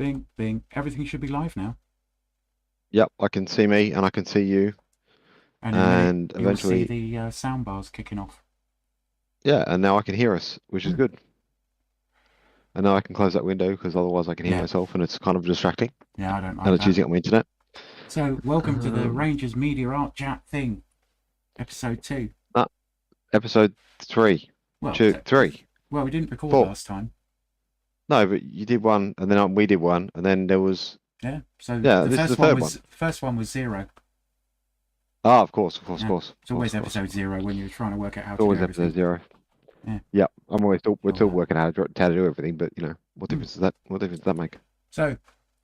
Bing, bing. Everything should be live now. Yep, I can see me and I can see you, And in a minute, and you'll see eventually, the sound bars kicking off. yeah, and now I can hear us, which is Hmm. good. And now I can close that window because otherwise I can hear Yeah, myself and it's kind of distracting. yeah, I don't And like it's that. using up my internet. So, welcome to the Um, Rangers Media Art Chat thing, episode two. ah, episode three, Well, two, three, well, we didn't record four. last time. No, but you did one, and then we did one, and then there was, Yeah. So yeah, the this is the first one third was one. the first one was zero. Ah, of course, of course, of Yeah. course, It's of course, always of course. episode zero when you're trying to work out how It's to do always episode everything. zero. Yeah. Yep, we're still Sure. working out how to do everything, but what Hmm. difference does that, what difference does that make? So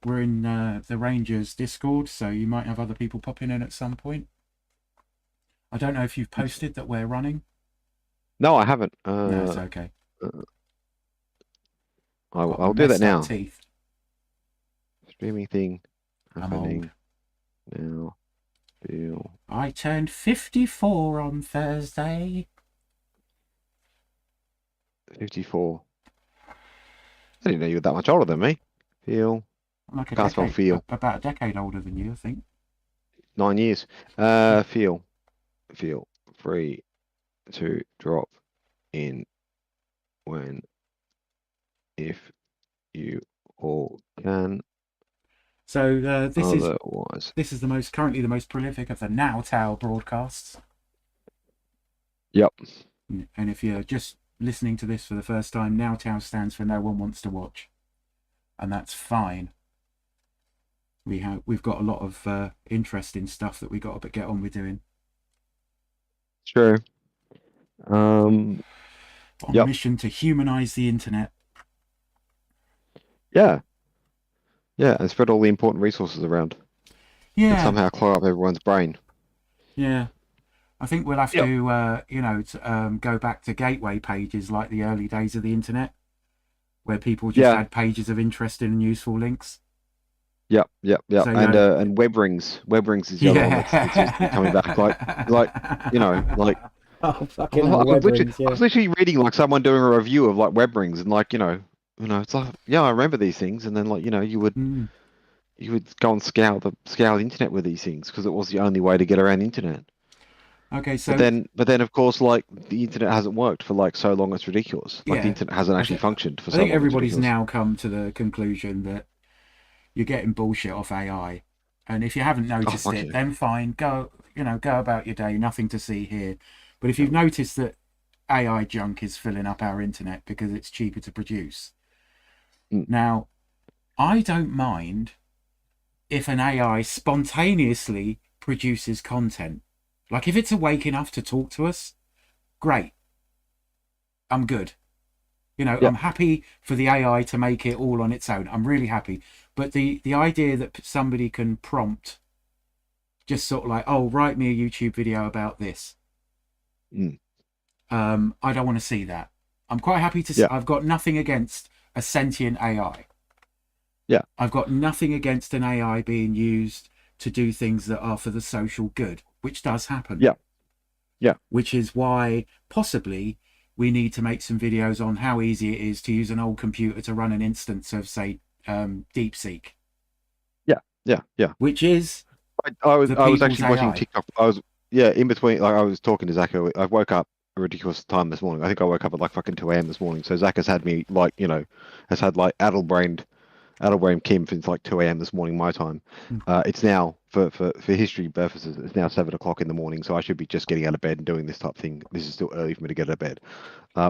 we're in the Rangers Discord, so you might have other people popping in at some point. I don't know if you've posted that we're running. No, I haven't. No, it's okay. Uh, Got I'll do that messed up now. teeth. Streaming thing I'm old. happening now. Deal. I turned 54 on Thursday. 54. I didn't know you were that much older than me. Feel. I'm like a Can't spell decade, feel. about a decade older than you, I think. 9 years. Feel. Feel free to drop in when, if you all can. So Otherwise. this is the most currently the most prolific of the Now Tao broadcasts. Yep. And if you're just listening to this for the first time, Now Tao stands for No One Wants to Watch, and that's fine. We've got a lot of interesting stuff that we got to get on with doing. True. On a Yep. mission to humanize the internet. Yeah. Yeah. And spread all the important resources around and Yeah, somehow clog up everyone's brain. yeah. I think we'll have Yep. to, go back to gateway pages like the early days of the internet, where people just Yeah. had pages of interesting and useful links. Yep, yep, yep. So And web rings. Web rings is the other one that's just coming back. Like like Oh, I fucking hell, web rings, I yeah. was literally reading like someone doing a review of like web rings and it's like yeah, I remember these things and then Mm. you would go and scour the internet with these things because it was the only way to get around the internet. Okay, But so then of course like the internet hasn't worked for like so long it's ridiculous. Like the yeah, internet hasn't I, actually th- functioned for I so think long it's everybody's ridiculous. now come to the conclusion that you're getting bullshit off AI, and if you haven't Oh noticed fuck it, yeah. then fine, go about your day, nothing to see here. But if Yep. you've noticed that AI junk is filling up our internet because it's cheaper to produce, Mm, now I don't mind if an AI spontaneously produces content. Like if it's awake enough to talk to us, great, I'm good. I'm yep. happy for the AI to make it all on its own. I'm really happy. But the idea that somebody can prompt, just sort of like, oh, write me a YouTube video about this. Mm, I don't want to see that. I'm quite happy to. yeah. I've got nothing against a sentient AI. Yeah. I've got nothing against an AI being used to do things that are for the social good, which does happen. Yeah. Yeah. Which is why possibly we need to make some videos on how easy it is to use an old computer to run an instance of, say, DeepSeek, Yeah. Yeah. Yeah. which is the I was people's actually watching AI. TikTok. Yeah, in between, like I was talking to Zach. I woke up a ridiculous time this morning. I think I woke up at like fucking 2 a.m. this morning. So Zach has had me has had like addle-brained Kim since like 2 a.m. this morning my time. It's now for history purposes. It's now 7 o'clock in the morning, so I should be just getting out of bed and doing this type of thing. This is still early for me to get out of bed.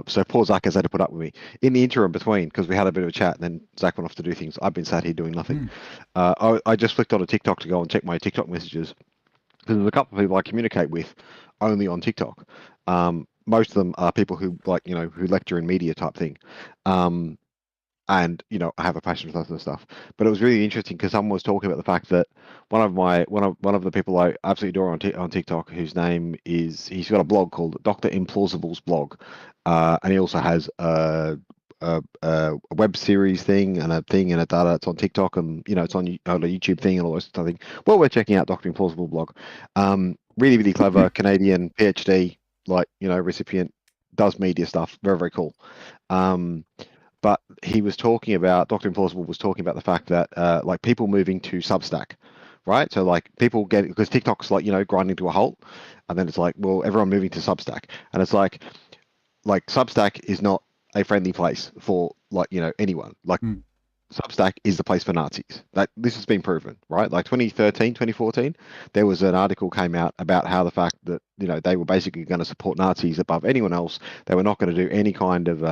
So poor Zach has had to put up with me in the interim between because we had a bit of a chat and then Zach went off to do things. I've been sat here doing nothing. Mm. I just flicked on a TikTok to go and check my TikTok messages because there's a couple of people I communicate with only on TikTok. Most of them are people who who lecture in media type thing. And I have a passion for that sort of stuff. But it was really interesting because someone was talking about the fact that one of the people I absolutely adore on TikTok, whose name is he's got a blog called Doctor Implausible's blog, and he also has a web series thing and a thing and a data. It's on TikTok and it's on a YouTube thing and all those stuff. Well, we're checking out Doctor Implausible blog. Really really clever Canadian PhD recipient, does media stuff. Very very cool. but he was talking about Dr. Implausible was talking about the fact that like people moving to Substack, right? So like people get because TikTok's like grinding to a halt, and then it's like, well, everyone moving to Substack, and it's like Substack is not a friendly place for like anyone. Like Mm. Substack is the place for Nazis. That this has been proven, right? Like 2013, 2014, there was an article came out about how the fact that they were basically going to support Nazis above anyone else. They were not going to do any kind of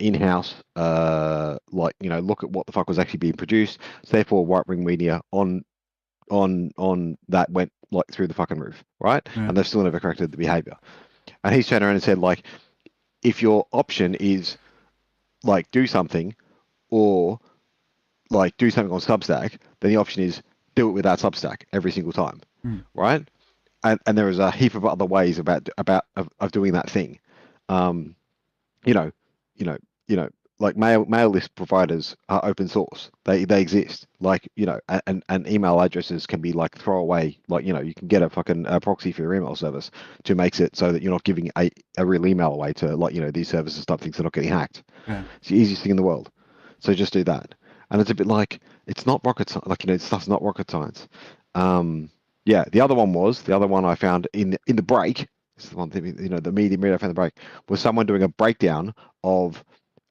in-house like look at what the fuck was actually being produced. So therefore, right-wing media on that went like through the fucking roof, right? Yeah. And they've still never corrected the behavior. And he's turned around and said like, if your option is like do something or like do something on Substack, then the option is do it without Substack every single time, Mm. right? And there is a heap of other ways of doing that thing. Um, you know, you know, like mail list providers are open source. They exist. Like, and email addresses can be like throwaway. Like, you can get a fucking proxy for your email service to makes it so that you're not giving a real email away to like, these services stuff things are not getting hacked. Yeah. It's the easiest thing in the world. So just do that. And it's a bit like it's not rocket science. Like, stuff's not rocket science. Yeah, the other one I found in the break. This is the one thing, the media I found in the break was someone doing a breakdown of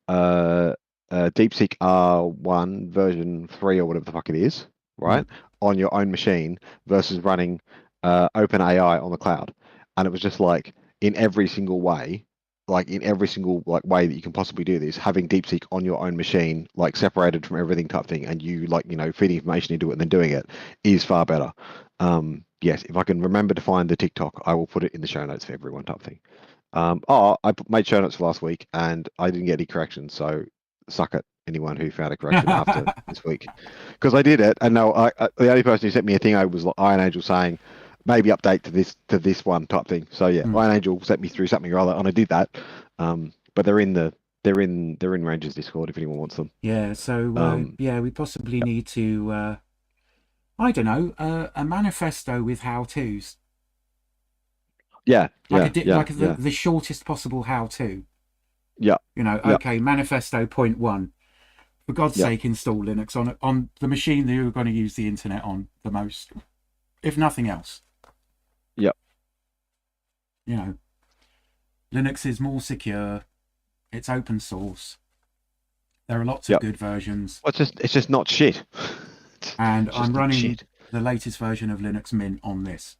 uh, DeepSeek R1 version 3 or whatever the fuck it is, right, Mm. on your own machine versus running OpenAI on the cloud. And it was just like in every single way, like in every single like way that you can possibly do this, having DeepSeek on your own machine, like separated from everything type thing, and you like, feeding information into it and then doing it is far better. Yes, if I can remember to find the TikTok, I will put it in the show notes for everyone type thing. Made show notes for last week and I didn't get any corrections, so suck it, anyone who found a correction after this week, because I did it, and no, the only person who sent me a thing I was like Iron Angel saying maybe update to this one type thing. So yeah, Mm. Iron Angel sent me through something or other, and I did that. But they're in Rangers Discord if anyone wants them. Yeah. So Um, yeah, we possibly need to. I don't know, a manifesto with how-tos, yeah, like yeah, yeah, like yeah, the shortest possible how-to. yeah, yeah, Okay, manifesto point one. For God's yeah, sake, install Linux on the machine that you're going to use the internet on the most, if nothing else. yeah, You know, Linux is more secure. It's open source. There are lots of yeah. good versions, Well, it's just not shit. and It's I'm just not running shit. the latest version of Linux Mint on this.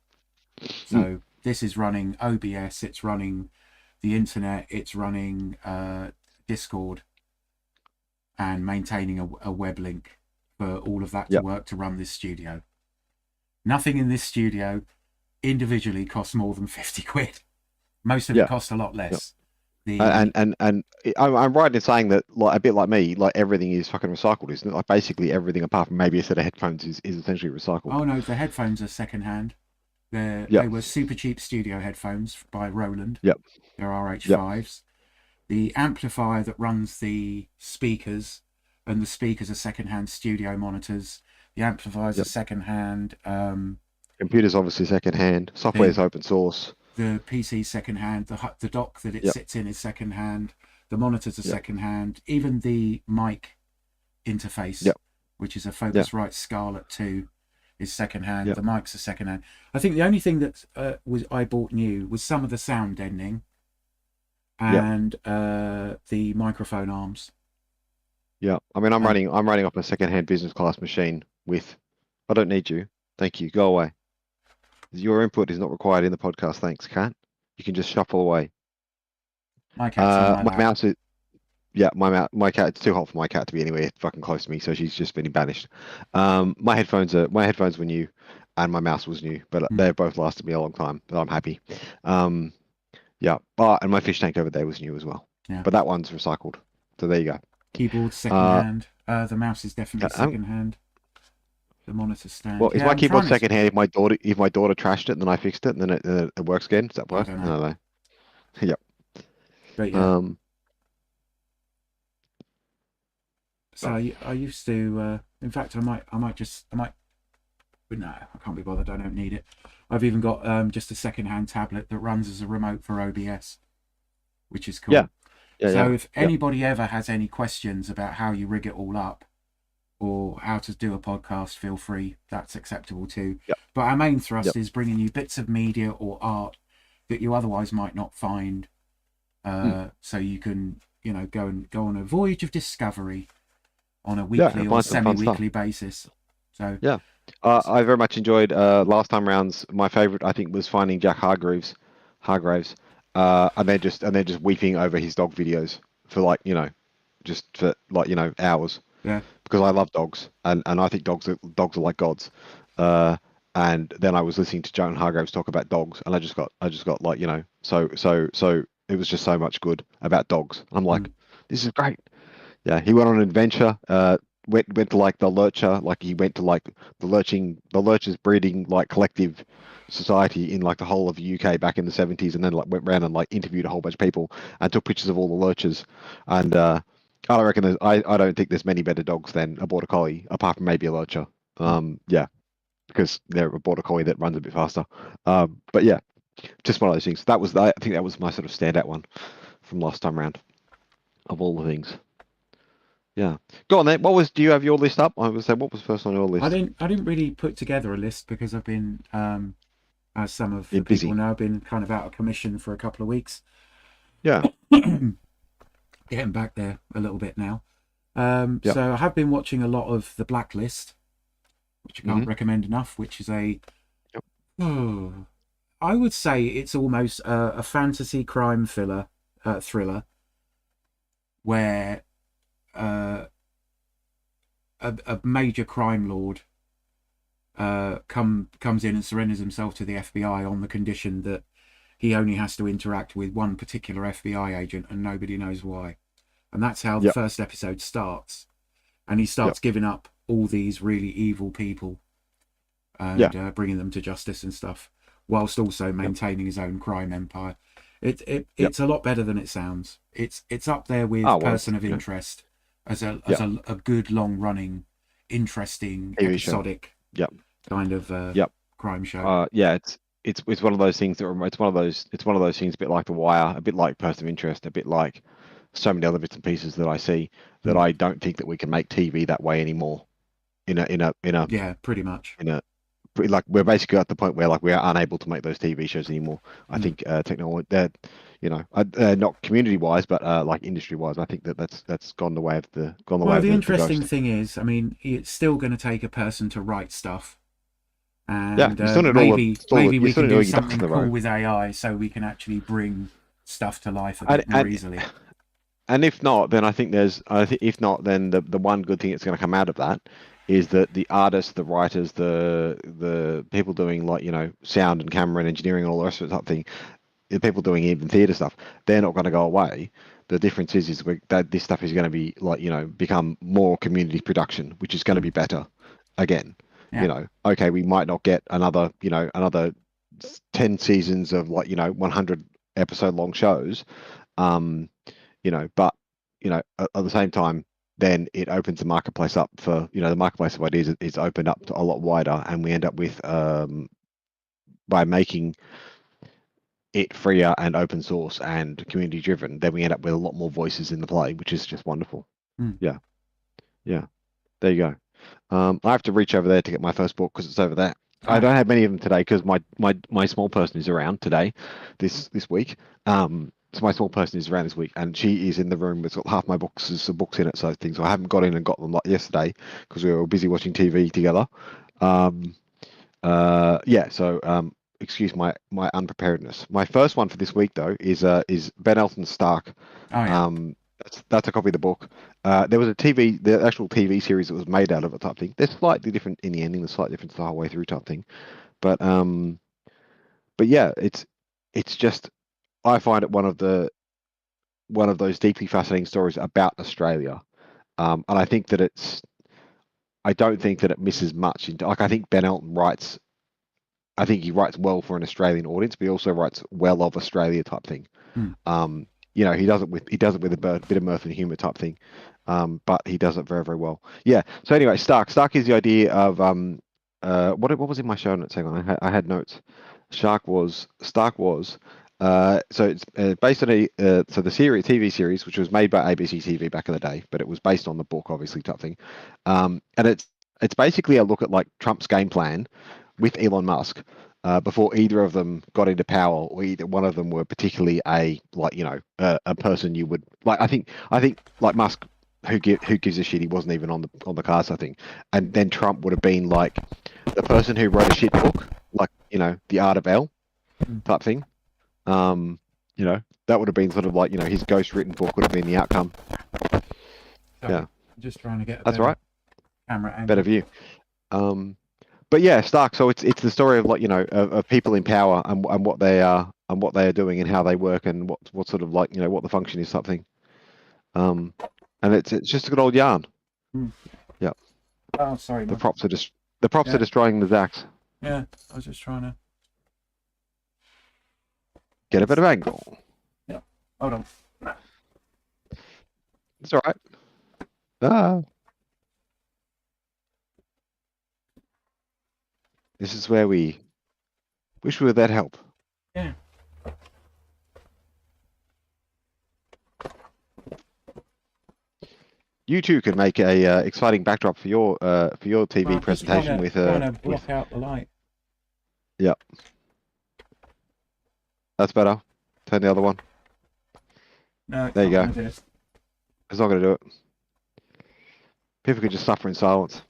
Mm, So this is running OBS. It's running the internet. It's running Discord, and maintaining a web link for all of that to yeah, work to run this studio. Nothing in this studio individually costs more than 50 quid. Most of it yeah. costs a lot Yeah. less. And The I'm right in saying that, like a bit like me, like everything is fucking recycled, isn't it? Like basically everything apart from maybe a set of headphones is essentially recycled. Oh no, the headphones are second hand. They Yep, were super cheap studio headphones by Roland. yep, They're yep, RH5s. The amplifier that runs the speakers, and the speakers are second hand studio monitors. The amplifiers are yep. second hand. Computers obviously second hand. Software is The open source. the PC second hand. The dock that it Yep, sits in is second hand. The monitors are yep, second hand. Even the mic interface, yep, which is a yep, Focusrite Scarlett 2, is second hand. yep, The mics are second hand. I think the only thing that I bought new was some of the sound deadening yep, and the microphone arms. yep. I mean, I'm And running off a second hand business class machine with. I don't need you. Thank you. Go away. Your input is not required in the podcast. Thanks, cat. You can just shuffle away. my cat's on my My lap. mouse is. Yeah, my cat. It's too hot for my cat to be anywhere fucking close to me, so she's just been banished. My headphones were new, and my mouse was new, but Hmm. they both lasted me a long time. But I'm happy. Um, yeah. And my fish tank over there was new as well, Yeah. but that one's recycled. So there you go. Keyboard second Uh, hand. The mouse is definitely um, second hand. The monitor stand. well, is Yeah, my I'm keyboard trying to. second hand if my daughter trashed it and then I fixed it and then it works again? Does that I work? don't I know, don't know. Yep. but yeah. Um, So I used to. In fact, I might just. I might. But no, I can't be bothered. I don't need it. I've even got just a second hand tablet that runs as a remote for OBS, which is yeah, cool. Yeah, So yeah, if yeah, anybody ever has any questions about how you rig it all up or how to do a podcast, feel free. That's acceptable too. yeah, But our main yeah. thrust is bringing you bits of media or art that you otherwise might not find. Mm. So you can, go on a voyage of discovery on a Yeah, weekly and or find some fun stuff. semi-weekly basis. So Yeah. I very much enjoyed last time rounds. My favorite, I think, was finding Jack Hargraves, and then just weeping over his dog videos for like just for like hours yeah, because I love dogs and I think dogs are like gods. Uh, and then I was listening to Joan Hargraves talk about dogs, and I just got like so it was just so much good about dogs. I'm like, mm, this is great. Yeah, he went on an adventure. Went to like the Lurcher, like he went to like the Lurchers breeding like collective society in like the whole of the UK back in the 70s, and then like went around and like interviewed a whole bunch of people and took pictures of all the Lurchers. And I don't reckon I don't think there's many better dogs than a Border Collie, apart from maybe a Lurcher. mm. Yeah, because they're a Border Collie that runs a bit faster. But yeah, just one of those things. I think that was my sort of standout one from last time round of all the things. Yeah. Go on then. Do you have your list up? I would say, what was first on your I list? didn't I didn't really put together a list because I've been, as some of You're the people busy. know, I've been kind of out of commission for a couple of weeks. Yeah. Getting back there a little bit now. Yeah. So I have been watching a lot of The Blacklist, which I Hmm. can't recommend enough, which is Yep. oh, I would say it's almost a fantasy crime thriller where uh, a major crime lord comes in and surrenders himself to the FBI on the condition that he only has to interact with one particular FBI agent and nobody knows why. And that's how the Yep. first episode starts. And he Yep. starts giving up all these really evil people Yeah. and bringing them to justice and stuff, whilst also Yep. maintaining his own crime empire. Yep. It's a lot better than it sounds. It's up there Oh with well, Person of Interest as yeah. a good long running, interesting, TV show. episodic Yep. kind of Yep. crime show. Yeah. It's one of those things it's one of those things a bit like The Wire, a bit like Person of Interest, a bit like so many other bits and pieces that I see that Mm. I don't think that we can make TV that way anymore. Yeah, pretty much. In a like we're basically at the point where like we are unable to make those TV shows anymore. I Mm. think technology that not community wise, but like industry wise, I think that's gone the way of Well, the the interesting ghost. thing is, I mean, it's still going to take a person to write stuff, Yeah, and you still need maybe you we still can need all do your ducks in something the cool row. with AI so we can actually bring stuff to life a And bit more easily. if not, then I think if not, then the one good thing that's going to come out of that is that the artists, the writers, the people doing like sound and camera and engineering and all the rest of it type thing, the people doing even theatre stuff, they're not going to go away. The difference that this stuff is going to be like become more community production, which is going to Mm. be better. Again, Yeah, okay, we might not get another 10 seasons of like 100 episode long shows, um, but at the same time, then it opens the marketplace up for the marketplace of ideas is opened up to a lot wider, and we end up with by making it freer and open source and community driven, then we end up with a lot more voices in the play, which is just wonderful. mm. Yeah, yeah. There you go. I have to reach over there to get my first book because it's over there. I Ah, don't have many of them today because my small person is around today, this week. So my small person is around this week, and she is in the room. It's got half my books in it, so things. So I haven't got in and got them like yesterday because we were busy watching TV together. Um, yeah. So excuse my unpreparedness. My first one for this week though is Ben Elton Stark. oh yeah, That's a copy of the book. There was the actual TV series that was made out of it type thing. They're slightly different in the ending, they're slightly different the whole way through type thing. But yeah, it's just I find it one of those deeply fascinating stories about Australia. And I don't think that it misses much. Like I think Ben Elton writes. I think he writes well for an Australian audience, but he also writes well of Australia type thing. mm. Um, he does it with a bit of mirth and humor type thing, but he does it very very well. Yeah. So anyway, Stark is the idea of what was in my show notes? Hang on, I had notes. Stark was So it's based on so the series TV series, which was made by ABC TV back in the day, but it was based on the book, obviously, type thing. And it's basically a look at like Trump's game plan with Elon Musk before either of them got into power, or either one of them were particularly a like a person you would like. I think like Musk, who gives a shit? He wasn't even on the cast, I think. And then Trump would have been like the person who wrote a shit book, like The Art of L Mm. type thing. Um, that would have been sort of like, his ghost written book would have been the outcome. Sorry, Yeah, I'm just trying to get a that's better right. camera angle. Better view. But yeah, Stark. So it's the story of like, of people in power and what they are doing and how they work and what sort of like, what the function is, something. And it's just a good old yarn. Mm. Yeah. Oh, sorry. The props are Yeah. destroying the Zax. Yeah, I was just trying to. Get a bit of angle. Yeah. Hold on. It's all right. Ah. This is where we wish we were that help. Yeah. You too can make a exciting backdrop for your TV Well, I'm just presentation with trying to block out the light. yeah. That's better. Turn the other one. No, There you go. do it. It's not going to do it. People could just suffer in silence.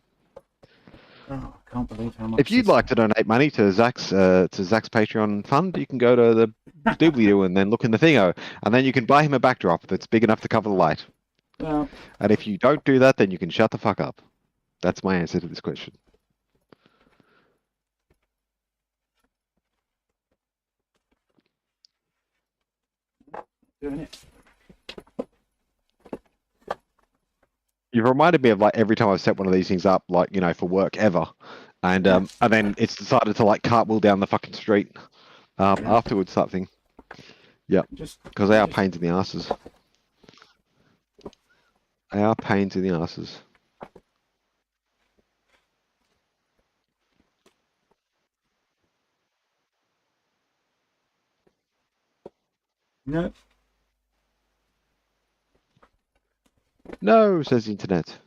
Oh, I can't believe how much. If you'd like to donate money to Zach's Patreon fund, you can go to the doobly-doo and then look in the thingo, and then you can buy him a backdrop that's big enough to cover the light. Well, And if you don't do that, then you can shut the fuck up. That's my answer to this question. doing it. You've reminded me of like every time I've set one of these things up, like for work ever, and then it's decided to like cartwheel down the fucking street afterwards, something. Yeah, Just because they are pains in the asses. They are pains in the asses. no. No, says the internet.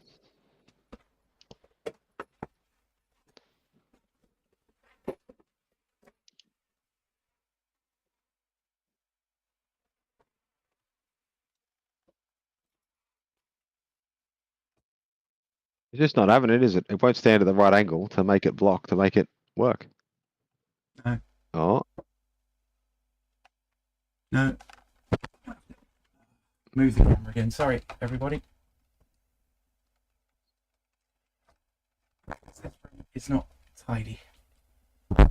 It's just not having it, is it? It won't stand at the right angle to make it block, to make it work. No. Oh, No. Move the camera again. Sorry, everybody. It's not tidy. it's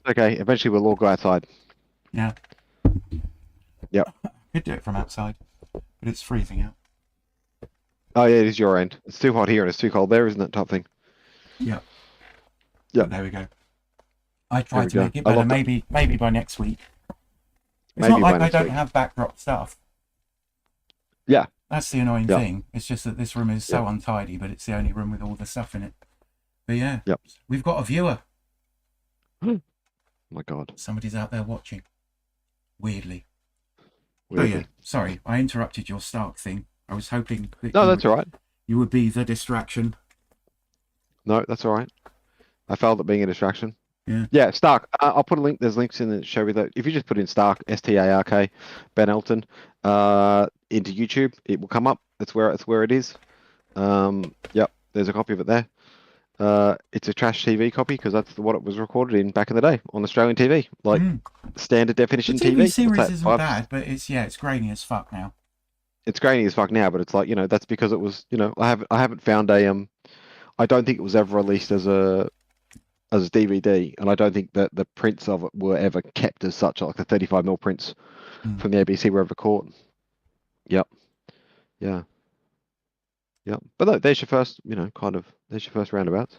okay. Eventually we'll all go outside. Yeah. Yep. Could do it from outside, but it's freezing out. Oh yeah, it is your end. It's too hot here and it's too cold there, isn't it? Top thing. Yeah. Yeah. But there we go. I There tried we to go. make it I better. love that. Maybe by next week. It's Maybe not by like I next don't week. have backdrop stuff. Yeah. That's the annoying Yeah. thing. It's just that this room is so untidy, but it's the only room with all the stuff in it. But yeah, Yep. we've got a viewer. Oh my God. Somebody's out there watching. Weirdly. Weirdly. Oh yeah, sorry, I interrupted your Stark thing. I was hoping that No, that's all right. you would be the distraction. No, that's all right. I failed at being a distraction. Yeah. Yeah, Stark. I'll put a link. There's links in the show with it. If you just put in Stark, STARK, Ben Elton, into YouTube, it will come up. That's where it is. Yep. There's a copy of it there. It's a trash TV copy because that's what it was recorded in back in the day on Australian TV, like standard The definition TV TV. series What's that, isn't 5? bad, but it's grainy as fuck now. It's grainy as fuck now, but it's like that's because it was I haven't found a I don't think it was ever released as a DVD, and I don't think that the prints of it were ever kept as such, like the 35mm prints from the ABC were ever caught. Yep. Yeah. Yep. But no, there's your first, there's your first roundabouts.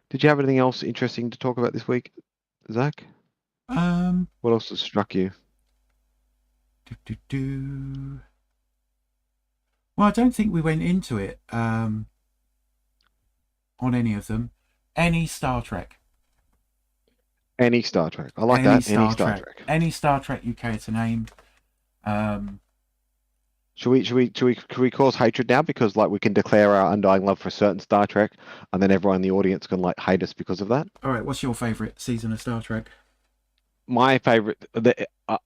Did you have anything else interesting to talk about this week, Zach? What else has struck you? Well, I don't think we went into it on any of them. Any Star Trek? Any Star Trek. I like Any that. Any Star Star Trek. Trek. Any Star Trek you care to name. Um, Should we cause hatred now because like we can declare our undying love for a certain Star Trek, and then everyone in the audience can like hate us because of that? all right, what's your favourite season of Star Trek? My favorite.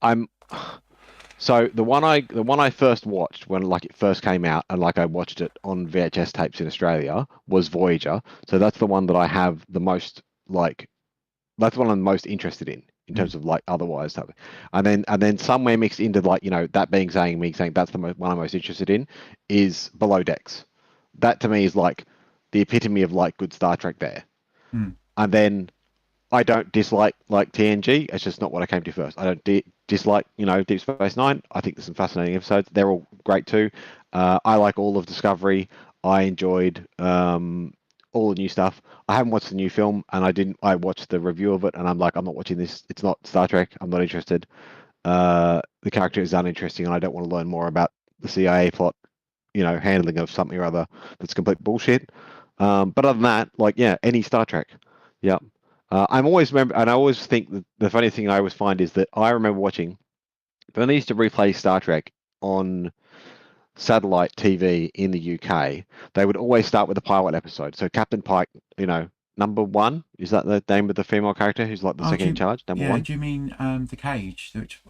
I'm so the one I first watched when like it first came out, and like I watched it on VHS tapes in Australia, was Voyager. So that's the one that I have the most like. That's what I'm most interested in Mm. terms of like otherwise stuff. And then somewhere mixed into like that being saying me saying that's the one I'm most interested in is Below Decks. That to me is like the epitome of like good Star Trek there. Mm. And then I don't dislike like TNG. It's just not what I came to first. I don't dislike Deep Space Nine. I think there's some fascinating episodes. They're all great too. I like all of Discovery. I enjoyed all the new stuff. I haven't watched the new film, and I didn't. I watched the review of it, and I'm like, I'm not watching this. It's not Star Trek. I'm not interested. The character is uninteresting, and I don't want to learn more about the CIA plot. Handling of something or other that's complete bullshit. But other than that, like, yeah, any Star Trek. Yeah. I'm always remember, and I always think that the funny thing I always find is that I remember watching when they used to replay Star Trek on satellite TV in the UK. They would always start with the pilot episode. So Captain Pike, number one, is that the name of the female character who's like the Oh, second in charge? Number yeah, one. do you mean the cage? Which,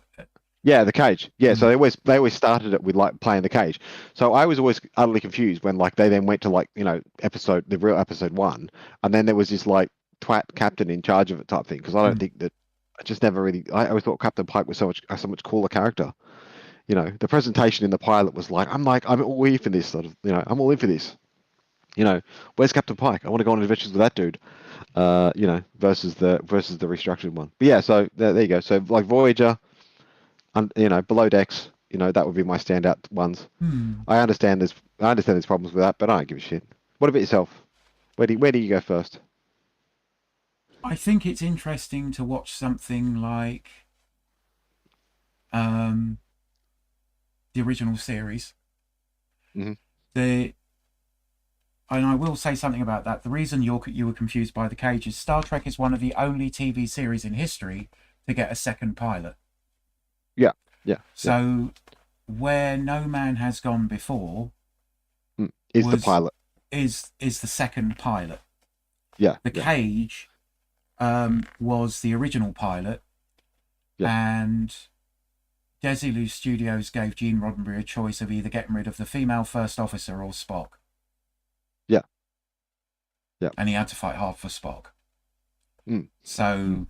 Yeah, the cage. Yeah, so mm. they always started it with like playing the cage. So I was always utterly confused when like they then went to like the real episode one, and then there was this like twat captain in charge of it type thing because I don't Mm. think that I just never really I always thought Captain Pike was so much cooler character. The presentation in the pilot was like I'm all in for this sort of I'm all in for this. Where's Captain Pike? I want to go on adventures with that dude. Versus the restructured one. But yeah, so there you go. So like Voyager. And Below Decks, that would be my standout ones. Hmm. I understand there's problems with that, but I don't give a shit. What about yourself? Where do you go first? I think it's interesting to watch something like um, the original series. Hmm. The And I will say something about that. The reason you were confused by the cage is Star Trek is one of the only TV series in history to get a second pilot. Yeah, yeah, yeah. So where No Man Has Gone Before Is the was pilot? is the second pilot. Yeah, The yeah, Cage was the original pilot, yeah. and Desilu Studios gave Gene Roddenberry a choice of either getting rid of the female first officer or Spock. Yeah, yeah. And he had to fight hard for Spock. Mm. So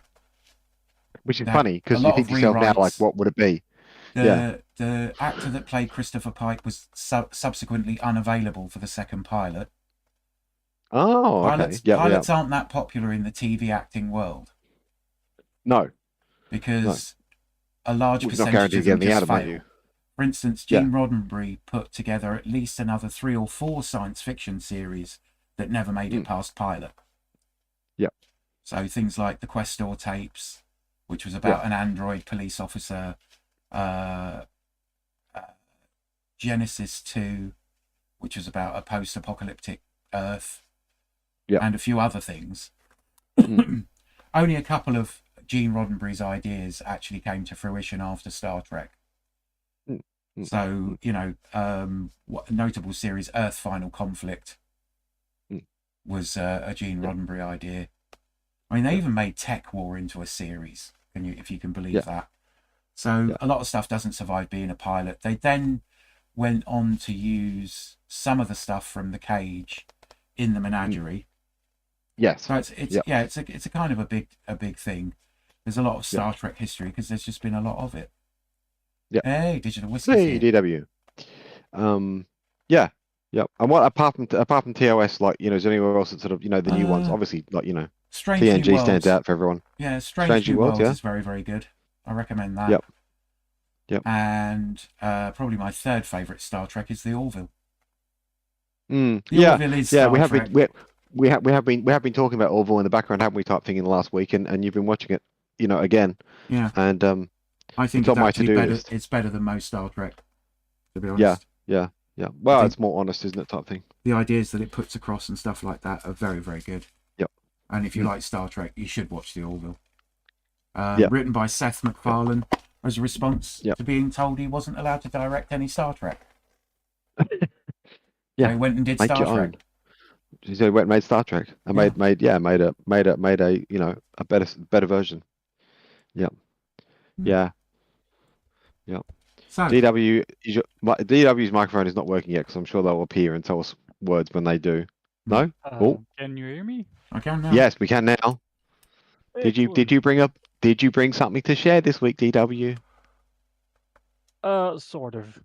Which is that funny a because you lot think of to yourself now, like, rewrites. what would it be? Yeah. The actor that played Christopher Pike was subsequently unavailable for the second pilot. Oh, okay. Yeah, yeah. Pilots aren't that popular in the TV acting world No, no. because a large It's not percentage guaranteed of them getting the just Adam, are you? fail. For instance, Yeah. Gene Roddenberry put together at least another 3 or 4 science fiction series that never made it past pilot. Yeah. So things like the Questor tapes, which was about an android police officer, Genesis 2, which was about a post-apocalyptic Earth, and a few other things. Only a couple of Gene Roddenberry's ideas actually came to fruition after Star Trek. So, what notable series, Earth Final Conflict, was a Gene Roddenberry idea. I mean, they even made Tech War into a series, if you can believe that. So a lot of stuff doesn't survive being a pilot. They then went on to use some of the stuff from The Cage in the Menagerie. Yes. So it's a kind of a big thing. There's a lot of Star Trek history because there's just been a lot of it. Yeah. Hey, Digital Whiskey. Hey, DW. Yeah. Yeah. And what apart from TOS, like, is there anywhere else that sort of, the new ones, obviously, like, Strange TNG New stands Worlds. out for everyone. Yeah, Strange New Worlds is very, very good. I recommend that. Yep. And probably my third favourite Star Trek is the Orville. Orville is Star Trek. We have been talking about Orville in the background, haven't we? Type thing in the last week, and you've been watching it, again. Yeah. And I think it's actually better. It's better than most Star Trek, to be honest. Yeah. Well, it's more honest, isn't it? Type thing. The ideas that it puts across and stuff like that are very, very good. Yep. And if you like Star Trek, you should watch the Orville. Yep. written by Seth MacFarlane as a response Yep. to being told he wasn't allowed to direct any Star Trek. Yeah, So he went and did make Star your Trek. own. She said, "Went made Star Trek. I Yeah. made a you know a better version." Yep. Yeah. Yep. So DW's microphone is not working yet because I'm sure they'll appear and tell us words when they do. No? Oh, Can you hear me? I can now. yes, we can now. Did Excellent. you bring something to share this week, DW? Sort of.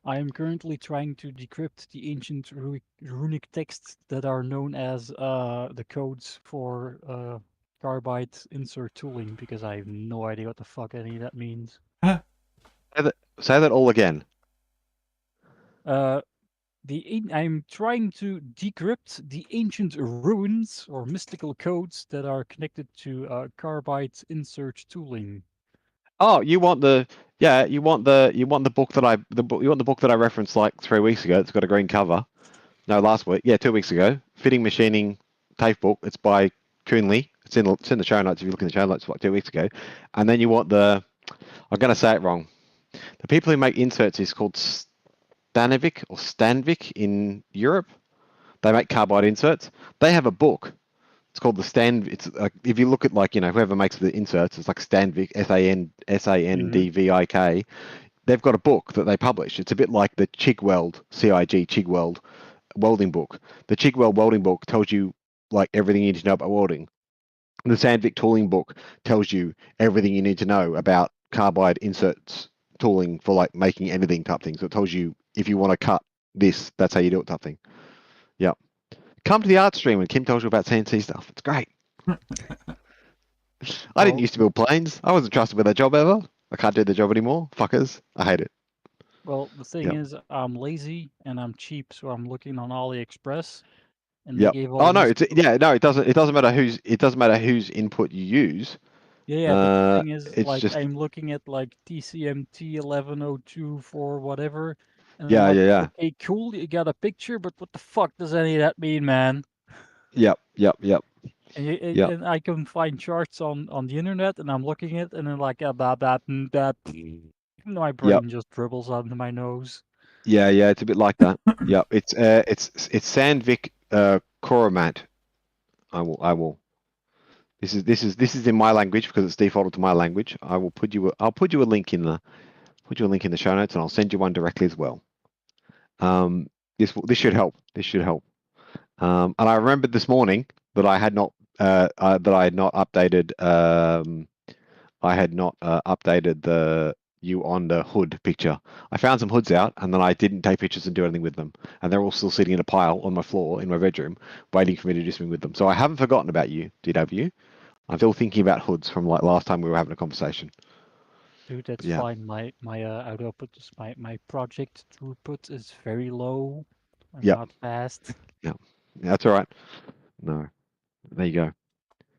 I am currently trying to decrypt the ancient runic texts that are known as the codes for carbide insert tooling because I have no idea what the fuck any of that means. Say that all again. I'm trying to decrypt the ancient runes or mystical codes that are connected to carbide insert tooling. Oh, you want the book that I referenced like 3 weeks ago. It's got a green cover. No, last week. Yeah, 2 weeks ago. Fitting Machining TAFE book. It's by Coonley. It's in the show notes if you look in the show notes like 2 weeks ago. And then you want I'm gonna say it wrong. The people who make inserts is called Stanvik in Europe. They make carbide inserts. They have a book. It's called the Stand. It's if you look at whoever makes the inserts, it's like Stanvik, Sandvik. They've got a book that they publish. It's a bit like the Chigweld, Chigweld welding book. The Chigweld welding book tells you like everything you need to know about welding. The Sandvik tooling book tells you everything you need to know about carbide inserts tooling for like making anything type thing. So it tells you if you want to cut this, that's how you do it type thing. Yep. Come to the art stream and Kim tells you about CNC stuff. It's great. I didn't used to build planes. I wasn't trusted with that job ever. I can't do the job anymore. Fuckers. I hate it. Well, the thing Yep. is, I'm lazy and I'm cheap, so I'm looking on AliExpress, and Yep. they gave all Oh no, these. it doesn't matter whose input you use. Yeah, but the thing is, it's like, just I'm looking at like TCMT 1102 for whatever, and I'm yeah, like, yeah. okay, cool, you got a picture, but what the fuck does any of that mean, man? Yep. And and I can find charts on the internet, and I'm looking at, it, and then like, blah, blah, blah, my brain just dribbles under my nose. Yeah, it's a bit like that. Yeah, it's Sandvik Coromat. I will. This is in my language because it's defaulted to my language. I'll put you a link in the show notes, and I'll send you one directly as well. This should help. And I remembered this morning that I had not updated the you on the hood picture. I found some hoods out and then I didn't take pictures and do anything with them. And they're all still sitting in a pile on my floor in my bedroom, waiting for me to do something with them. So I haven't forgotten about you, DW. I'm still thinking about hoods from like last time we were having a conversation. Dude, that's Yeah. fine. My output is my project throughput is very low. I'm Yep. not fast. Yeah, that's all right. No, there you go.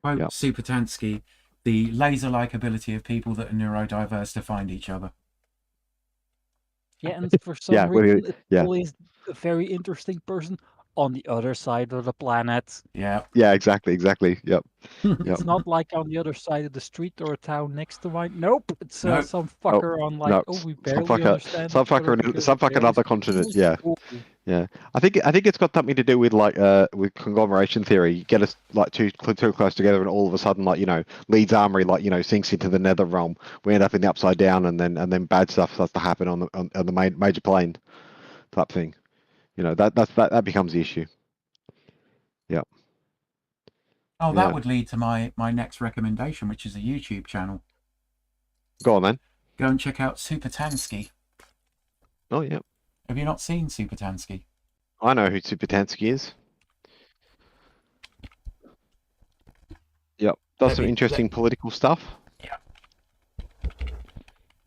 Quote Yep. Supertansky, the laser-like ability of people that are neurodiverse to find each other. Yeah, and for some Yeah, reason, it's yeah. always a very interesting person on the other side of the planet. Yeah. Yeah, exactly. Yep. It's not like on the other side of the street or a town next to mine. Nope, it's Nope. some fucker on like, no, oh, we some barely fucker- understand some each other fucker in- because some we fucker barely another speak continent, English. yeah. Ooh. Yeah, I think it's got something to do with like with conglomeration theory. You get us like too close together, and all of a sudden, like Leeds Armory, like sinks into the nether realm. We end up in the upside down, and then bad stuff starts to happen on the major plane, type thing. That becomes the issue. Yep. Oh, Yeah. that would lead to my next recommendation, which is a YouTube channel. Go on, then. Go and check out Supertansky. Oh yeah, Have you not seen Supertansky? I know who Supertansky is. Yep, does some interesting political stuff. Yeah.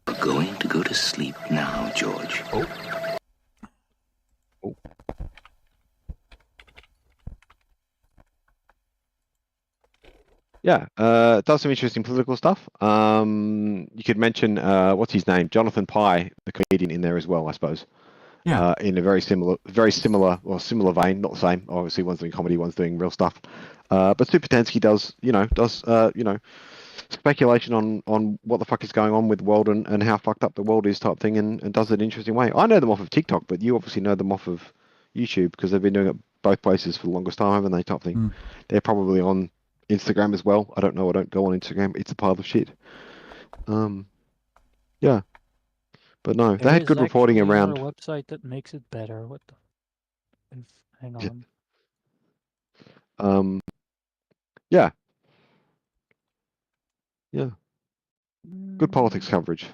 We're going to go to sleep now, George. Oh. Yeah, does some interesting political stuff. You could mention what's his name, Jonathan Pye, the comedian, in there as well, I suppose. Yeah. In a very similar vein, not the same. Obviously, one's doing comedy, one's doing real stuff. But Supertansky does speculation on what the fuck is going on with the world and how fucked up the world is type thing, and does it in an interesting way. I know them off of TikTok, but you obviously know them off of YouTube because they've been doing it both places for the longest time, haven't they? Type thing. Mm. They're probably on Instagram as well. I don't know. I don't go on Instagram. It's a pile of shit. Yeah. But no, they There had is good reporting actually another around. website that makes it better. What the? Hang Yeah. on. Yeah. Yeah. Good politics coverage.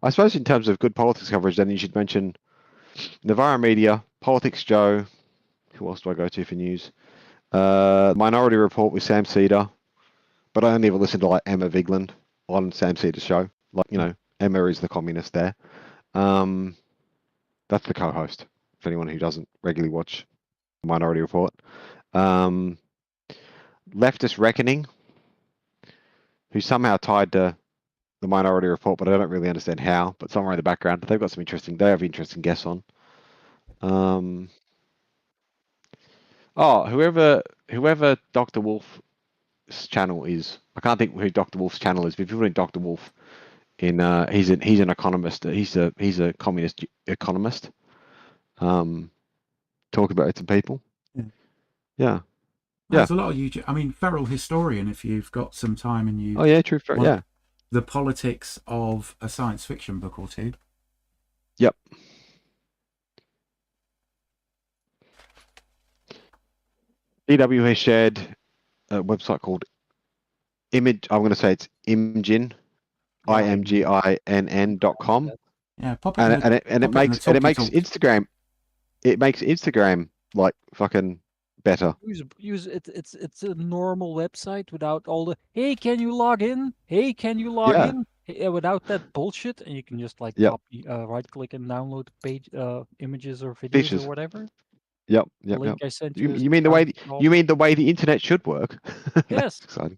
I suppose in terms of good politics coverage, then you should mention Navarro Media, Politics Joe. Who else do I go to for news? Minority Report with Sam Cedar. But I only ever listen to like Emma Vigland on Sam Cedar's show. Like, you know, Emma is the communist there. That's the co-host, for anyone who doesn't regularly watch Minority Report. Leftist Reckoning, who's somehow tied to the Minority Report, but I don't really understand how. But somewhere in the background, they've got some interesting. They have interesting guests on. Whoever Dr. Wolf's channel is, I can't think who Dr. Wolf's channel is. But if you put in Dr. Wolf, he's an economist. He's a communist economist. Talk about it to people. Yeah. There's a lot of YouTube. I mean, Feral Historian, if you've got some time and you. Oh yeah, true. Yeah. The politics of a science fiction book or two. Yep. DW has shared a website called Image. I'm going to say it's Imgin, IMGINN.com. Yeah, pop it and it makes Instagram. It makes Instagram like fucking better. Use it. It's a normal website without all the hey, can you log in? Hey, can you log in? Without that bullshit, and you can just like copy, right click and download page images or videos or whatever. Yep. The link I sent you. You mean the way the internet should work? Yes. Exciting.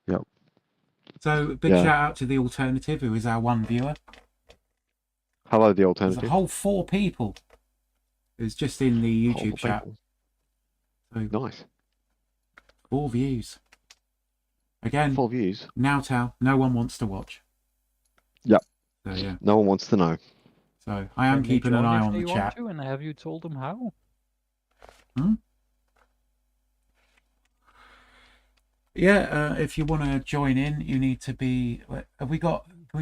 Yep. So big shout out to the Alternative, who is our one viewer. Hello, the Alternative. There's a whole 4 people. It's just in the YouTube chat. So, nice. 4 views. Again, 4 views. Now, no one wants to watch. Yep. So yeah. No one wants to know. So I am keeping an eye on the chat. And have you told them how? Yeah, if you want to join in, you need to be. Can we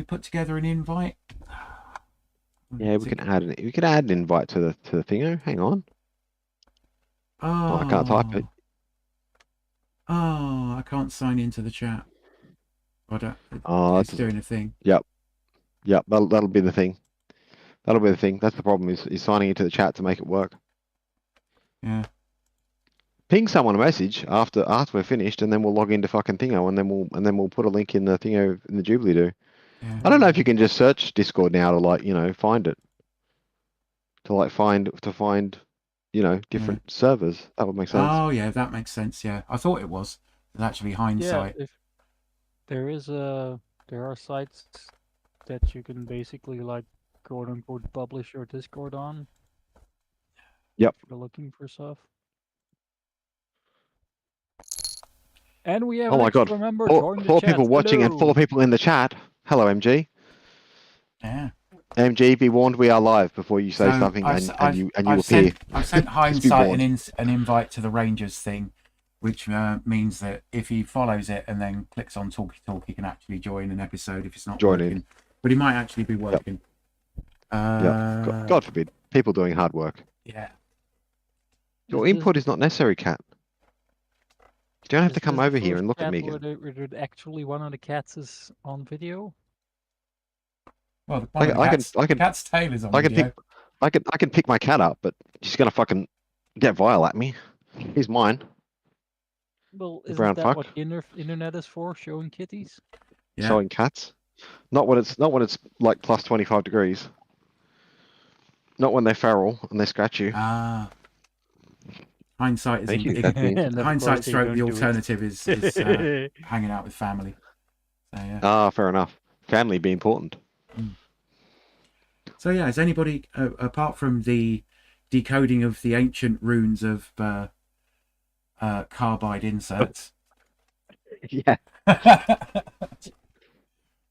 put together an invite? Yeah, we can add an invite to the thingo. Hang on. Oh, I can't type it. Oh, I can't sign into the chat. It's doing a thing. Yep. That'll be the thing. That's the problem. Is signing into the chat to make it work. Yeah. Ping someone a message after we're finished, and then we'll log into fucking Thingo, and then we'll put a link in the Thingo in the Jubilee do. Yeah. I don't know if you can just search Discord now to find it. To find different servers. That would make sense. Oh yeah, that makes sense. Yeah, I thought it was. It's actually hindsight. Yeah, there are sites that you can basically like quote unquote publish your Discord on. Yep. If you're looking for stuff. And we have my God, remember, 4 people watching and 4 people in the chat. Hello, MG. Yeah. MG, be warned, we are live before you say something and you appear. I've sent hindsight an invite to the Rangers thing, which means that if he follows it and then clicks on Talkie Talk, he can actually join an episode if it's not working. But he might actually be working. Yep. God forbid. People doing hard work. Yeah. Your input is not necessary, Cat. You don't have to come over here and look at me again. Where actually one of the cats is on video. Well, the cat's tail is on video. I can pick my cat up, but she's gonna fucking get vile at me. He's mine. Well, isn't that what internet is for? Showing kitties? Yeah. Showing cats. Not when it's like plus 25 degrees. Not when they're feral and they scratch you. Ah. Hindsight is hindsight stroke the Alternative is hanging out with family. So, yeah. Fair enough. Family be important. So yeah, is anybody apart from the decoding of the ancient runes of carbide inserts? Yeah.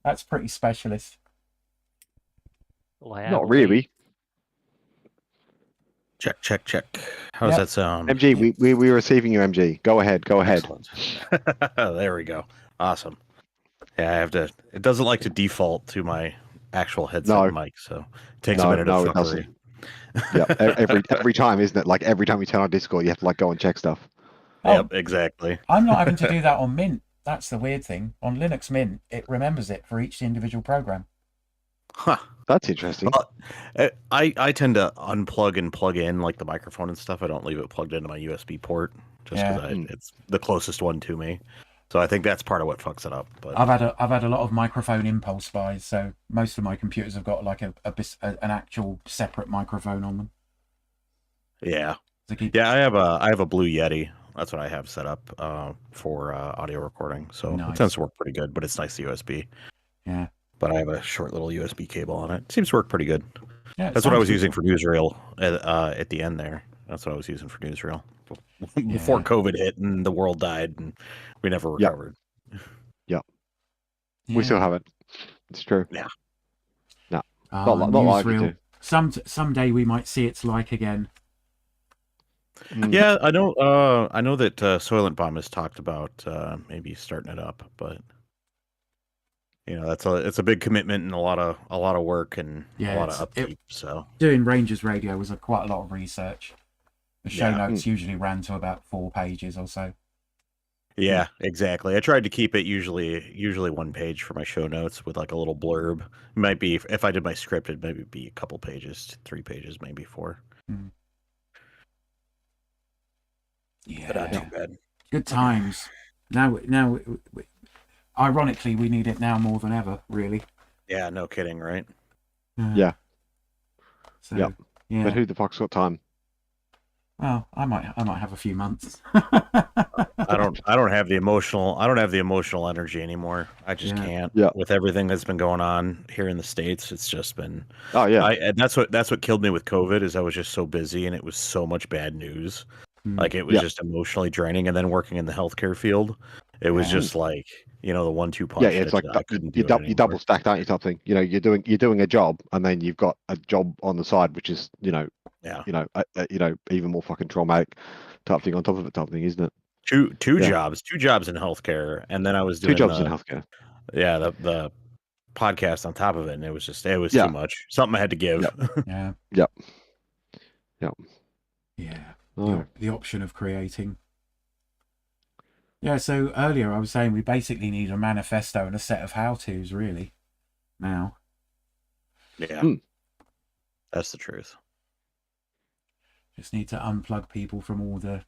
That's pretty specialist. Well, I have Not a really. Check, check, check. How's Yep. that sound? MG, we're receiving you, MG. Go ahead. Excellent. There we go. Awesome. Yeah, I have to. It doesn't like to default to my actual headset mic, so it takes a minute of it fuckery. doesn't. Yeah, every time, isn't it? Like every time you turn on Discord, you have to like go and check stuff. Oh, Yep, exactly. I'm not having to do that on Mint. That's the weird thing. On Linux Mint, it remembers it for each individual program. Huh. That's interesting. Well, I tend to unplug and plug in like the microphone and stuff. I don't leave it plugged into my USB port just because it's the closest one to me. So I think that's part of what fucks it up. But I've had a lot of microphone impulse buys, so most of my computers have got like an actual separate microphone on them. yeah, To keep... yeah, I have a Blue Yeti. That's what I have set up for audio recording. So Nice. it tends to work pretty good, but it's nice USB. Yeah. But I have a short little USB cable on it. Seems to work pretty good. Yeah, That's what I was using for Newsreel at the end there. That's what I was using for Newsreel before COVID hit and the world died and we never recovered. Yeah. We still haven't. It's true. Yeah. No. Not likely to. Someday we might see its like again. Yeah, I know that Soylent Bomb has talked about maybe starting it up, but you know, it's a big commitment and a lot of work and a lot of upkeep. So doing Rangers Radio was quite a lot of research. The show notes usually ran to about 4 pages or so. Yeah, exactly. I tried to keep it usually 1 page for my show notes with like a little blurb. It might be if I did my script, it'd maybe be a couple pages, 3 pages, maybe 4. Yeah, but not too bad. Good times. Now, ironically, we need it now more than ever. Really. Yeah, no kidding, right? Yeah. So, yeah. But who the fuck's got time? Well, I might have a few months. I don't have the emotional energy anymore. I just can't. Yeah. With everything that's been going on here in the States, it's just been. Oh yeah. And that's what killed me with COVID is I was just so busy and it was so much bad news. Like it was just emotionally draining, and then working in the healthcare field, it was just like the 1-2 punch. Yeah, it's like you double stacked, aren't you? Type thing. You know, you're doing a job, and then you've got a job on the side, which is even more fucking traumatic type thing on top of it, type thing, isn't it? Two jobs in healthcare, and then I was doing 2 jobs in healthcare. Yeah, the podcast on top of it, and it was too much. Something I had to give. Yeah. Yep. Yeah. Oh. The option of creating. Yeah, so earlier I was saying we basically need a manifesto and a set of how-tos, really, now. Yeah. That's the truth. Just need to unplug people from all the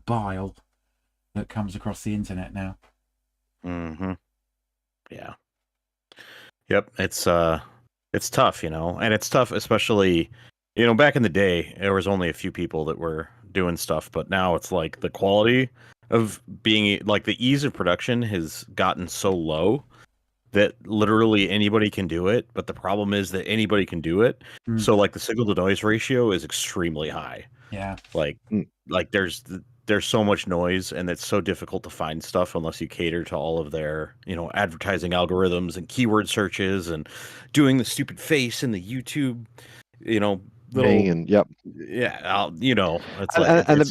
bile that comes across the internet now. Mm-hmm. Yeah. Yep. It's tough, and it's tough, especially, back in the day, there was only a few people that were doing stuff, but now it's like the quality of being, like the ease of production has gotten so low that literally anybody can do it. But the problem is that anybody can do it. So like the signal to noise ratio is extremely high. Yeah. Like there's so much noise, and it's so difficult to find stuff unless you cater to all of their, advertising algorithms and keyword searches and doing the stupid face in the YouTube, And yep. Yeah, it's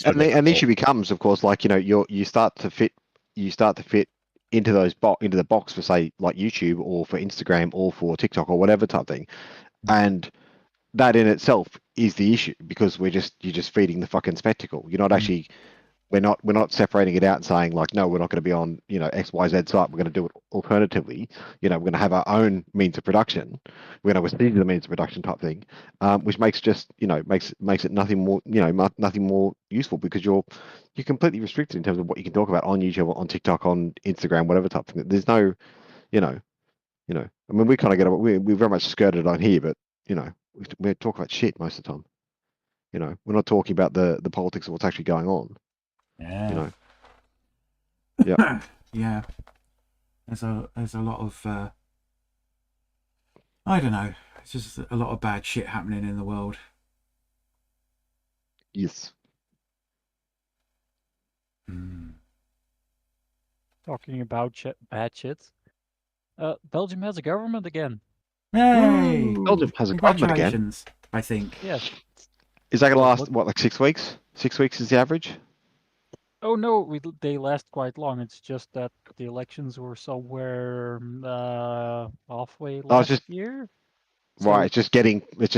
and the issue becomes, of course, like you start to fit into into the box for, say, like YouTube or for Instagram or for TikTok or whatever type thing, and that in itself is the issue, because you're just feeding the fucking spectacle. You're not actually. We're not separating it out and saying, like, no, we're not going to be on XYZ site. We're going to do it alternatively. We're going to have our own means of production. We're going to receive the means of production type thing, which makes makes it nothing more nothing more useful, because you're completely restricted in terms of what you can talk about on YouTube, on TikTok, on Instagram, whatever type of thing. There's no, I mean, we kind of get it. We very much skirted on here, but we talk about shit most of the time. We're not talking about the politics of what's actually going on. Yeah. Yeah. Yeah. There's a lot of I don't know. It's just a lot of bad shit happening in the world. Yes. Talking about bad shit. Belgium has a government again. Yay! Belgium has a government again. Congratulations, I think. Yes. Is that going to Well, last, what, like 6 weeks? 6 weeks is the average? Oh no, they last quite long. It's just that the elections were somewhere halfway Oh, it's last just year. right. So It's just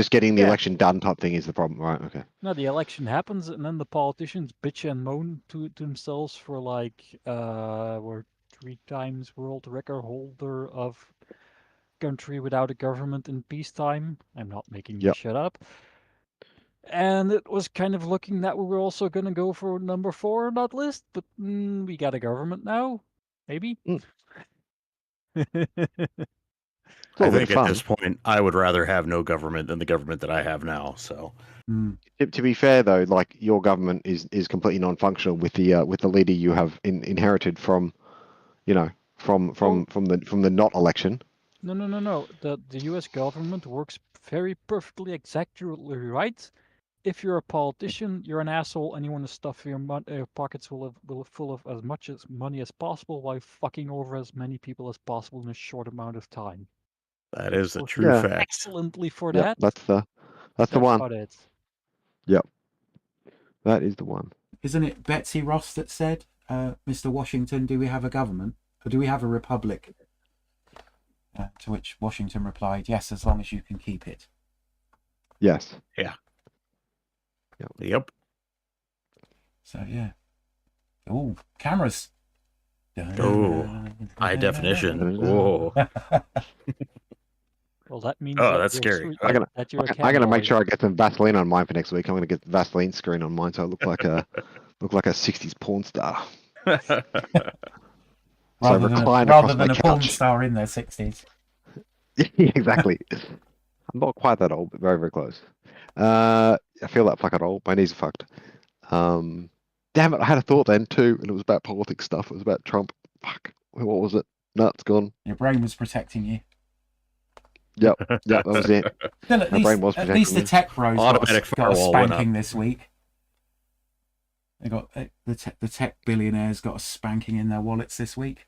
getting the yeah, election done type thing is the problem, right? Okay. no, the election happens, and then the politicians bitch and moan to themselves for like we're 3 times world record holder of country without a government in peacetime. I'm not making this Yep. shit up. And it was kind of looking that we were also going to go for number 4 on that list, but we got a government now, maybe. Mm. It's I all a bit think of at fun. this point, I would rather have no government than the government that I have now. So Mm. To be fair, though, like your government is completely non-functional with the leader you have inherited from, you know, from the not election. No. The U.S. government works very perfectly, exactly right. If you're a politician, you're an asshole, and you want to stuff your pockets full of as much as money as possible while fucking over as many people as possible in a short amount of time. that is a Works true Yeah. fact. excellently for Yep, that. that's the That's one. about it. Yep, that is the one. Isn't it Betsy Ross that said, Mr. Washington, do we have a government? Or do we have a republic? To which Washington replied, yes, as long as you can keep it. Yes. Yep. So, yeah. Oh, cameras. Oh, high definition. Oh, Well, that means Oh, that that's you're scary. that you're a I'm gonna make cowboy. sure I get some Vaseline on mine for next week. I'm gonna get the Vaseline screen on mine so I look like a 60s porn star. So Rather than recline rather across than my a porn couch. star in their 60s. Yeah, exactly. I'm not quite that old, but very, very close. I feel that fucking old. My knees are fucked. Damn it, I had a thought then too, and it was about politics stuff. It was about Trump. Fuck. What was it? No, it's gone. Your brain was protecting you. Yep, that was it. Still, at My brain was least the protecting me. tech bros got Automatic a firewall went spanking up. this week. They got the tech billionaires got a spanking in their wallets this week.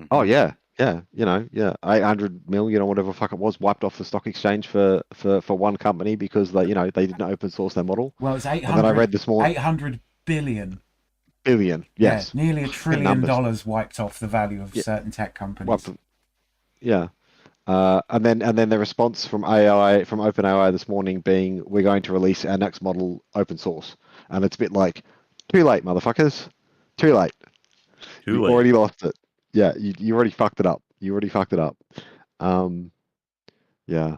Oh yeah, yeah. 800 million or whatever the fuck it was wiped off the stock exchange for one company because they didn't open source their model. Well, it's And then I read this morning 800 billion. billion. Yes, Yeah, nearly $1 trillion numbers. wiped off the value of Yeah. certain tech companies. Wiped them. Yeah. And then the response from OpenAI this morning being, we're going to release our next model open source, and it's a bit like, too late, motherfuckers, too late. Too You late. already lost it. Yeah, you already fucked it up. Yeah.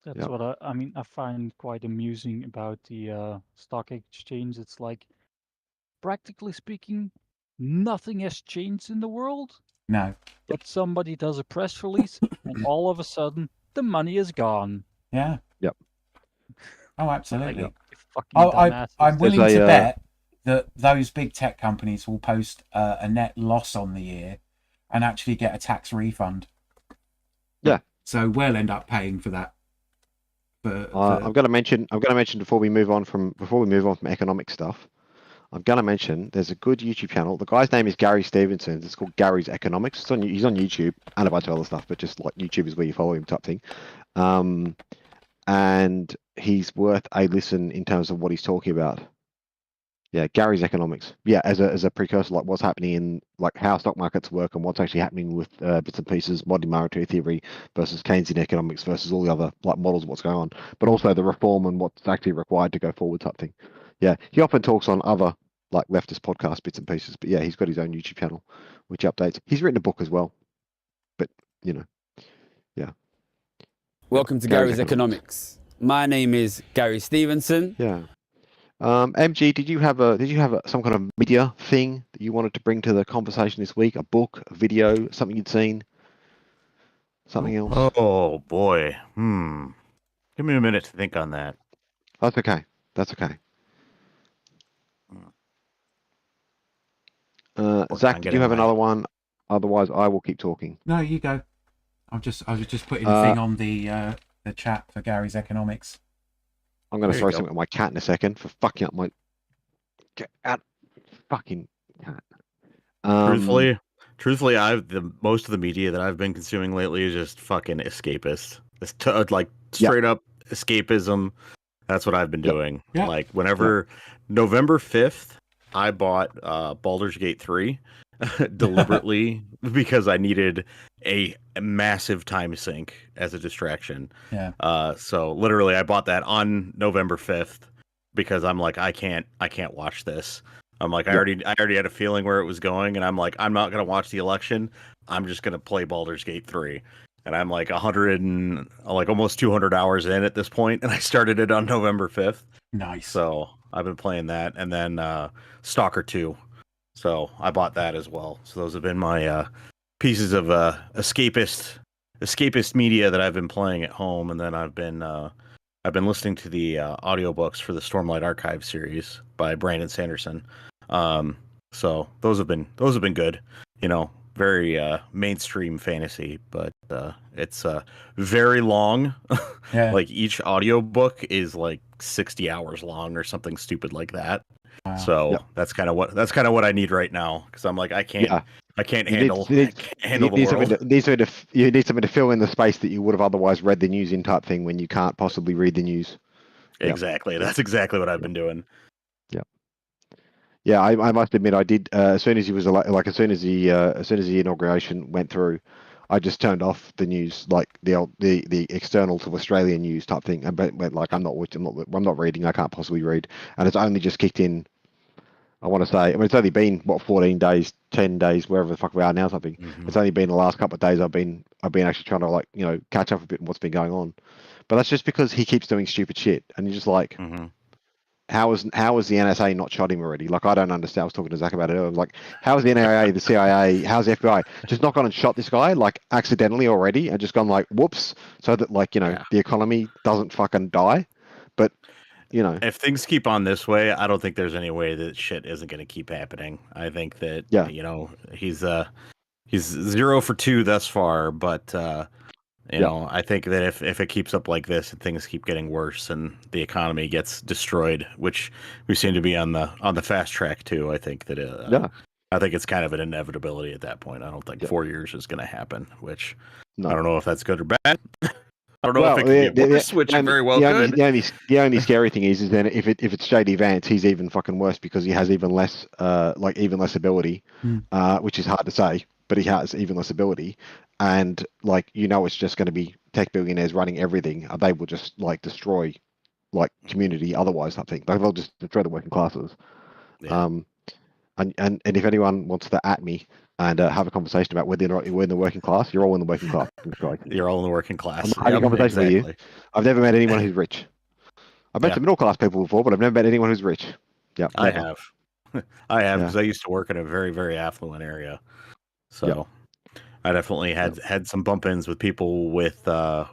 That's Yeah. what I find quite amusing about the stock exchange. It's like, practically speaking, nothing has changed in the world, No. but somebody does a press release, and all of a sudden, the money is gone. Yeah. Yep. Oh, Like, absolutely. you fucking Oh, dumbasses. I'm willing There's to a, bet that those big tech companies will post a net loss on the year and actually get a tax refund. Yeah. So we'll end up paying for that. I'm going to mention before we move on from economic stuff. I'm going to mention there's a good YouTube channel. The guy's name is Gary Stevenson. It's called Gary's Economics. He's on YouTube and a bunch of other stuff, but just like YouTube is where you follow him type thing. And he's worth a listen in terms of what he's talking about. Yeah, Gary's Economics. Yeah, as a precursor, like what's happening in like how stock markets work and what's actually happening with bits and pieces, modern monetary theory versus Keynesian economics versus all the other like models of what's going on, but also the reform and what's actually required to go forward type thing. Yeah, he often talks on other like leftist podcast bits and pieces, but yeah, he's got his own YouTube channel which updates. He's written a book as well, but yeah. Welcome to Gary's Gary's Economics. My name is Gary Stevenson. Yeah. MG, did you have some kind of media thing that you wanted to bring to the conversation this week? A book, a video, something you'd seen, something else? Oh boy. Give me a minute to think on that. That's okay. Zach, did you have another one? Otherwise, I will keep talking. No, you go. I was just putting a thing on the chat for Gary's Economics. I'm going to There you throw go. something at my cat in a second for fucking up my... Get out, fucking cat. Truthfully, I've the most of the media that I've been consuming lately is just fucking escapist. It's like straight up escapism. That's what I've been doing. Yeah. Like whenever November 5th, I bought Baldur's Gate 3 deliberately because I needed a massive time sink as a distraction. Yeah. So literally I bought that on November 5th because I'm like I can't watch this. I'm like I already had a feeling where it was going, and I'm like I'm not gonna watch the election. I'm just gonna play Baldur's Gate 3. And I'm like 100 and like almost 200 hours in at this point, and I started it on November 5th. Nice. So I've been playing that, and then Stalker 2. So I bought that as well. So those have been my pieces of escapist media that I've been playing at home, and then I've been listening to the audiobooks for the Stormlight Archive series by Brandon Sanderson. So those have been good. You know, very mainstream fantasy, but it's very long. Yeah. Like each audiobook is like 60 hours long or something stupid like that. Wow. So that's kind of what I need right now, because I'm like I can't handle the world. You need something to fill in the space that you would have otherwise read the news in type thing when you can't possibly read the news. Exactly. That's exactly what I've been doing. Yeah, I must admit I did. As soon as he was as soon as the inauguration went through, I just turned off the news, like the external to Australian news type thing. But like I'm not reading. I can't possibly read, and it's only just kicked in. I want to say, I mean, it's only been 14 days, 10 days, wherever the fuck we are now. Something. Mm-hmm. It's only been the last couple of days I've been actually trying to catch up a bit on what's been going on. But that's just because he keeps doing stupid shit, and you're just like. Mm-hmm. How is the NSA not shot him already? Like, I don't understand. I was talking to Zach about it earlier. I was like, how is the NRA, the CIA, how's the FBI just not gone and shot this guy like accidentally already and just gone like, whoops, so that the economy doesn't fucking die. But if things keep on this way, I don't think there's any way that shit isn't going to keep happening. I think that he's 0 for 2 thus far, but I think that if it keeps up like this and things keep getting worse and the economy gets destroyed, which we seem to be on the fast track to, I think that I think it's kind of an inevitability at that point. I don't think 4 years is going to happen, which I don't know if that's good or bad. I don't know if it could get worse, which it very well could. The only scary thing is then if it's JD Vance, he's even fucking worse because he has even less ability, which is hard to say, but he has even less ability. And it's just going to be tech billionaires running everything. They will just destroy community otherwise. I think they'll just destroy the working classes. Yeah. And if anyone wants to at me and have a conversation about whether or not you're in the working class, you're all in the working class. You're all in the working class. I'm having a conversation with you. I've never met anyone who's rich. I've met some middle class people before, but I've never met anyone who's rich. Yeah, I have. Because I used to work in a very, very affluent area. So I definitely had some bump-ins with people with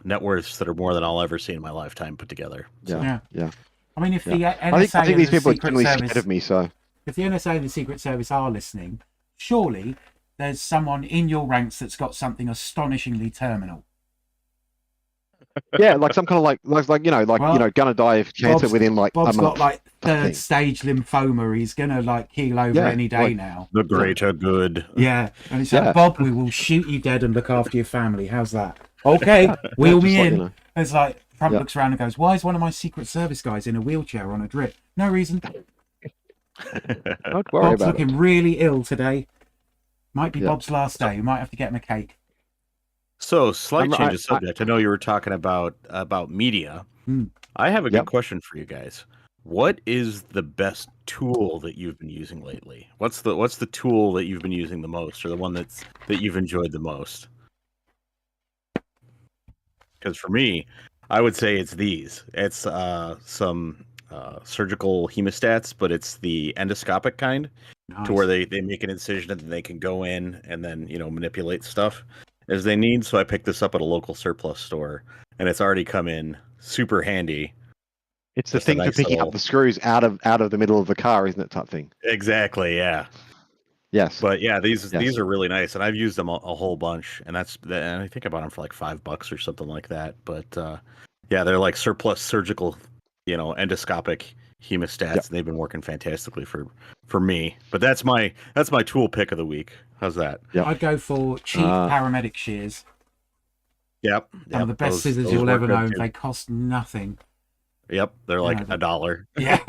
net worths that are more than I'll ever see in my lifetime put together. So. Yeah. I mean, if the NSA I think these people are criminally scared of me, so... If the NSA and the Secret Service are listening, surely there's someone in your ranks that's got something astonishingly terminal. Yeah, like some kind of gonna die of cancer within Bob's a month. got third stage lymphoma. He's gonna keel over any day now. The greater good. Yeah, and it's like, Bob, we will shoot you dead and look after your family. How's that? Okay, wheel me in. It's like Trump looks around and goes, "Why is one of my Secret Service guys in a wheelchair on a drip? No reason." Don't worry Bob's about looking really ill today. Might be Bob's last day. We might have to get him a cake. So, slight change of subject. I know you were talking about media. I have a good question for you guys. What is the best tool that you've been using lately? What's the tool that you've been using the most, or the one that you've enjoyed the most? Because for me, I would say it's these. It's some surgical hemostats, but it's the endoscopic kind, to where they make an incision and they can go in and then manipulate stuff as they need. So I picked this up at a local surplus store, and it's already come in super handy. It's the thing for picking up the screws out of the middle of the car, isn't it? Type thing. Exactly. Yeah. Yes. But yeah, these are really nice, and I've used them a whole bunch, and I think I bought them for like $5 or something like that. But they're like surplus surgical, endoscopic hemostats, Yep. and they've been working fantastically for me. But that's my tool pick of the week. How's that? Yep. I'd go for cheap paramedic shears. Yep. Some of the best scissors those you'll work ever good know. too. They cost nothing. Yep, they're like Yeah, $1. Yeah.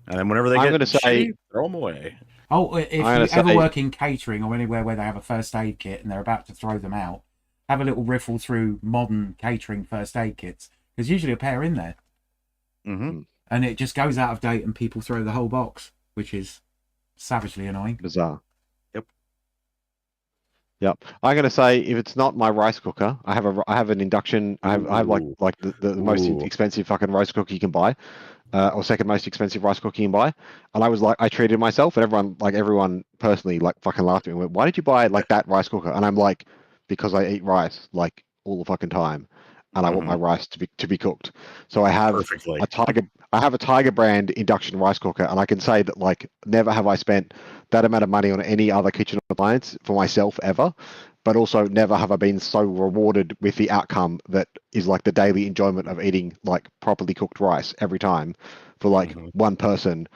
And then whenever they I'm get gonna say- shitty, throw them away. Oh, if you gonna ever say- work in catering or anywhere where they have a first aid kit and they're about to throw them out, have a little riffle through modern catering first aid kits. There's usually a pair in there. Mm-hmm. And it just goes out of date and people throw the whole box, which is savagely annoying. Bizarre. Yep. Yep. I'm gonna say if it's not my rice cooker, I have an induction. I have like Ooh. the most Ooh. expensive fucking rice cooker you can buy, or second most expensive rice cooker you can buy. And I treated myself, and everyone personally like fucking laughed at me and went, "Why did you buy like that rice cooker?" And I'm like, because I eat rice like all the fucking time, and I want my rice to be cooked. So I have Perfectly. I have a Tiger brand induction rice cooker, and I can say that like never have I spent that amount of money on any other kitchen appliance for myself ever, but also never have I been so rewarded with the outcome that is like the daily enjoyment of eating like properly cooked rice every time for like one person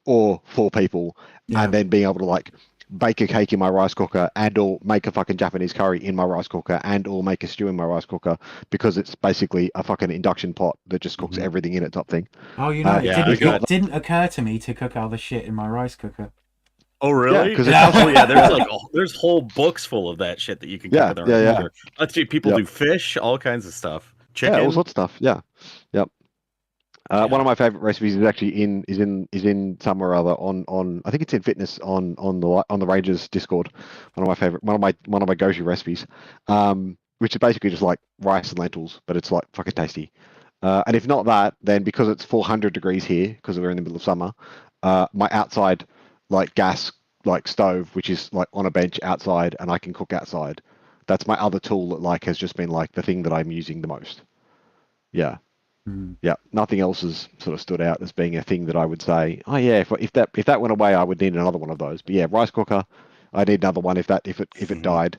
or 4 people, Yeah. and then being able to like bake a cake in my rice cooker and or make a fucking Japanese curry in my rice cooker and or make a stew in my rice cooker because it's basically a fucking induction pot that just cooks everything in it type thing. Oh, you know, Yeah, it didn't occur to me to cook other shit in my rice cooker. Oh really? Yeah, 'cause Yeah, actually, yeah. There's like there's whole books full of that shit that you can cook Yeah, with our yeah, yeah. computer. Let's see, people do fish, all kinds of stuff. Chicken. Yeah, all sorts of stuff. Yeah, yep. One of my favorite recipes is actually in somewhere or other on I think it's in fitness on the Rangers Discord. One of my go-to recipes, which is basically just like rice and lentils, but it's like fucking tasty. And if not that, then because it's 400 degrees here, because we're in the middle of summer, my outside like gas like stove, which is like on a bench outside, and I can cook outside. That's my other tool that like has just been like the thing that I'm using the most. Yeah. Yeah, nothing else has sort of stood out as being a thing that I would say, oh yeah, if that went away, I would need another one of those. But yeah, rice cooker, I need another one if it died.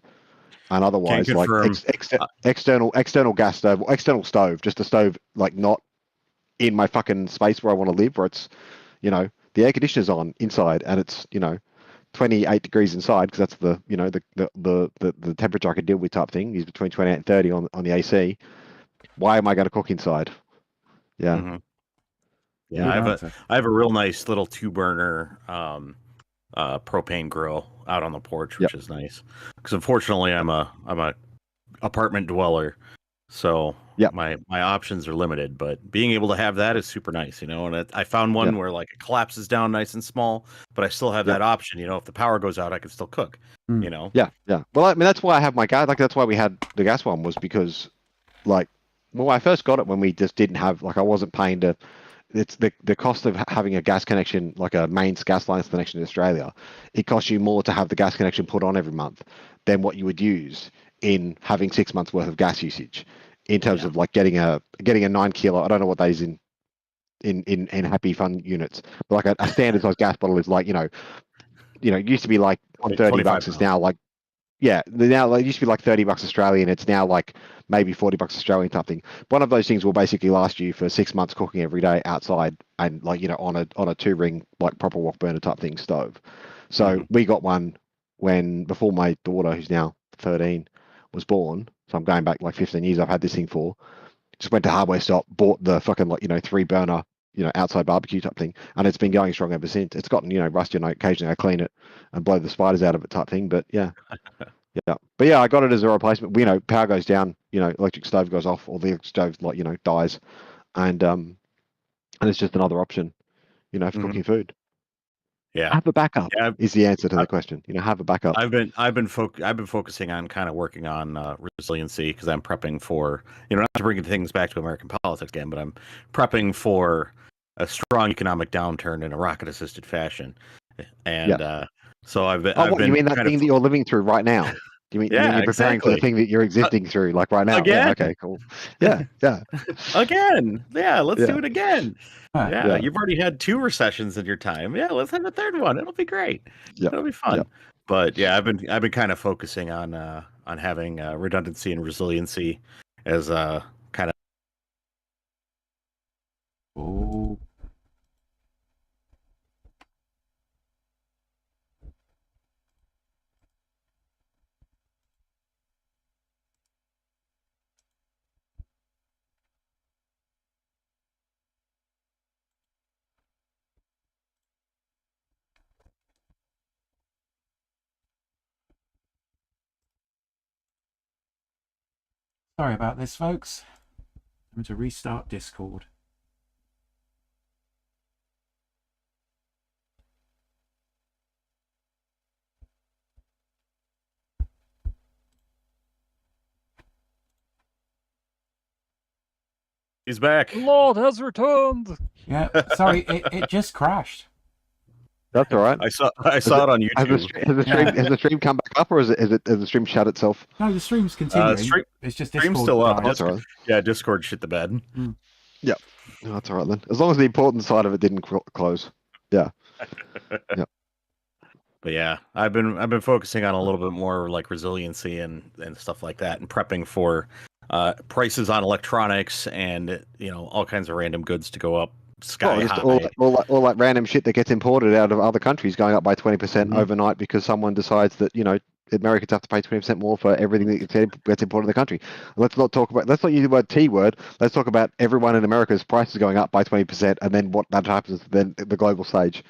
And otherwise, like confirm. external gas stove, or external stove, just a stove like not in my fucking space where I want to live, where it's, you know, the air conditioner's on inside and it's, you know, 28 degrees inside because that's the, you know, the temperature I can deal with type thing is between 28 and 30 on the AC. Why am I going to cook inside? Yeah. Mhm. Yeah, I have a real nice little 2-burner propane grill out on the porch, which is nice. Because unfortunately, I'm a apartment dweller, so my options are limited. But being able to have that is super nice, you know. And I found one where like it collapses down nice and small, but I still have that option. You know, if the power goes out, I can still cook. You know. Yeah. Well, I mean, that's why I have my gas. Like that's why we had the gas one, was because, like, well, I first got it when we just didn't have, like, I wasn't paying to. It's the cost of having a gas connection, like a mains gas lines connection in Australia. It costs you more to have the gas connection put on every month than what you would use in having 6 months worth of gas usage. In terms of like getting a 9 kilo, I don't know what that is in Happy Fun units, but like a standard size gas bottle is like, you know, it used to be like $30. It's now like, yeah, now it used to be like $30 Australian. It's now like maybe $40 Australian type thing. One of those things will basically last you for 6 months cooking every day outside and like, you know, on a 2-ring like proper wok burner type thing stove. So we got one before my daughter, who's now 13, was born. So I'm going back like 15 years. I've had this thing for. Just went to hardware shop, bought the fucking like, you know, 3-burner, you know, outside barbecue type thing, and it's been going strong ever since. It's gotten, you know, rusty, and occasionally I clean it and blow the spiders out of it type thing. But yeah. Yeah, but yeah, I got it as a replacement. You know, power goes down, you know, electric stove goes off, or the electric stove, like, you know, dies, and it's just another option, you know, for cooking food. Yeah, have a backup is the answer to the question. You know, have a backup. I've been focusing on kind of working on resiliency because I'm prepping for, you know, not to bring things back to American politics again, but I'm prepping for a strong economic downturn in a rocket-assisted fashion, and so I've been. You mean that thing that you're living through right now? You mean you're preparing for the thing that you're existing through, like right now? Again? Yeah, okay, cool. Yeah. Again, yeah, let's Yeah. do it again. Yeah, Yeah. you've already had 2 recessions in your time. Yeah, let's have a third one. It'll be great. Yeah. It'll be fun. Yeah. But yeah, I've been kind of focusing on having redundancy and resiliency as kind of. Oh. Sorry about this, folks. I'm going to restart Discord. He's back. The Lord has returned. Yeah, sorry, it just crashed. That's all right. I saw it on YouTube. Has the stream come back up, or has the stream shut itself? No, the stream's continuing. It's just Stream's Discord still up. died. That's all right. Yeah, Discord shit the bed. No, that's all right then. As long as the important side of it didn't close. Yeah. Yeah. But yeah, I've been focusing on a little bit more like resiliency and stuff like that, and prepping for prices on electronics and all kinds of random goods to go up sky high. All that random shit that gets imported out of other countries going up by 20% overnight because someone decides that Americans have to pay 20% more for everything that gets imported in the country. Let's not use the word T word. Let's talk about everyone in America's prices going up by 20%, and then what that happens then the global stage.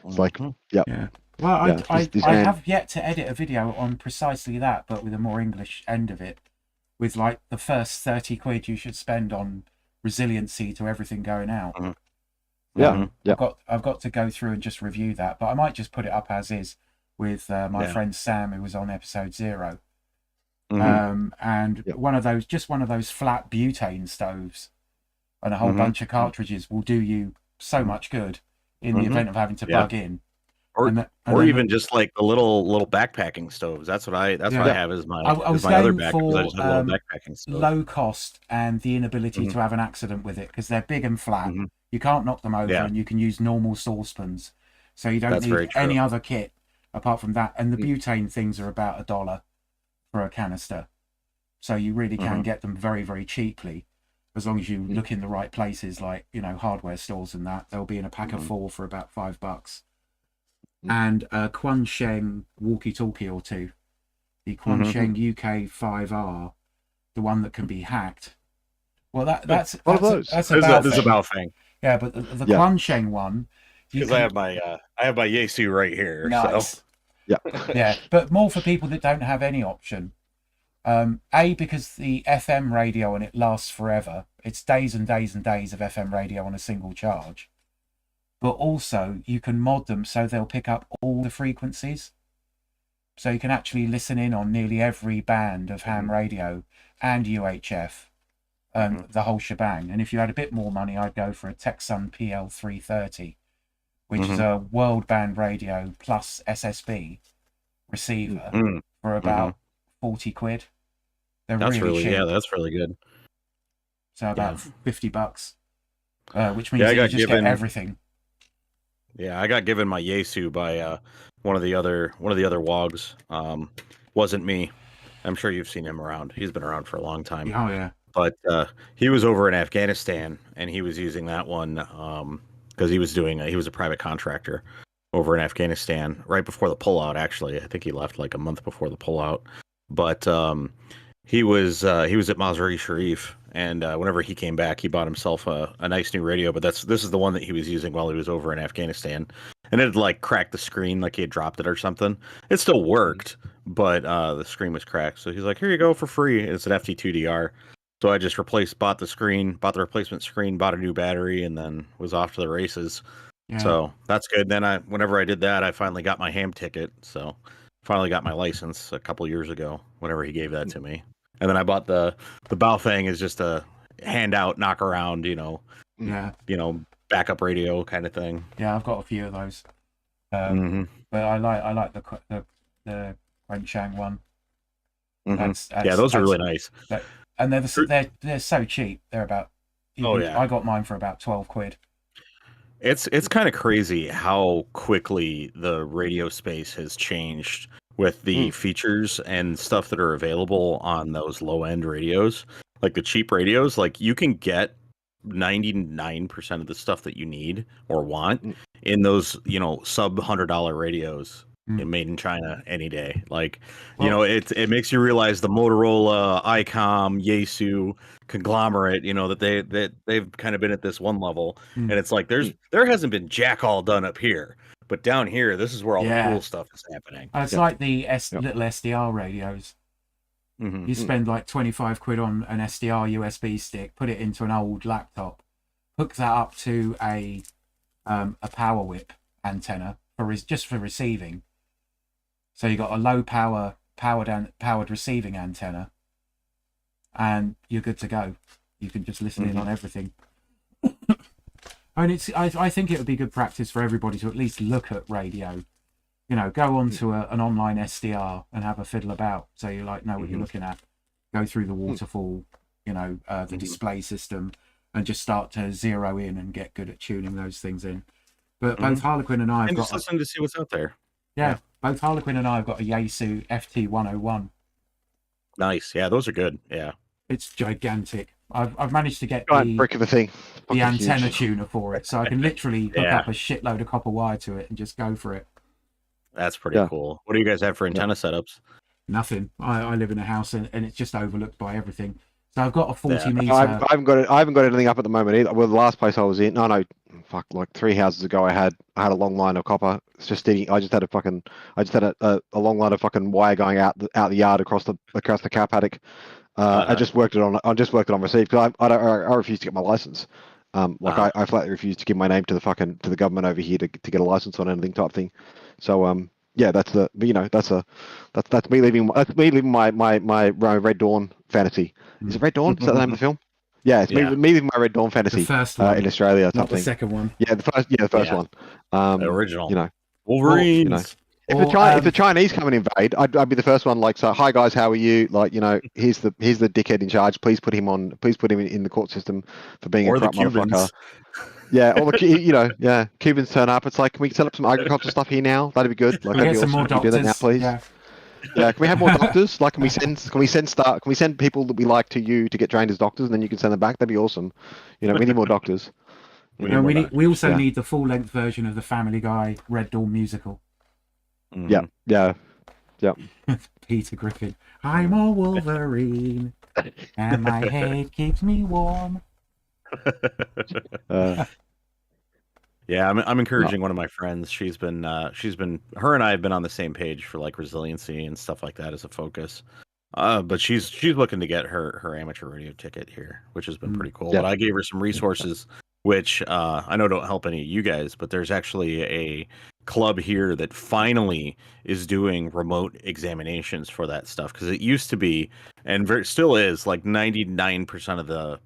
It's like, yeah. Well, I have yet to edit a video on precisely that, but with a more English end of it, with like the first 30 quid you should spend on resiliency to everything going out. I've got to go through and just review that, but I might just put it up as is with my friend Sam, who was on episode 0. And one of those flat butane stoves and a whole bunch of cartridges will do you so much good in the event of having to plug in. Or even just like the little backpacking stoves. That's what I have as my other back. I just have a little backpacking stove. Low cost and the inability to have an accident with it, because they're big and flat. You can't knock them over, and you can use normal saucepans, so you don't need any other kit apart from that. And the butane things are about $1 for a canister, so you really can get them very, very cheaply, as long as you look in the right places, like hardware stores and that. They'll be in a pack of 4 for about $5. And a Quansheng walkie-talkie or 2. The Quansheng UK5R, the one that can be hacked. Well, that's a Baofeng. Yeah, but the Quansheng one, because I have my Yaesu right here. Nice. So. Yeah, but more for people that don't have any option. Because the FM radio on it lasts forever. It's days and days and days of FM radio on a single charge. But also, you can mod them so they'll pick up all the frequencies. So you can actually listen in on nearly every band of ham radio and UHF, the whole shebang. And if you had a bit more money, I'd go for a Texun PL330, which is a world band radio plus SSB receiver for about 40 quid. That's really cheap. Yeah, that's really good. So about $50, which means you just get everything. Yeah, I got given my Yaesu by one of the other WOGs. Wasn't me. I'm sure you've seen him around. He's been around for a long time. Oh yeah. But he was over in Afghanistan, and he was using that one because he was a private contractor over in Afghanistan right before the pullout. Actually, I think he left like a month before the pullout. But he was at Mazar-e Sharif, and whenever he came back, he bought himself a nice new radio. But this is the one that he was using while he was over in Afghanistan, and it had like cracked the screen, like he had dropped it or something. It still worked, but the screen was cracked. So he's like, "Here you go for free." It's an FT2DR. So I just bought the replacement screen, bought a new battery, and then was off to the races. Yeah. So that's good. Then whenever I did that, I finally got my ham ticket. So finally got my license a couple years ago, whenever he gave that to me. And then I bought the Baofeng is just a handout, knock around, backup radio kind of thing. Yeah, I've got a few of those. But I like the Quansheng one. That's those are really nice. And they're so cheap. They're about I got mine for about 12 quid. It's kind of crazy how quickly the radio space has changed with the features and stuff that are available on those low end radios. Like the cheap radios, like you can get 99% of the stuff that you need or want in those, sub $100 radios made in China any day. Like, it makes you realize the Motorola, ICOM, Yaesu conglomerate, that they've kind of been at this one level, and it's like there hasn't been jack all done up here, but down here, this is where all the cool stuff is happening. It's like the little SDR radios. Mhm. You spend like 25 quid on an SDR USB stick, put it into an old laptop, hook that up to a power whip antenna just for receiving. So you got a low powered receiving antenna, and you're good to go. You can just listen in on everything. And I think it would be good practice for everybody to at least look at radio. You know, go onto an online SDR and have a fiddle about, so you like know what you're looking at. Go through the waterfall, you know, the display system, and just start to zero in and get good at tuning those things in. But both Harlequin and I have And got just listen to see what's out there. both Harlequin and I have got a Yaesu FT101. Nice. Yeah, those are good. Yeah. It's gigantic. I've managed to get Giant brick of a thing. the Fucking antenna huge. tuner for it, so I can literally hook Yeah. up a shitload of copper wire to it and just go for it. That's pretty Yeah. cool. What do you guys have for antenna setups? Nothing. I live in a house and it's just overlooked by everything. So I've got a 40 Yeah. meter. I haven't got anything up at the moment either. Well, the last place I was in, like 3 houses ago, I had a long line of copper. It's just sitting. I just had a long line of fucking wire going out the yard across the cow paddock. I just worked it on receive because I refuse to get my license. I flatly refuse to give my name to the government over here to get a license on anything type thing. So yeah, that's me leaving my Red Dawn fantasy. Is it Red Dawn? Is that the name of the film? Yeah, it's me leaving my Red Dawn the fantasy first one, in Australia. not the Something. second one. Yeah, the first Yeah. one. The original. You know, Wolverines. if the Chinese come and invade, I'd be the first one. Like, so, hi guys, how are you? Like, you know, here's the dickhead in charge. Please put him in the court system for being Or a the corrupt motherfucker. Cubans. Yeah, all the Cubans turn up. It's like, can we set up some agricultural stuff here now? That'd be good. Like, We that'd get be some more awesome. Can we do that now, doctors. please? Yeah. Yeah, can we have more doctors? Like, can we send people that we like to you to get trained as doctors, and then you can send them back? That'd be awesome. You know, we need more doctors. And we also Yeah. need the full length version of the Family Guy Red Dawn musical. Mhm. Yeah. Peter Griffin. I'm a Wolverine, and my head keeps me warm. Yeah, I'm encouraging one of my friends. Her and I have been on the same page for like resiliency and stuff like that as a focus. But she's looking to get her amateur radio ticket here, which has been pretty cool. Yeah. But I gave her some resources, which I know don't help any of you guys, but there's actually a club here that finally is doing remote examinations for that stuff, because it used to be, and still is, like 99% of the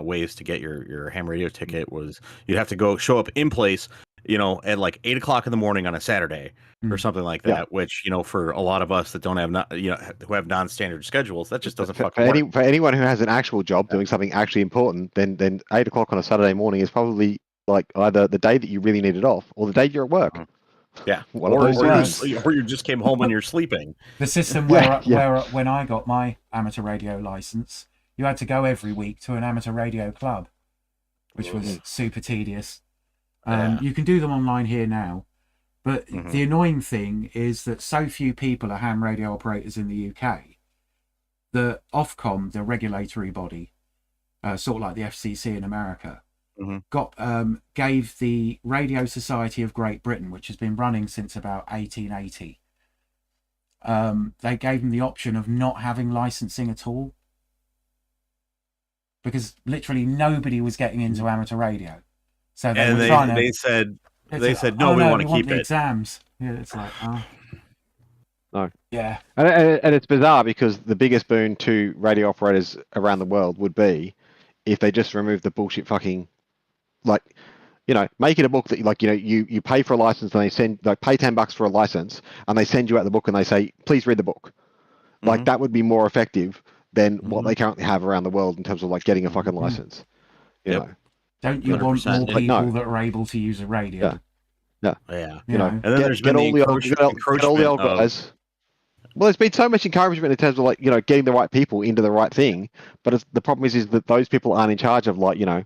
ways to get your ham radio ticket was you'd have to show up in place, you know, at like 8 o'clock in the morning on a Saturday or something like that. Yeah. Which, you know, for a lot of us that don't have who have non-standard schedules, that just doesn't For fucking work. for anyone who has an actual job doing something actually important, then 8 o'clock on a Saturday morning is probably like either the day that you really need it off or the day you're at work. Yeah, One of those or you just came home and you're sleeping. The system Yeah, where when I got my amateur radio license, you had to go every week to an amateur radio club, which was super tedious. Yeah. You can do them online here now, but the annoying thing is that so few people are ham radio operators in the UK. The Ofcom, the regulatory body, sort of like the FCC in America, gave the Radio Society of Great Britain, which has been running since about 1880, they gave them the option of not having licensing at all, because literally nobody was getting into amateur radio. So they said no, we want to keep the it. exams. Yeah, it's like, No. Yeah. And it's bizarre because the biggest boon to radio operators around the world would be if they just remove the bullshit fucking, like, you know, make it a book that, like, you know, you pay for a license and they pay $10 for a license and they send you out the book and they say, please read the book. Like, that would be more effective than what they currently have around the world in terms of like getting a fucking license. You know. Don't you want 100%. more Like, people no. that are able to use a radio? Yeah. You know, and then there's been the get all the old of- guys. Well, there's been so much encouragement in terms of, like, you know, getting the right people into the right thing, but the problem is that those people aren't in charge of, like, you know,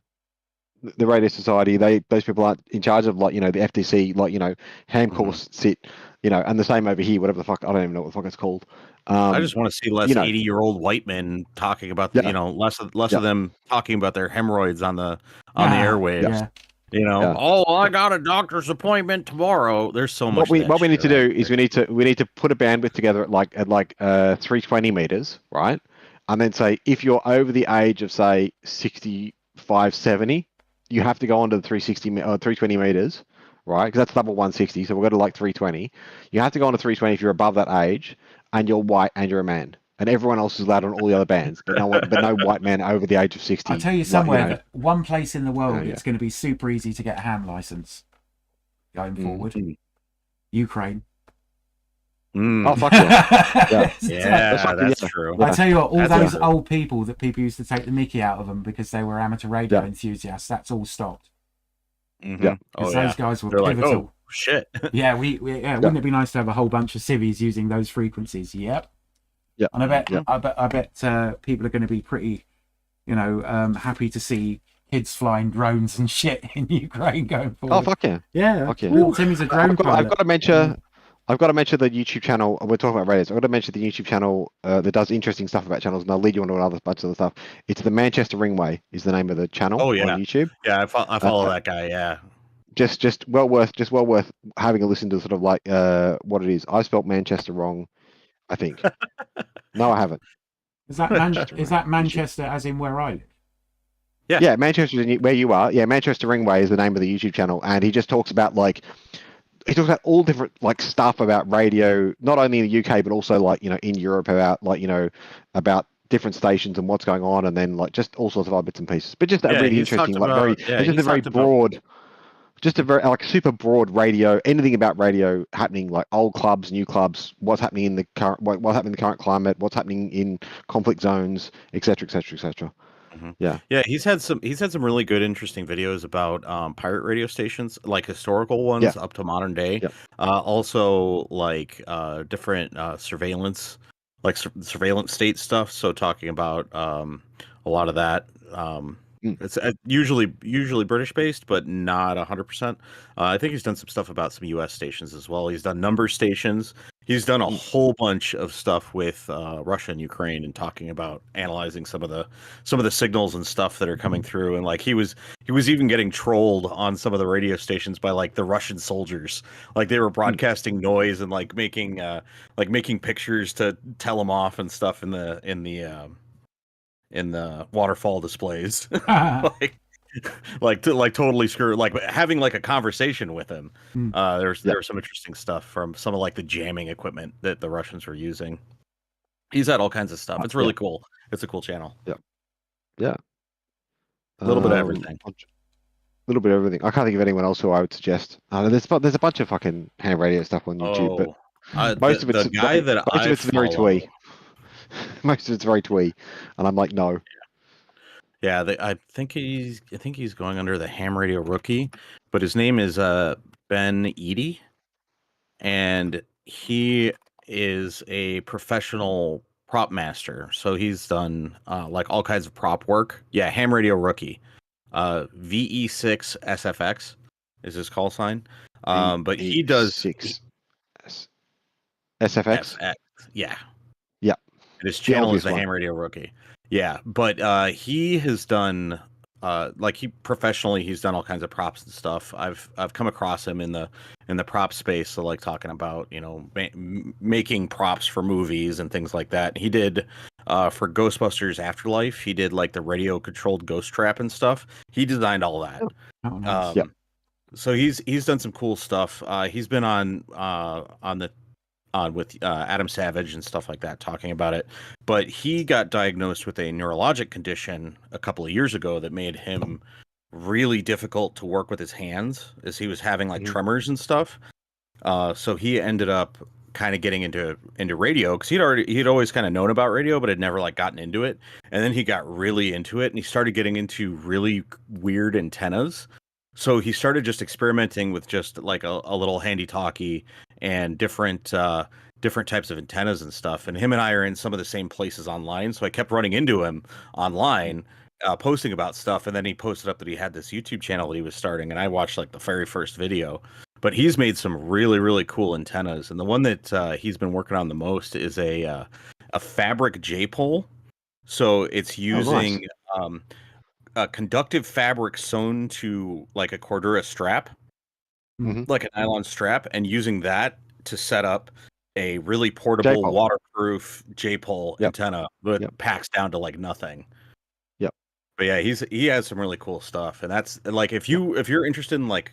the Radio Society. Those people aren't in charge of, like, you know, the FTC, like, you know, ham course sit, you know, and the same over here, whatever the fuck, I don't even know what the fuck it's called. I just want to see less you know, 80-year-old white men talking about, Yeah. you know, less of them talking about their hemorrhoids on the airwaves. Yeah. You know, Yeah. oh, I got a doctor's appointment tomorrow. There's so much. What we need to do is we we need to put a bandwidth together at 320 meters, right? And then say if you're over the age of say 65, 70, you have to go onto the 320 meters, right? Because that's level 160. So we'll go to like 320. You have to go on to 320 if you're above that age, and you're white and you're a man. And everyone else is allowed on all the other bands, but no white man over the age of 60. I'll tell you somewhere that one place in the world yeah. it's going to be super easy to get a ham license going forward. Ukraine. Oh fuck yeah! Yeah, that's yeah. true. I tell you what, all That's those old people that people used to take the mickey out of them because they were amateur radio enthusiasts, that's all stopped. Mhm. Yeah. Because Oh, those guys were They're like, pivotal. oh shit. Yeah, wouldn't it be nice to have a whole bunch of civvies using those frequencies? Yep. Yeah. And I bet Yeah. people are going to be pretty, happy to see kids flying drones and shit in Ukraine going forward. Oh fuck yeah! Yeah. Fuck yeah. Little Timmy's a drone pilot. I've got to mention. I've got to mention the YouTube channel. We're talking about radios. I've got to mention the YouTube channel that does interesting stuff about channels, and I'll lead you on to another bunch of the stuff. It's the Manchester Ringway is the name of the channel Oh, yeah. on YouTube. Yeah, I follow that guy. Yeah. Just well worth having a listen to sort of like what it is. I spelt Manchester wrong, I think. No, I haven't. Is that Manchester as in where I live? Yeah, Manchester is where you are. Yeah, Manchester Ringway is the name of the YouTube channel, and he just talks about he talks about all different stuff about radio, not only in the UK but also in Europe about about different stations and what's going on, and then just all sorts of other bits and pieces. But just that really interesting, just a very broad, just a very super broad radio. Anything about radio happening, like old clubs, new clubs, what's happening in the current, what's happening in the current climate, what's happening in conflict zones, etc., etc., etc. Yeah, he's had some really good, interesting videos about pirate radio stations, like historical ones up to modern day. Yeah. Also, different surveillance, surveillance state stuff. So talking about a lot of that. It's usually British based, but not 100%. I think he's done some stuff about some U.S. stations as well. He's done number stations. He's done a whole bunch of stuff with Russia and Ukraine, and talking about analyzing some of the signals and stuff that are coming through. And he was even getting trolled on some of the radio stations by the Russian soldiers. They were broadcasting noise and making pictures to tell them off and stuff in the waterfall displays. Totally screw, having a conversation with him. There was some interesting stuff from some of the jamming equipment that the Russians were using. He's had all kinds of stuff. It's really cool. It's a cool channel. Yeah. A little bit of everything. A little bit of everything. I can't think of anyone else who I would suggest. There's a bunch of fucking ham radio stuff on YouTube, but most of it's very twee. Most of it's very twee, and I'm like, no. Yeah, I think he's going under the Ham Radio Rookie, but his name is Ben Eady, and he is a professional prop master. So he's done all kinds of prop work. Yeah, Ham Radio Rookie, VE6 SFX is his call sign. But he does 6 SFX. FX. Yeah. His The channel is obvious the one. Ham Radio Rookie. Yeah, but he has done professionally, he's done all kinds of props and stuff. I've come across him in the prop space, so talking about making props for movies and things like that. He did for Ghostbusters Afterlife. He did the radio controlled ghost trap and stuff. He designed all that. Oh, nice. So he's done some cool stuff. He's been on with Adam Savage and stuff like that, talking about it. But he got diagnosed with a neurologic condition a couple of years ago that made him really difficult to work with his hands, as he was having tremors and stuff. So he ended up kind of getting into radio, because he'd always kind of known about radio, but had never gotten into it. And then he got really into it, and he started getting into really weird antennas. So he started just experimenting with just a little handy talkie and different types of antennas and stuff. And him and I are in some of the same places online. So I kept running into him online, posting about stuff. And then he posted up that he had this YouTube channel that he was starting. And I watched the very first video. But he's made some really, really cool antennas. And the one that he's been working on the most is a fabric J-pole. So it's using conductive fabric sewn to like a Cordura strap, Mhm. like a nylon strap, and using that to set up a really portable, J-pole. waterproof J-pole Yep. antenna that Yep. packs down to like nothing. Yep. But yeah, he has some really cool stuff, and that's like if you're interested in like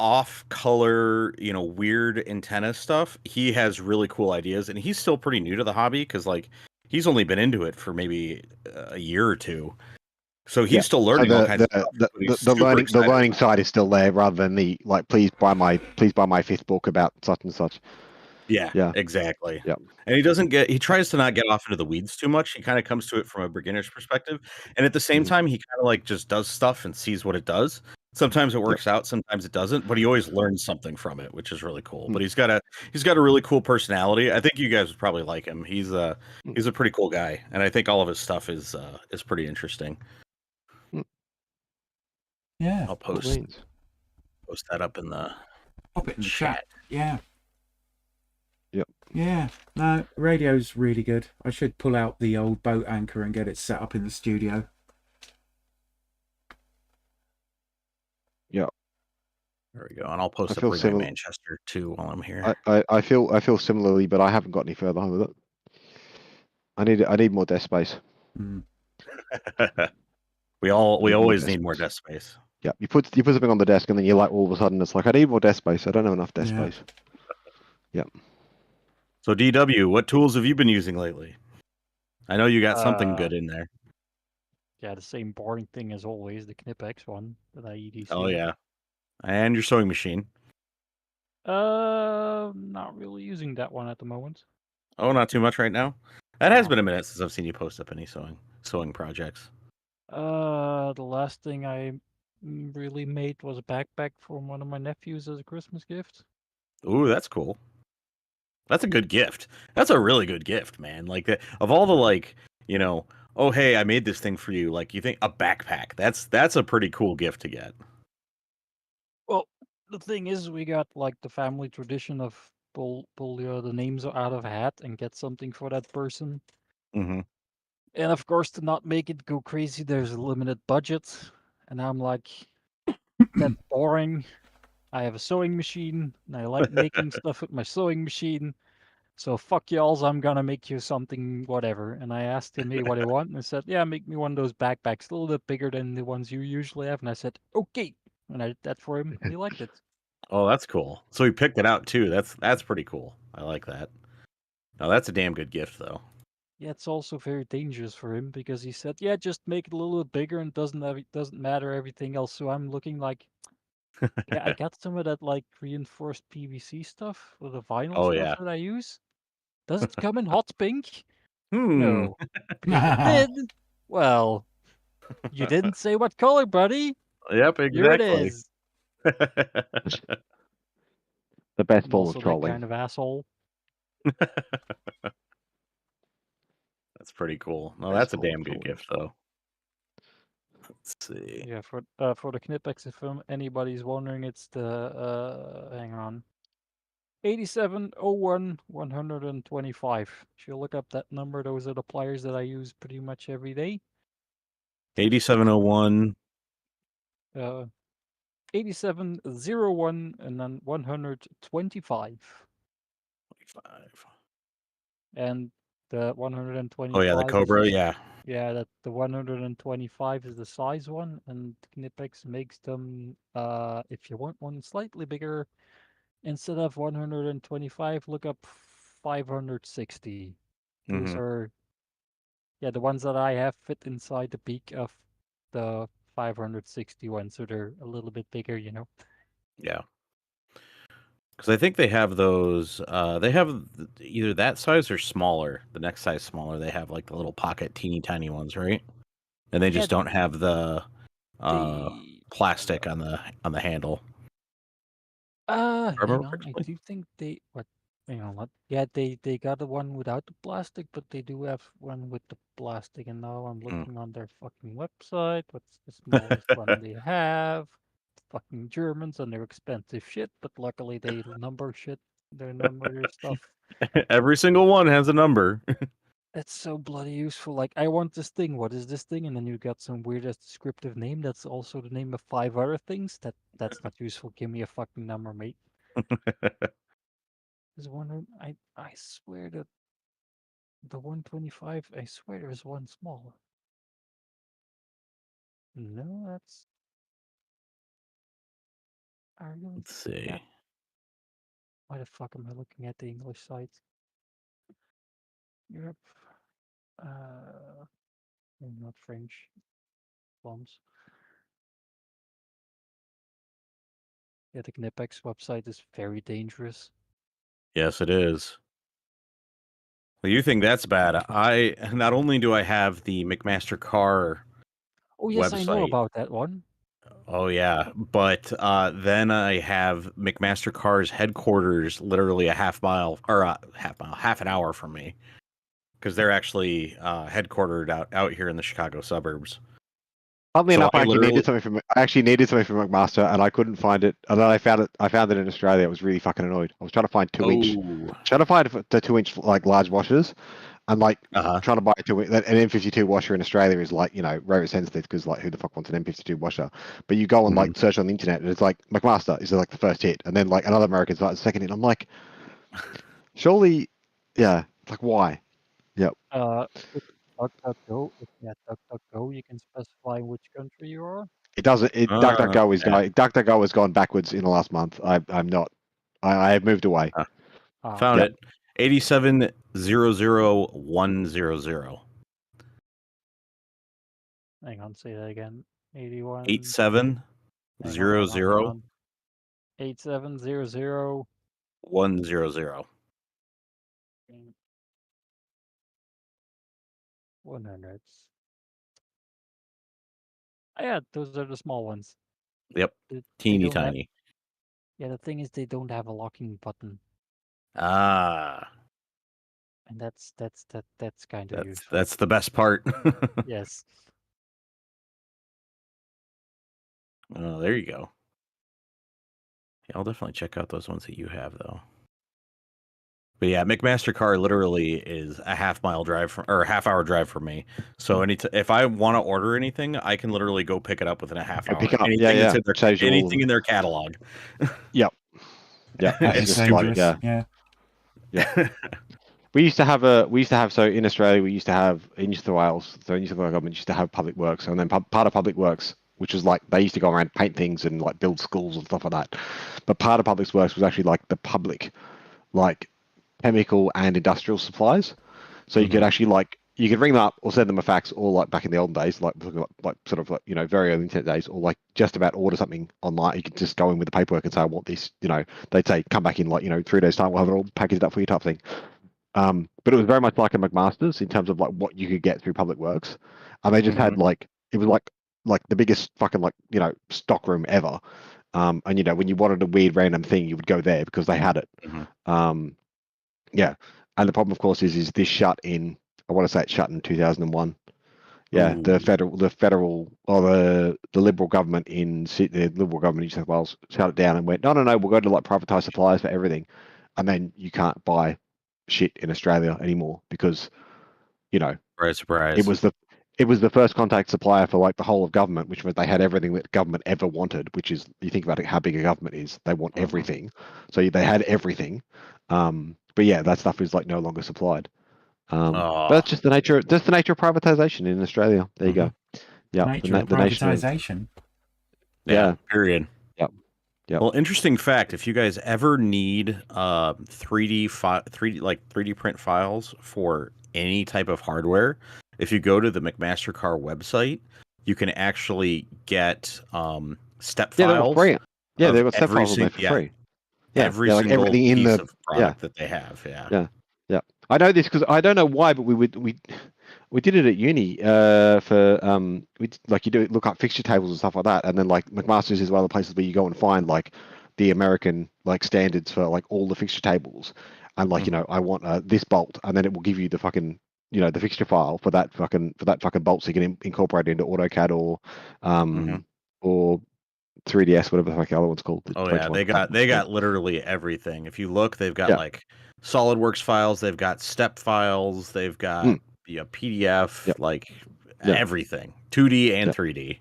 off color, weird antenna stuff, he has really cool ideas, and he's still pretty new to the hobby because like he's only been into it for maybe a year or two, so he's Yeah. still So learning all kinds of stuff. But he's the super learning excited. side is still there rather than the like please buy my fifth book about such and such. Yeah, Yeah. exactly. Yep. And he tries to not get off into the weeds too much. He kind of comes to it from a beginner's perspective. And at the same Mhm. time, he kind of like just does stuff and sees what it does. Sometimes it works out, sometimes it doesn't, but he always learns something from it, which is really cool. But he's got a really cool personality. I think you guys would probably like him. He's a pretty cool guy, and I think all of his stuff is pretty interesting. Yeah. I'll Cool post beans. that up in the Pop it in the chat. chat. Yeah. Yep. Yeah. No, radio's really good. I should pull out the old boat anchor and get it set up in the studio. Yeah. There we go. And I'll post I up feel Relay similar. Manchester too while I'm here. I feel similarly, but I haven't got any further with it. I need more desk space. Mm. we Need more always desk need more space. desk space. Yeah, you put something on the desk, and then you're like, all of a sudden, it's like, I need more desk space. I don't have enough desk Yeah. space. Yeah. So DW, what tools have you been using lately? I know you got something good in there. Yeah, the same boring thing as always, the Knipex one that I EDC. Oh yeah, and your sewing machine. Not really using that one at the moment. Oh, not too much right now. That has been a minute since I've seen you post up any sewing projects. The last thing I really made was a backpack from one of my nephews as a Christmas gift. Ooh, that's cool. That's a good gift. That's a really good gift, man. Like of all the like, oh hey, I made this thing for you. Like you think a backpack. That's a pretty cool gift to get. Well, the thing is, we got like the family tradition of pull the names out of a hat and get something for that person. Mm-hmm. And of course, to not make it go crazy, there's a limited budget. And I'm like, that's boring. I have a sewing machine, and I like making stuff with my sewing machine. So fuck y'alls, I'm gonna make you something, whatever. And I asked him what he want, and he said, yeah, make me one of those backpacks, a little bit bigger than the ones you usually have. And I said, okay. And I did that for him, and he liked it. Oh, that's cool. So he picked it out too. That's pretty cool. I like that. No, that's a damn good gift though. Yeah, it's also very dangerous for him because he said, yeah, just make it a little bit bigger and doesn't matter everything else. So I'm looking like, yeah, I got some of that like reinforced PVC stuff with the vinyl Oh, stuff yeah. that I use. Does it come in hot pink? Hmm. No. If it did, well, you didn't say what color, buddy. Yep, Here it exactly. is. The best I'm form also of that trolling. kind of asshole. That's pretty cool. No, Best that's a form of damn good trolling. gift though. Let's see. Yeah, for the Knipex, if anybody's wondering, it's the hang on. 8701 125. If you look up that number, those are the pliers that I use pretty much every day. 8701. 8701 and then 125. 25. And the 125. Oh yeah, the Cobra. Yeah. Yeah, that the 125 is the size one, and Knipex makes them. If you want one slightly bigger, instead of 125, look up 560. Those Mhm. are, yeah, the ones that I have fit inside the beak of the 561, so they're a little bit bigger, Yeah. Because I think they have those. They have either that size or smaller. The next size smaller. They have like the little pocket, teeny tiny ones, right? And they Yeah, just don't have the They, plastic on the handle. hang Remember on, I correctly? do think hang on, what? Yeah, they got the one without the plastic, but they do have one with the plastic, and now I'm looking on their fucking website. What's the smallest one they have? Fucking Germans and their expensive shit, but luckily they number shit. They number their stuff. Every single one has a number. That's so bloody useful. Like, I want this thing. What is this thing? And then you got some weird ass descriptive name. That's also the name of 5 other things. That's not useful. Give me a fucking number, mate. There's one. I swear that the 125. I swear there's one smaller. No, that's. I really Let's see. Yeah. Why the fuck am I looking at the English site? Europe. Not French. Bombs. Yeah, the Knipex website is very dangerous. Yes, it is. Well, you think that's bad? I not only do I have the McMaster Car Oh yes, I know website. about that one. Oh yeah, but then I have McMaster Car's headquarters literally a half an hour from me, because they're actually headquartered out here in the Chicago suburbs. Oddly So enough, I I literally- actually needed something from McMaster, and I couldn't find it. And then I found it in Australia. I was really fucking annoyed. I was trying to find 2-inch, trying to find the 2-inch like large washers, and like trying to buy an M52 washer in Australia is like, you know, very sensitive because like who the fuck wants an M52 washer? But you go and like search on the internet, and it's like McMaster is like the first hit, and then like another American's like the second hit. I'm like, surely, yeah, it's like why? Yep. With DuckDuckGo, DuckDuckGo, you can specify which country you are. It doesn't. DuckDuckGo is yeah. DuckDuckGo has gone backwards in the last month. I'm not. I have moved away. Found Yep. it. 87000100. Hang on, say that again. 81. 8700 8700. 100. 100s. Oh, yeah, those are the small ones. Yep. They Teeny don't have- tiny. Yeah, the thing is they don't have a locking button, Ah, and that's kind of useful. that's the best part. Yes. Oh, there you go. Yeah, I'll definitely check out those ones that you have, though. But yeah, McMaster Car literally is a half-hour drive from me. So if I want to order anything, I can literally go pick it up within a half hour. Pick it up. Anything Yeah, that's Saves you all anything in their catalog. Yep. Yeah. That It's is just like, dangerous. yeah. We used to have so in Australia we used to have in New South Wales, so New South Wales government used to have public works, and then part of public works, which was like they used to go around paint things and like build schools and stuff like that. But part of public works was actually like the public, like chemical and industrial supplies. So you could actually like you could ring them up or send them a fax, or like back in the olden days, like sort of like, you know, very early internet days, or like just about order something online. You could just go in with the paperwork and say I want this. You know, they'd say come back in like, you know, 3 days time. We'll have it all packaged up for you type thing. But it was very much like a McMaster's in terms of like what you could get through public works, and they just had like it was like the biggest fucking like, you know, stock room ever. And you know, when you wanted a weird random thing, you would go there because they had it. Yeah, and the problem, of course, is this shut in. I want to say it shut in 2001. Yeah, Ooh. the federal or the Liberal government in the Liberal government in New South Wales shut it down and went, no, we'll go to like privatized suppliers for everything, and then you can't buy shit in Australia anymore because, you know, Surprise. it was the first contact supplier for like the whole of government, which meant they had everything that government ever wanted. Which is, you think about it, how big a government is, they want everything, so they had everything. But yeah, that stuff is like no longer supplied. But that's just the nature of privatization in Australia. There you go. Yeah, Nature of privatization. Yeah. Period. Yep. Well, interesting fact: if you guys ever need 3D print files for any type of hardware, if you go to the McMaster Car website, you can actually get step files. Free. Yeah, they've got step every files on there for free. Yeah, Every like single everything in piece of product that they have. Yeah. I know this because I don't know why, but we did it at uni for like you do look up fixture tables and stuff like that, and then like McMaster's is one of the places where you go and find like the American like standards for like all the fixture tables, and like, you know, I want this bolt, and then it will give you the fucking, you know, the fixture file for that fucking bolt, so you can incorporate it into AutoCAD or 3ds, whatever the fuck the other one's called. Oh yeah, they got literally everything. If you look, they've got like SolidWorks files, they've got step files, they've got PDF, Yep. like Yeah. everything, 2D and Yep. 3D.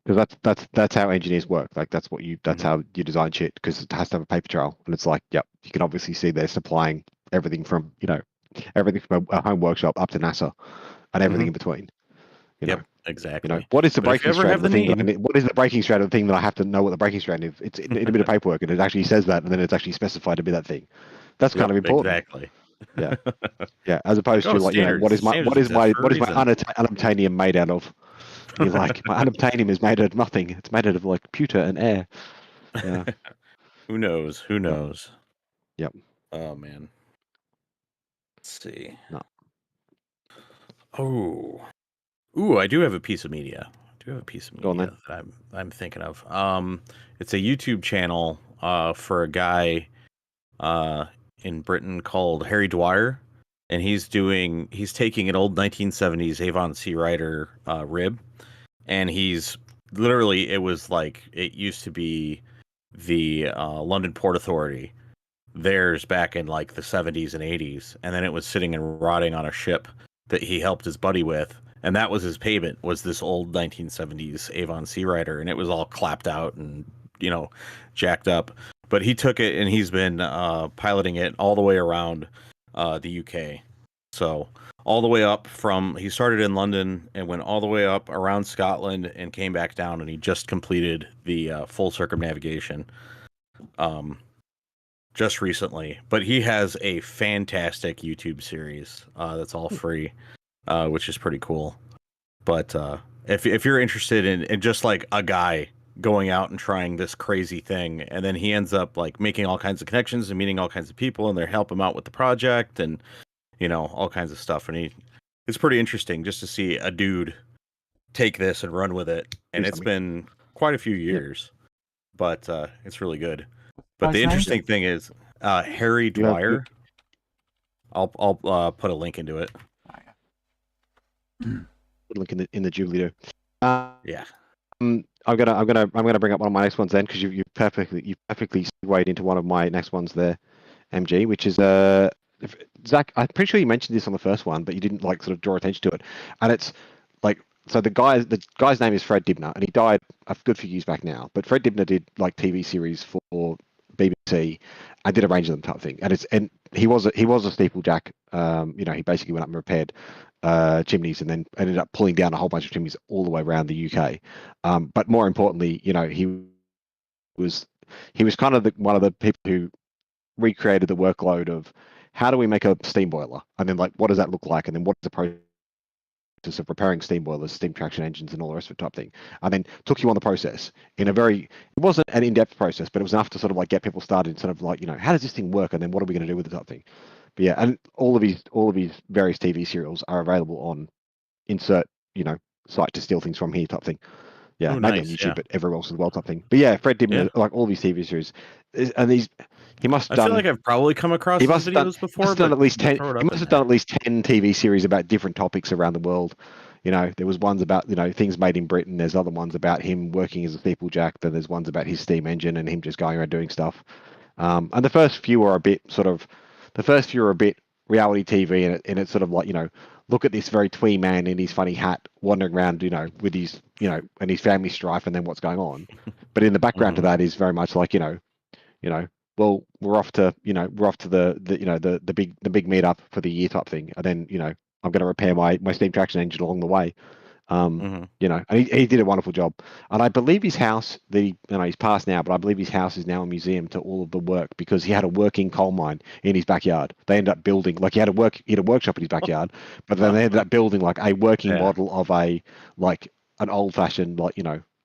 Because that's how engineers work. Like that's Mhm. how you design shit. Because it has to have a paper trail, and it's like, yep, you can obviously see they're supplying everything from everything from a home workshop up to NASA, and everything in between. You know, Exactly. what is the But if you breaking ever strand have of the the thing that I need, need? What is the breaking strand of the thing that I have to know what the breaking strand is? It's in a bit of paperwork, and it actually says that, and then it's actually specified to be that thing. That's kind of important. exactly. Yeah. Yeah, as opposed to standards. what is Standards exist for a reason. unobtainium made out of? You're like, my unobtainium is made out of nothing. It's made out of like pewter and air. Yeah. Who knows? Who knows? Yep. Oh man. Let's see. No. Oh. Ooh, I do have a piece of media. Go on, then. That I'm thinking of. It's a YouTube channel for a guy in Britain called Harry Dwyer, and he's taking an old 1970s Avon Searider rib, and he's literally, it was like, it used to be the London Port Authority, theirs back in like the 70s and 80s, and then it was sitting and rotting on a ship that he helped his buddy with, and that was his payment, was this old 1970s Avon Searider, and it was all clapped out and jacked up. But he took it and he's been piloting it all the way around the UK. So all the way up he started in London and went all the way up around Scotland and came back down, and he just completed the full circumnavigation just recently. But he has a fantastic YouTube series that's all free, which is pretty cool. But if you're interested in just like a guy going out and trying this crazy thing, and then he ends up like making all kinds of connections and meeting all kinds of people, and they help him out with the project, and all kinds of stuff, and it's pretty interesting just to see a dude take this and run with it. And it's been quite a few years, but it's really good. But the interesting thing is Harry Dwyer. I'll put a link into it. Put a link in the Jubilee. Yeah. I'm gonna bring up one of my next ones then, because you perfectly segued into one of my next ones there, MG, which is Zach. I'm pretty sure you mentioned this on the first one, but you didn't like sort of draw attention to it. And it's like, so the guy's name is Fred Dibner, and he died a good few years back now. But Fred Dibner did like TV series for BBC and did a range of them type thing. And he was a steeplejack. He basically went up and repaired chimneys, and then ended up pulling down a whole bunch of chimneys all the way around the UK. But more importantly, he was kind of one of the people who recreated the workload of how do we make a steam boiler, and then like what does that look like, and then what's the process of repairing steam boilers, steam traction engines, and all the rest of it type thing, and then took you on the process in it wasn't an in-depth process, but it was enough to sort of like get people started, sort of like, how does this thing work, and then what are we going to do with the type thing. But yeah, and all of his various TV serials are available on insert site to steal things from here type thing. Yeah, maybe on YouTube, but everywhere else as well type thing. But yeah, Fred Dibner, like all these TV series, and he must have done. I feel like I've probably come across his videos before. He must have done at least 10 TV series about different topics around the world. There was ones about things made in Britain. There's other ones about him working as a steeplejack. Then there's ones about his steam engine and him just going around doing stuff. And the first few are a bit reality TV, and it's sort of like, look at this very twee man in his funny hat wandering around, with his, and his family strife, and then what's going on. But in the background to that is very much like, well, we're off to the big meetup for the year type thing, and then I'm going to repair my steam traction engine along the way. And he did a wonderful job. And I believe his house, he's passed now, but I believe his house is now a museum to all of the work, because he had a working coal mine in his backyard. They ended up building, like, he had a workshop in his backyard, but then they ended up building like a working model of an old fashioned,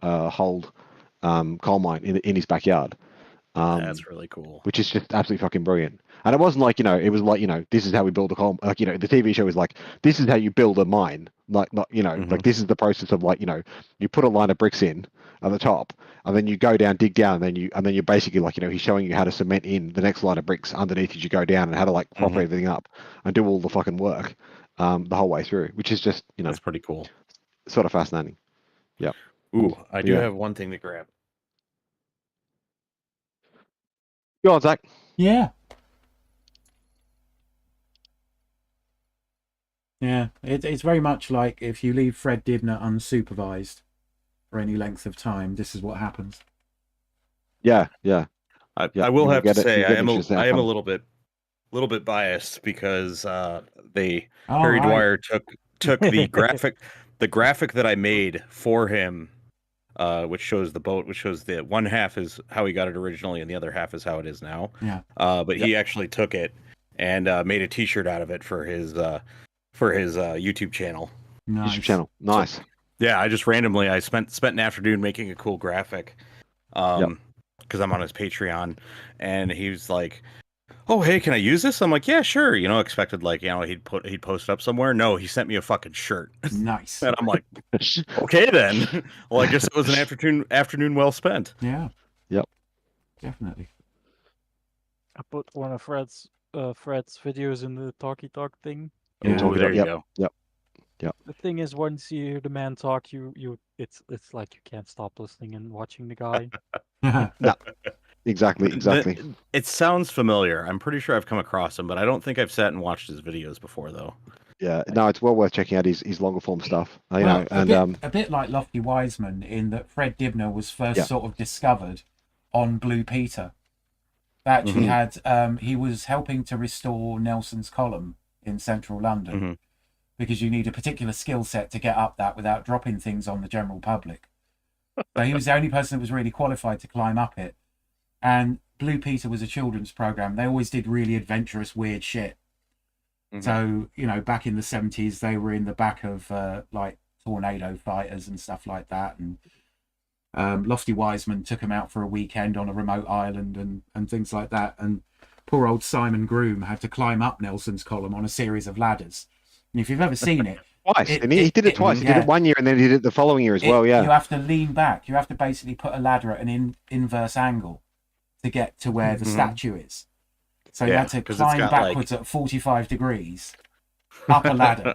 hold coal mine in his backyard. That's really cool. Which is just absolutely fucking brilliant. And it wasn't like, it was like, this is how we build a coal, like, the TV show is like, this is how you build a mine. Like, not, like, this is the process of, like, you put a line of bricks in at the top, and then you go down, dig down, and then you're basically like, he's showing you how to cement in the next line of bricks underneath as you go down, and how to like prop everything up and do all the fucking work the whole way through, which is just, that's pretty cool. Sort of fascinating. Yeah. Ooh, I do have one thing to grab. Go on, Zach. Yeah. Yeah, it's very much like if you leave Fred Dibner unsupervised for any length of time, this is what happens. Yeah, yeah. I Yep, will you will have to get it. say You get an interesting I am a outcome. little bit biased because they Oh, Harry right. Dwyer took the graphic that I made for him, which shows the boat, which shows the one half is how he got it originally and the other half is how it is now. Yeah. But he actually took it and made a T-shirt out of it for his YouTube channel. Nice. YouTube channel. Nice. Yeah, I just randomly I spent an afternoon making a cool graphic, because I'm on his Patreon, and he was like, "Oh, hey, can I use this?" I'm like, "Yeah, sure." You know, expected like he'd post it up somewhere. No, he sent me a fucking shirt, Nice. and I'm like, "Okay then." Well, I guess it was an afternoon well spent. Yeah. Yep. Definitely. I put one of Fred's videos in the Talkie Talk thing. Yeah. Talk it There up. you Yep. go. Yep. The thing is, once you hear the man talk, it's like you can't stop listening and watching the guy. Exactly. Exactly. It sounds familiar. I'm pretty sure I've come across him, but I don't think I've sat and watched his videos before, though. Yeah. No, it's well worth checking out his longer form stuff. You Well, know, and a bit like Lofty Wiseman in that Fred Dibner was first Yeah. sort of discovered on Blue Peter. They actually had he was helping to restore Nelson's Column in central London because you need a particular skill set to get up that without dropping things on the general public. So he was the only person that was really qualified to climb up it. And Blue Peter was a children's program. They always did really adventurous, weird shit. So, you know, back in the 70s, they were in the back of like tornado fighters and stuff like that. And Lofty Wiseman took him out for a weekend on a remote island and things like that. And poor old Simon Groom had to climb up Nelson's Column on a series of ladders. And if you've ever seen it, twice. And he did it twice. He did yeah. it one year and then he did it the following year as well. Yeah. You have to lean back. You have to basically put a ladder at an inverse angle to get to where the statue is. So you had to 'cause it's climb got, backwards at 45 degrees up a ladder.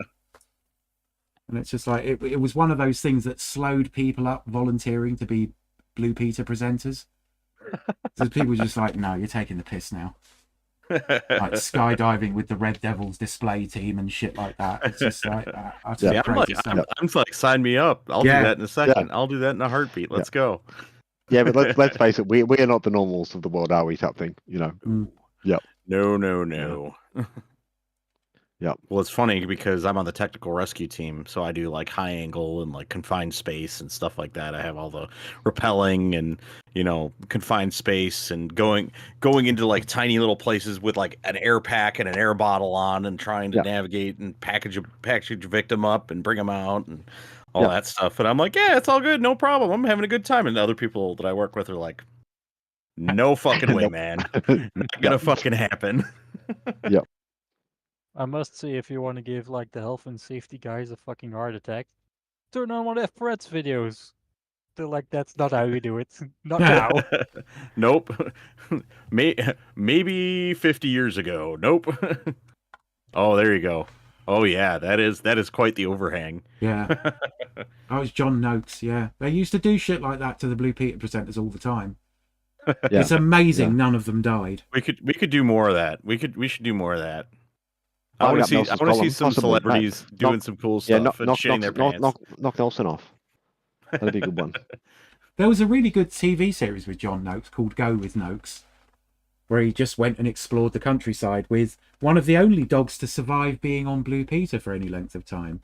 And it's just like, it was one of those things that slowed people up volunteering to be Blue Peter presenters. So people were just like, no, you're taking the piss now. Like skydiving with the Red Devils display team and shit like that. It's just like, Yeah, I'm like, sign me up. I'll do that in a second. I'll do that in a heartbeat. Let's go. Yeah, but let's face it, we are not the normals of the world, are we? Type thing, you know. Yep. No. Yep. Well, it's funny because I'm on the technical rescue team, so I do like high angle and like confined space and stuff like that. I have all the rappelling and, you know, confined space and going into like tiny little places with like an air pack and an air bottle on and trying to navigate and package a victim up and bring them out and all that stuff. And I'm like, yeah, it's all good, no problem. I'm having a good time. And other people that I work with are like, no fucking way, man. Not gonna fucking happen. Yep. I must say, if you want to give like the health and safety guys a fucking heart attack, turn on one of Fred's videos. They're like, that's not how we do it. Not now. Nope. Maybe 50 years ago. Nope. Oh, there you go. Oh yeah, that is quite the overhang. Yeah. That was John Noakes, yeah. They used to do shit like that to the Blue Peter presenters all the time. Yeah. It's amazing none of them died. We could do more of that. We should do more of that. I Bang want up to Nelson's see column, some possibly. celebrities doing some cool stuff and shitting their pants. Knock Nelson off. That'd be a good one. There was a really good TV series with John Noakes called Go with Noakes, where he just went and explored the countryside with one of the only dogs to survive being on Blue Peter for any length of time.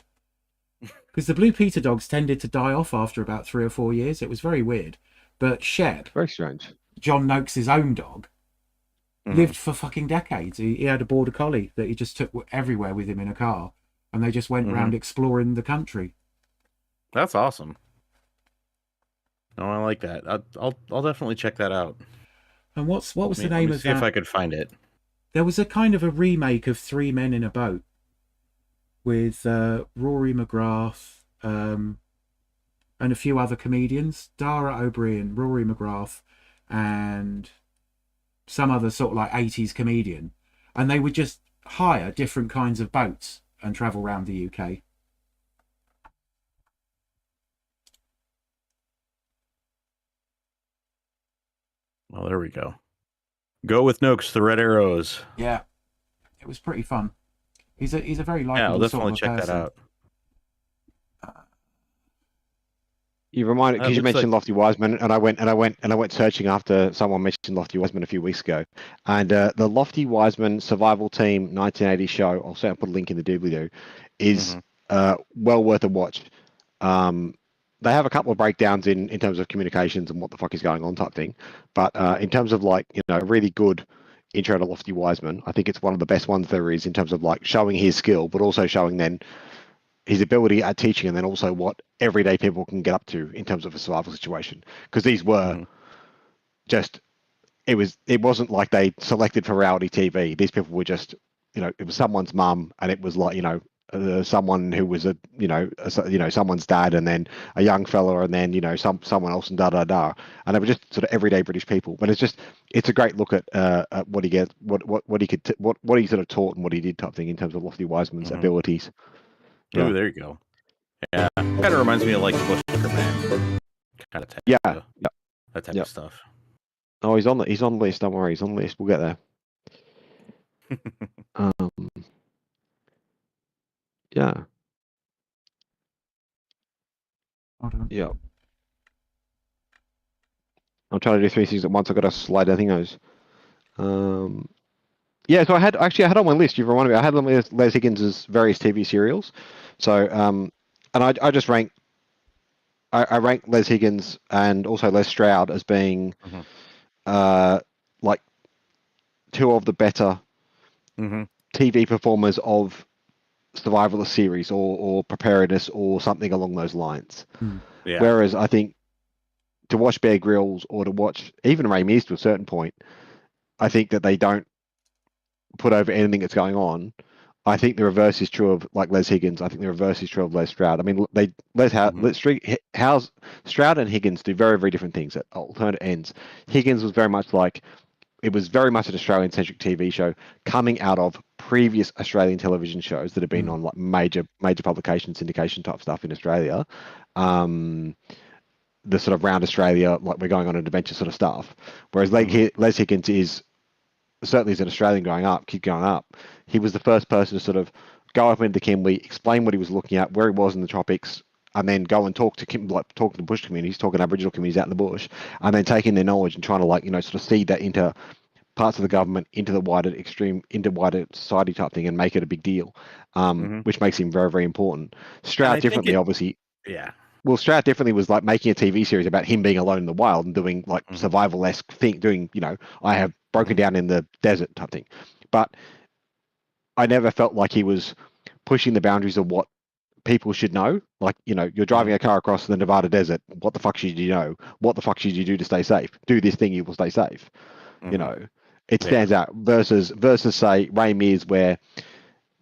Because the Blue Peter dogs tended to die off after about 3 or 4 years. It was very weird. But Shep, Very strange. John Noakes' own dog, lived for fucking decades. He had a border collie that he just took everywhere with him in a car, and they just went around exploring the country. That's awesome. No, I like that. I'll definitely check that out. And what was the Let name me of see that? if I could find it. There was a kind of a remake of Three Men in a Boat with Rory McGrath and a few other comedians, Dara O'Brien, Rory McGrath, and some other sort of like 80s comedian. And they would just hire different kinds of boats and travel around the UK. Well, there we go. Go with Noakes, the Red Arrows. Yeah, it was pretty fun. He's a very Yeah, I'll likable sort definitely of a check that person. out. You reminded because you looks mentioned Lofty Wiseman, and I went searching after someone mentioned Lofty Wiseman a few weeks ago, and the Lofty Wiseman Survival Team 1980 show. I'll certainly put a link in the doobly-doo. Is well worth a watch. They have a couple of breakdowns in terms of communications and what the fuck is going on type thing, but in terms of like a really good intro to Lofty Wiseman, I think it's one of the best ones there is in terms of like showing his skill, but also showing then his ability at teaching, and then also what everyday people can get up to in terms of a survival situation. Because these were just, it wasn't like they selected for reality TV. These people were just, it was someone's mum, and it was like, someone who was someone's dad, and then a young fella, and then someone else, and and they were just sort of everyday British people. But it's a great look at what he gets, what he sort of taught and what he did type thing in terms of Lofty Wiseman's abilities. Yeah. Ooh, there you go. Yeah, kind of reminds me of like the Bushwicker Man kind of type. That type of stuff. Oh, he's on the list. Don't worry, he's on the list. We'll get there. Yeah. Hold on. Yeah. I'm trying to do three things at once. I've got to slide everything those. Yeah, so I had on my list, you've reminded me, I had Les Higgins' various TV serials. So, and I just rank Les Higgins and also Les Stroud as being like two of the better TV performers of survivalist series or preparedness or something along those lines. Yeah. Whereas I think to watch Bear Grylls or to watch even Ray Mears to a certain point, I think that they don't put over anything that's going on. I think the reverse is true of like Les Higgins. I think the reverse is true of Les Stroud. I mean, Stroud and Higgins do very, very different things at alternate ends. Higgins was very much like, it was very much an Australian-centric TV show coming out of previous Australian television shows that have been on like major publication syndication type stuff in Australia. The sort of round Australia, like we're going on an adventure sort of stuff. Whereas Les Higgins is certainly as an Australian kid growing up, he was the first person to sort of go up into the Kimberley, explain what he was looking at, where he was in the tropics, and then go and talk to the bush communities, talking to Aboriginal communities out in the bush, and then taking their knowledge and trying to sort of seed that into parts of the government, into wider society type thing, and make it a big deal, which makes him very, very important. Stroud differently, obviously. Yeah. Well, Stroud definitely was like making a TV series about him being alone in the wild and doing like survival-esque thing, doing, I have broken down in the desert type thing. But I never felt like he was pushing the boundaries of what people should know. Like, you're driving a car across the Nevada desert. What the fuck should you know? What the fuck should you do to stay safe? Do this thing, you will stay safe. It stands out versus say Ray Mears, where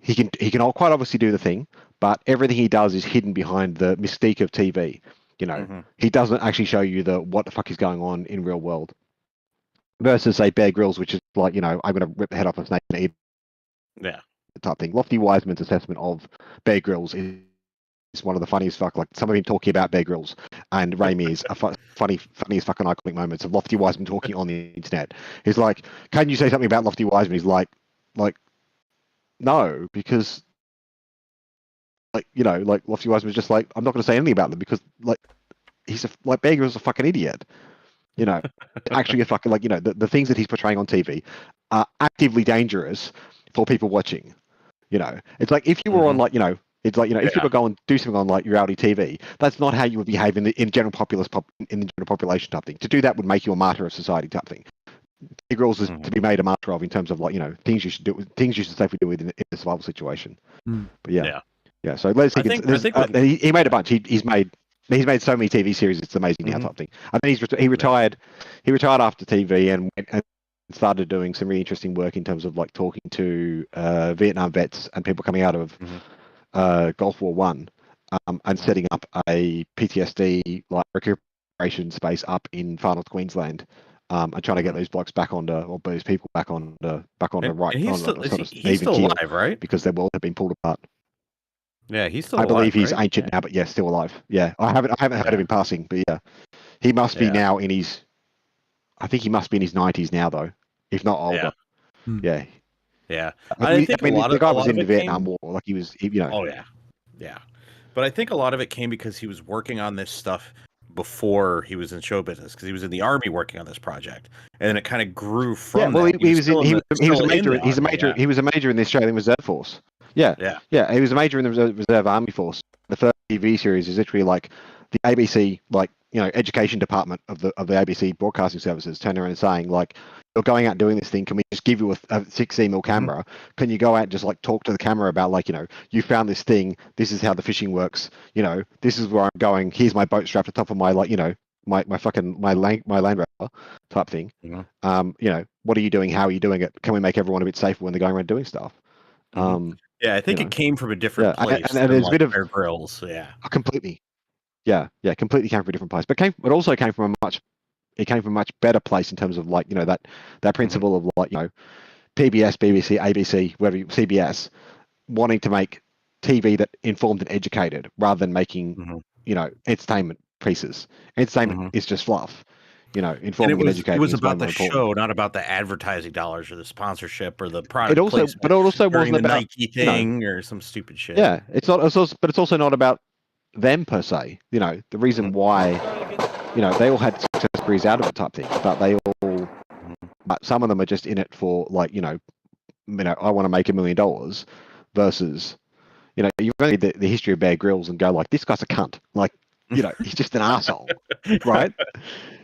he can quite obviously do the thing, but everything he does is hidden behind the mystique of TV. He doesn't actually show you what the fuck is going on in real world. Versus say Bear Grylls, which is like, I'm going to rip the head off a snake and eat type thing. Lofty Wiseman's assessment of Bear Grylls is one of the funniest fuck. Like some of him talking about Bear Grylls and Ray Mears are funniest fucking iconic moments of Lofty Wiseman talking on the internet. He's like, "Can you say something about Lofty Wiseman?" He's like, no, because like Lofty Wiseman's just like, I'm not going to say anything about them because like Bear Grylls is a fucking idiot. Actually a fucking the things that he's portraying on TV are actively dangerous for people watching. It's like if you were on it's like if you were going to do something on like reality TV, that's not how you would behave in the general population type thing. To do that would make you a martyr of society type thing. Bear Grylls is to be made a martyr of in terms of things you should do, things you should safely do in a survival situation. But yeah. So Les Higgins, he made a bunch. He's made so many TV series. It's amazing now type thing. And then he retired. He retired after TV and started doing some really interesting work in terms of like talking to Vietnam vets and people coming out of Gulf War One, and setting up a PTSD like recuperation space up in far north Queensland, and trying to get those blokes back onto, or those people back on the right. And he's still alive, right? Because their world had been pulled apart. Yeah, he's still I alive. believe he's right? ancient now, but yeah, still alive. Yeah, I haven't heard of him passing, but yeah, he must be now in his. I think he must be in his 90s now, though, if not older. Yeah. Yeah. Like, I think I mean, a the guy lot was of in the it Vietnam came. War. Like you know. Oh yeah, yeah. But I think a lot of it came because he was working on this stuff before he was in show business, because he was in the army working on this project, and then it kind of grew Yeah, from well, that. He was still in he was a in major. the army. Yeah, He was a major in the Australian Reserve Force. Yeah, yeah. yeah, he was a major in the Reserve Army Force. The first TV series is literally like the ABC, like, you know, education department of the ABC broadcasting services turning around and saying, like, you're going out doing this thing. Can we just give you a 16mm camera? Can you go out and just like talk to the camera about, like, you know, you found this thing. This is how the fishing works. You know, this is where I'm going. Here's my boat strapped to the top of my, like, you know, my Land Rover type thing. Mhm. You know, what are you doing? How are you doing it? Can we make everyone a bit safer when they're going around doing stuff? Yeah, I think You it know, came from a different and place than there's a like bit of Bear Grylls. Yeah. completely, yeah, completely came from a different place, but it also came from a much better place in terms of, like, you know, that principle of, like, you know, PBS, BBC, ABC, whatever, CBS, wanting to make TV that informed and educated rather than making, Mhm. you know, entertainment pieces. Entertainment Mhm. is just fluff. You know, And informing and it educating was is way about more the important. show, not about the advertising dollars or the sponsorship or the It product also, but placement it also during wasn't the about, Nike you know, thing or some stupid shit. yeah, it's not, but it's also not about them per se. You know, the reason why, you know, they all had success careers out of it type thing, but some of them are just in it for, like, you know, I want to make $1 million versus, you know, you read the history of Bear Grylls and go, like, this guy's a cunt. Like, you know, he's just an asshole, right?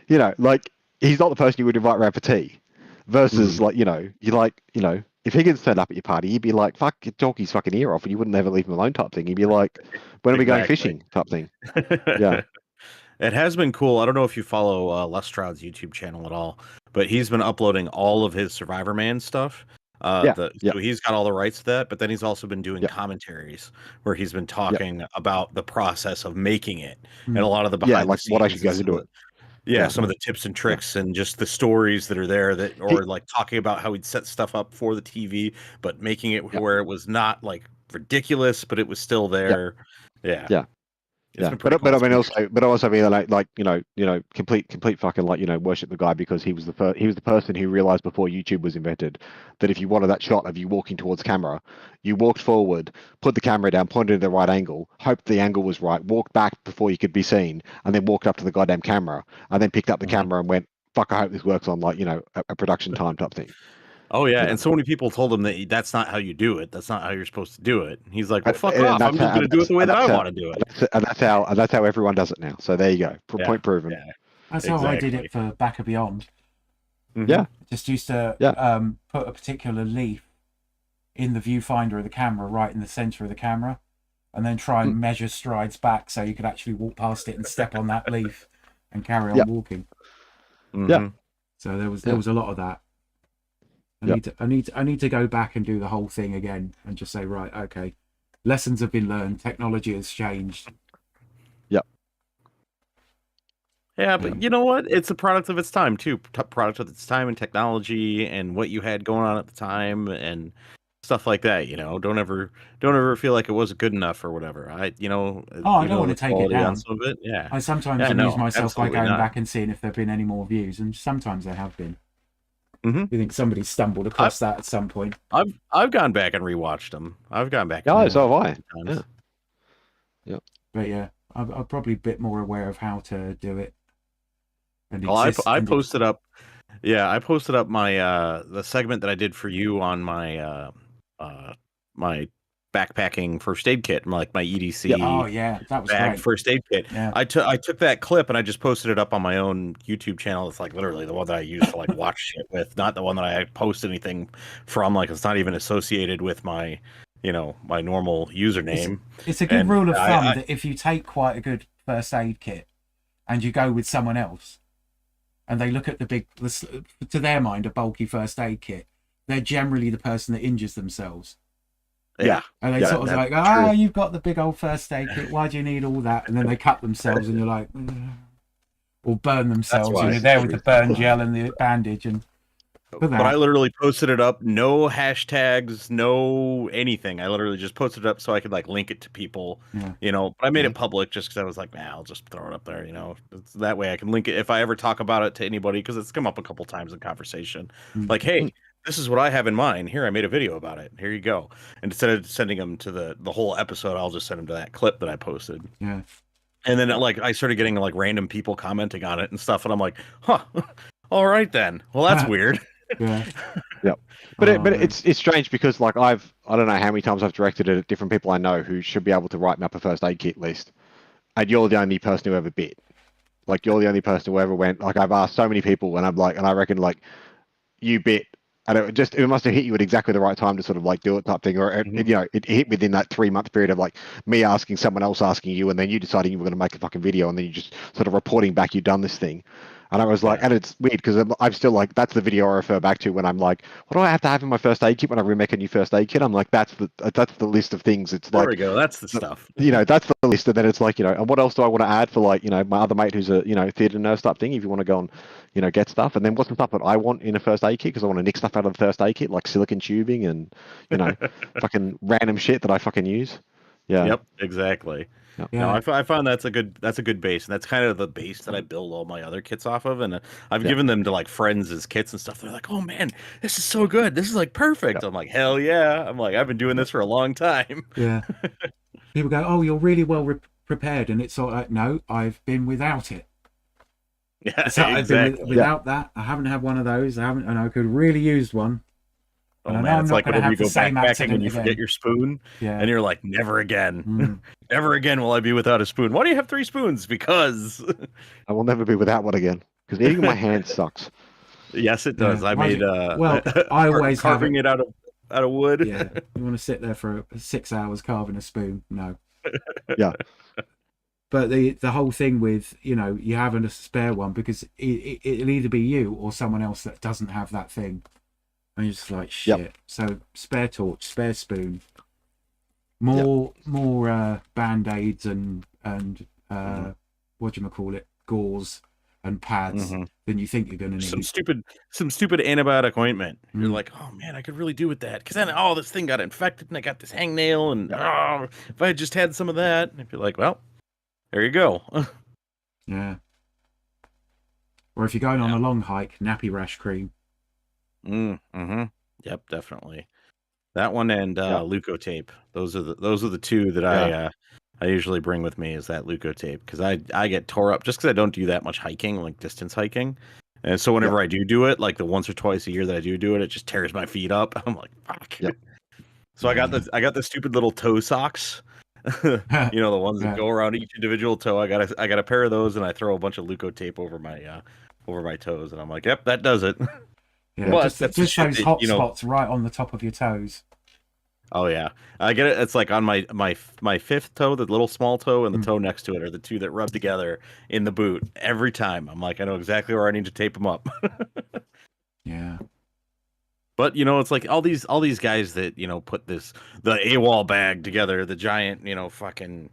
You know, like, he's not the person you would invite around for tea. Versus, like, you know, you know, if Higgins turned up at your party, you'd be like, fuck, talk his fucking ear off, and you wouldn't ever leave him alone type thing. You'd be like, when are we going Exactly. fishing type thing? Yeah. It has been cool. I don't know if you follow Les Stroud's YouTube channel at all, but he's been uploading all of his Survivor Man stuff. Yeah. So he's got all the rights to that, but then he's also been doing Yeah. commentaries where he's been talking about the process of making it and a lot of the Yeah, behind like the what scenes actually and goes into it. yeah, some of the tips and tricks and just the stories that are there that, or like talking about how he'd set stuff up for the TV, but making it Yeah. where it was not like ridiculous, but it was still there. Yeah. Yeah. It's Yeah, been pretty but cool. I mean also being like, you know, complete fucking, like, you know, worship the guy because he was the person who realized before YouTube was invented that if you wanted that shot of you walking towards camera, you walked forward, put the camera down, pointed at the right angle, hoped the angle was right, walked back before you could be seen, and then walked up to the goddamn camera, and then picked up the camera and went, fuck, I hope this works on, like, you know, a production time type thing. Oh yeah, You know? and so many people told him that that's not how you do it. That's not how you're supposed to do it. And he's like, "Well, fuck And off! I'm just going to do it the way that I want to do it." and that's how everyone does it now. So there you go. Yeah, Point proven. yeah, That's how I did exactly. it for Back of Beyond. Yeah. I just used to Yeah. put a particular leaf in the viewfinder of the camera, right in the center of the camera, and then try and measure strides back so you could actually walk past it and step on that leaf and carry on walking. Yeah. So there was a lot of that. I need to go back and do the whole thing again and just say, right, okay, lessons have been learned, technology has changed. Yeah, but you know what? It's a product of its time too. Product of its time and technology and what you had going on at the time and stuff like that. You know, don't ever feel like it wasn't good enough or whatever. I don't want to take it down. Some of it. Yeah, I sometimes amuse myself by going back and seeing if there've been any more views, and sometimes there have been. You think somebody stumbled across that at some point? I've gone back and rewatched them. I've gone back. Yeah, so have I. Yeah. But yeah, I'm probably a bit more aware of how to do it. And I posted up. Yeah, I posted up my the segment that I did for you on my my backpacking first aid kit, like my EDC. Oh yeah, that was bag great. first aid kit. Yeah. I took that clip and I just posted it up on my own YouTube channel. It's like literally the one that I use to like watch shit with, not the one that I post anything from. Like it's not even associated with my, my normal username. It's a good rule of thumb that if you take quite a good first aid kit and you go with someone else, and they look at to their mind, a bulky first aid kit, they're generally the person that injures themselves. Yeah. And they sort of like, you've got the big old first aid kit, why do you need all that? And then they cut themselves and you're like, or burn themselves, and you're there with the burn gel and the bandage. But I literally posted it up, no hashtags, no anything. I literally just posted it up so I could like link it to people, but I made it public just because I was like, I'll just throw it up there, that way I can link it if I ever talk about it to anybody, because it's come up a couple times in conversation. Like, hey, this is what I have in mind. Here, I made a video about it. Here you go. And instead of sending them to the whole episode, I'll just send them to that clip that I posted. Yeah. And then like I started getting like random people commenting on it and stuff, and I'm like, huh, all right then. Well, that's weird. Yeah. But Oh, man. it's strange because like I don't know how many times I've directed it at different people I know who should be able to write me up a first aid kit list, and you're the only person who ever bit. Like you're the only person who ever went. Like I've asked so many people, and I'm like, and I reckon like you bit, and it must have hit you at exactly the right time to sort of like do it type thing, or it hit within that 3-month period of like me asking someone else asking you, and then you deciding you were going to make a fucking video, and then you just sort of reporting back you've done this thing. And I was like, and it's weird because I'm still like, that's the video I refer back to when I'm like, what do I have to have in my first aid kit when I remake a new first aid kit? I'm like, that's the list of things. It's There like, we go. That's the stuff. that's the list. And then it's like, and what else do I want to add for like, my other mate who's a, theatre nurse type thing, if you want to go and, get stuff. And then what's the stuff that I want in a first aid kit? Because I want to nick stuff out of the first aid kit, like silicon tubing and, fucking random shit that I fucking use. Yeah. Yep, exactly. Yeah. No, I found that's a good base, and that's kind of the base that I build all my other kits off of, and I've given them to like friends as kits and stuff. They're like, "Oh man, this is so good! This is like perfect." I'm like, "Hell yeah!" I'm like, "I've been doing this for a long time." Yeah. People go, "Oh, you're really well prepared," and it's sort of like, "No, I've been without it." Yeah, So I've exactly. been without that. I haven't had one of those. And I could really use one. Oh And I know man, I'm it's not like gonna whenever have you the go same backpacking accident and you forget again. your spoon, Yeah. and you're like, "Never again, Mm. never again will I be without a spoon." Why do you have 3 spoons? Because I will never be without one again because eating my hand sucks. yes, it does. Yeah. I Why do made you- well, I always have carving it out of wood. Yeah. You want to sit there for 6 hours carving a spoon? No. Yeah. But the whole thing with, you having a spare one, because it'll either be you or someone else that doesn't have that thing. And you're just like, shit. Yep. So spare torch, spare spoon, more band-aids and whatchamacallit, gauze and pads than you think you're going to Some need. stupid antibiotic ointment. You're Mm. like, oh man, I could really do with that. Because then, this thing got infected, and I got this hangnail, and if I had just had some of that, I'd be like, well, there you go. Yeah. Or if you're going on a long hike, nappy rash cream. Yep, definitely. That one and Leukotape. Those are the 2 that I usually bring with me, is that Leukotape, because I get tore up just because I don't do that much hiking, like distance hiking, and so whenever I do it, like the once or twice a year that I do it, it just tears my feet up. I'm like, fuck. Yep. So I got the stupid little toe socks. The ones that go around each individual toe. I got a pair of those, and I throw a bunch of Leukotape over my toes, and I'm like, yep, that does it. Yeah, Well, just that's the those shit that, hot spots right on the top of your toes. Oh yeah, I get it. It's like on my 5th toe, the little small toe, and the toe next to it are the 2 that rub together in the boot every time. I'm like, I know exactly where I need to tape them up. Yeah. But it's like all these guys that put the AWOL bag together, the giant fucking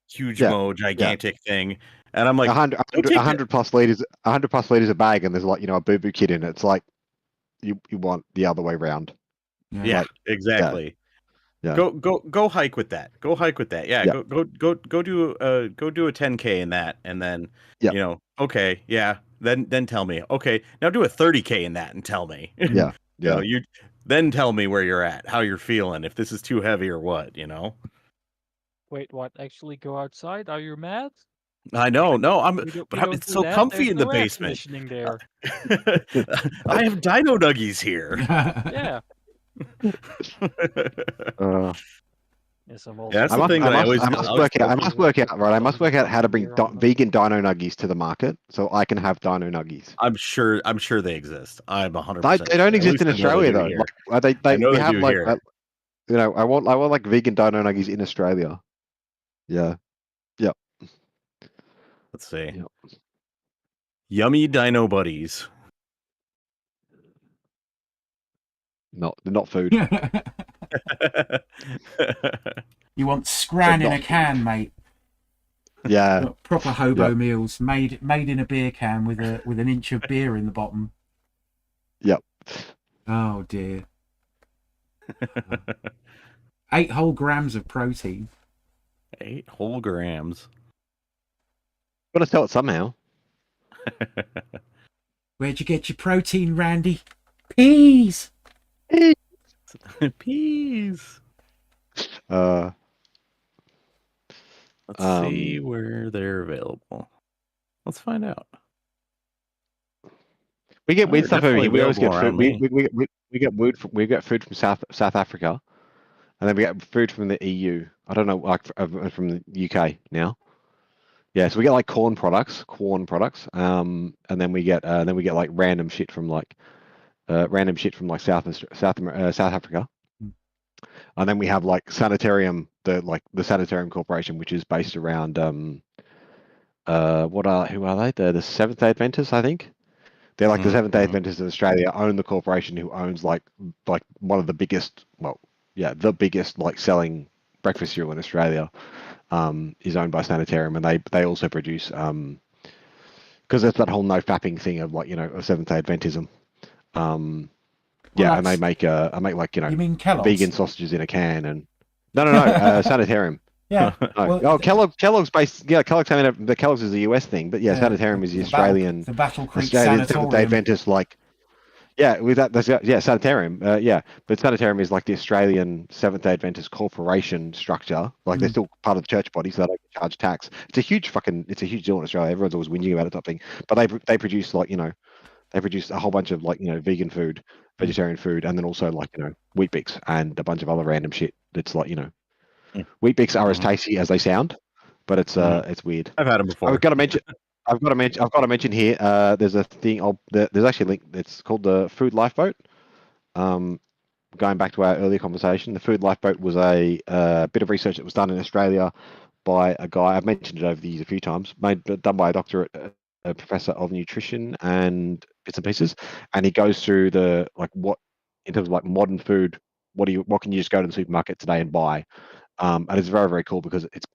huge gigantic thing, and I'm like 100 plus liters a bag, and there's like a boo boo kit in it. It's like you want the other way around. Yeah, exactly. Yeah. Go hike with that. Go hike with that. Yeah. Go do a 10K in that, and then okay, yeah. Then tell me. Okay, now do a 30K in that and tell me. Yeah. Yeah. You then tell me where you're at, how you're feeling, if this is too heavy or what. Wait, what? Actually go outside? Are you mad? I know. No, We but it's do so that. comfy There's in the no air basement. conditioning there. I have Dino Nuggies here. Yeah. Yes, I'm also. That's the thing that I must work out, right? I must work out how to bring vegan Dino Nuggies to the market so I can have Dino Nuggies. I'm sure they exist. I'm 100%. They don't exist in Australia though. Like, we have like here. I want like vegan Dino Nuggies in Australia. Yeah. Yep. Let's see. Yep. Yummy Dino Buddies. No, they're not food. You want scran in a can, mate. Yeah. Proper hobo meals made in a beer can with an inch of beer in the bottom. Yep. Oh dear. 8 whole grams of protein. 8 whole grams. Gotta sell it somehow. Where'd you get your protein, Randy? Peas. Peas. Uh, Let's see where they're available. Let's find out. we get weird They're stuff over definitely here. We always get available food. around me. We get food from South Africa, and then we get food from the EU. I don't know, like from the UK now. Yeah, so we get like corn products, and then we get like random shit from like South Africa, and then we have like Sanitarium, the Sanitarium Corporation, which is based around who are they? They're the Seventh Day Adventists, I think. They're like the Seventh Day Adventists of Australia own the corporation who owns like one of the biggest, the biggest like selling breakfast cereal in Australia. Is owned by Sanitarium, and they also produce because there's that whole no fapping thing of like of Seventh Day Adventism. And they make like You mean Kellogg's? vegan sausages in a can and no Sanitarium. Yeah. No. Well, Kellogg's based. Yeah, Kellogg's. I mean, the Kellogg's is the US thing, but yeah, Sanitarium is the Australian. The Battle Creek Australian Seventh Day Sanatorium. Adventist, like. Yeah, with that, Sanitarium. But Sanitarium is like the Australian Seventh Day Adventist corporation structure. Like they're still part of the church body, so they don't charge tax. It's a huge deal in Australia. Everyone's always whinging about it, type thing. But they produce they produce a whole bunch of like vegan food, vegetarian food, and then also like Wheat Bix and a bunch of other random shit. That's like Wheat Bix are as tasty as they sound, but it's weird. I've had them before. I've got to mention here. There's a thing. There's actually a link. It's called the Food Lifeboat. Going back to our earlier conversation, the Food Lifeboat was a bit of research that was done in Australia by a guy. I've mentioned it over the years a few times. Done by a doctorate, a professor of nutrition and bits and pieces, and he goes through the what in terms of like modern food. What can you just go to the supermarket today and buy? And it's very, very cool because it's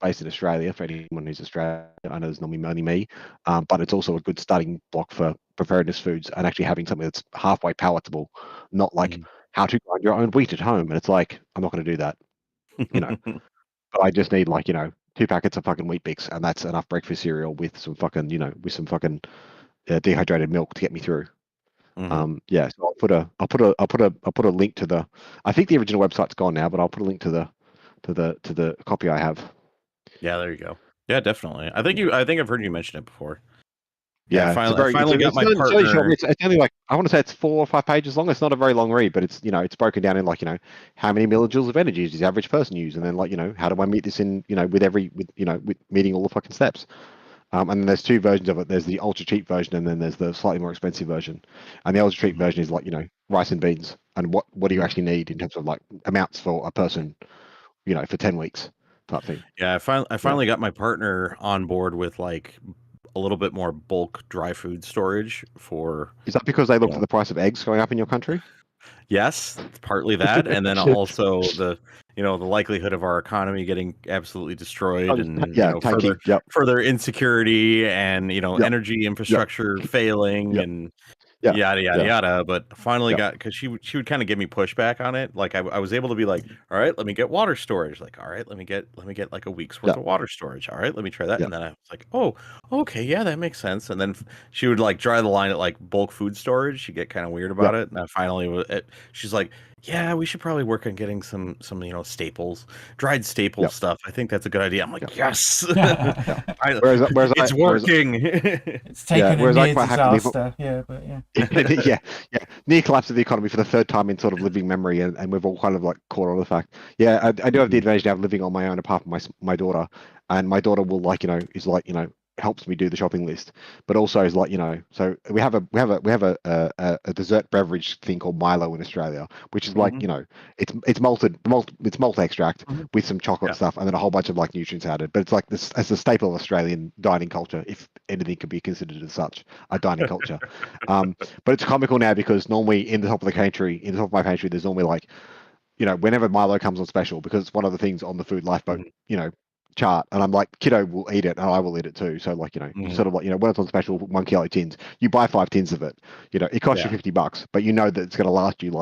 based in Australia for anyone who's Australian. I know there's normally only me, but it's also a good starting block for preparedness foods and actually having something that's halfway palatable, not like how to grind your own wheat at home. And it's like, I'm not going to do that, but I just need 2 packets of fucking Wheat Bix, and that's enough breakfast cereal with some fucking, dehydrated milk to get me through. So I'll put a link to the. I think the original website's gone now, but I'll put a link to the copy I have. Yeah, there you go. Yeah, definitely. I think I've heard you mention it before. Yeah, I finally got my partner. It's only like I want to say it's 4 or 5 pages long. It's not a very long read, but it's it's broken down in how many millijoules of energy does the average person use, and then how do I meet this in with meeting all the fucking steps. And then there's 2 versions of it. There's the ultra cheap version, and then there's the slightly more expensive version. And the ultra cheap version is rice and beans, and what do you actually need in terms of amounts for a person, for 10 weeks type thing. Yeah, I finally got my partner on board with a little bit more bulk dry food storage for. Is that because they looked at the price of eggs going up in your country? Yes, partly that, and then also the likelihood of our economy getting absolutely destroyed, and further insecurity, and energy infrastructure failing, and yada yada. But finally got, because she would kind of give me pushback on it. Like I was able to be like, all right, let me get water storage. Like, all right, let me get like a week's worth of water storage. All right, let me try that. And then I was like, oh, okay, yeah, that makes sense. And then she would draw the line at bulk food storage. She'd get kind of weird about it. And I finally she's like, yeah, we should probably work on getting some staples, dried staple stuff. I think that's a good idea. I'm like, yes, it's working. It's taken a near disaster. Near collapse of the economy for the 3rd time in sort of living memory, and we've all kind of caught on the fact. Yeah, I do have the advantage now of living on my own, apart from my daughter, and my daughter will helps me do the shopping list, but also is so we have a dessert beverage thing called Milo in Australia, which is it's malt extract with some chocolate stuff, and then a whole bunch of nutrients added. But it's this as a staple of Australian dining culture, if anything could be considered as such, a dining culture. But it's comical now because normally in the top of my pantry, there's normally whenever Milo comes on special, because it's one of the things on the Food Lifeboat, chart, and I'm like, kiddo will eat it and I will eat it too. So sort of when it's on special, 1 kilo tins, you buy 5 tins of it, it costs you $50, but that it's going to last you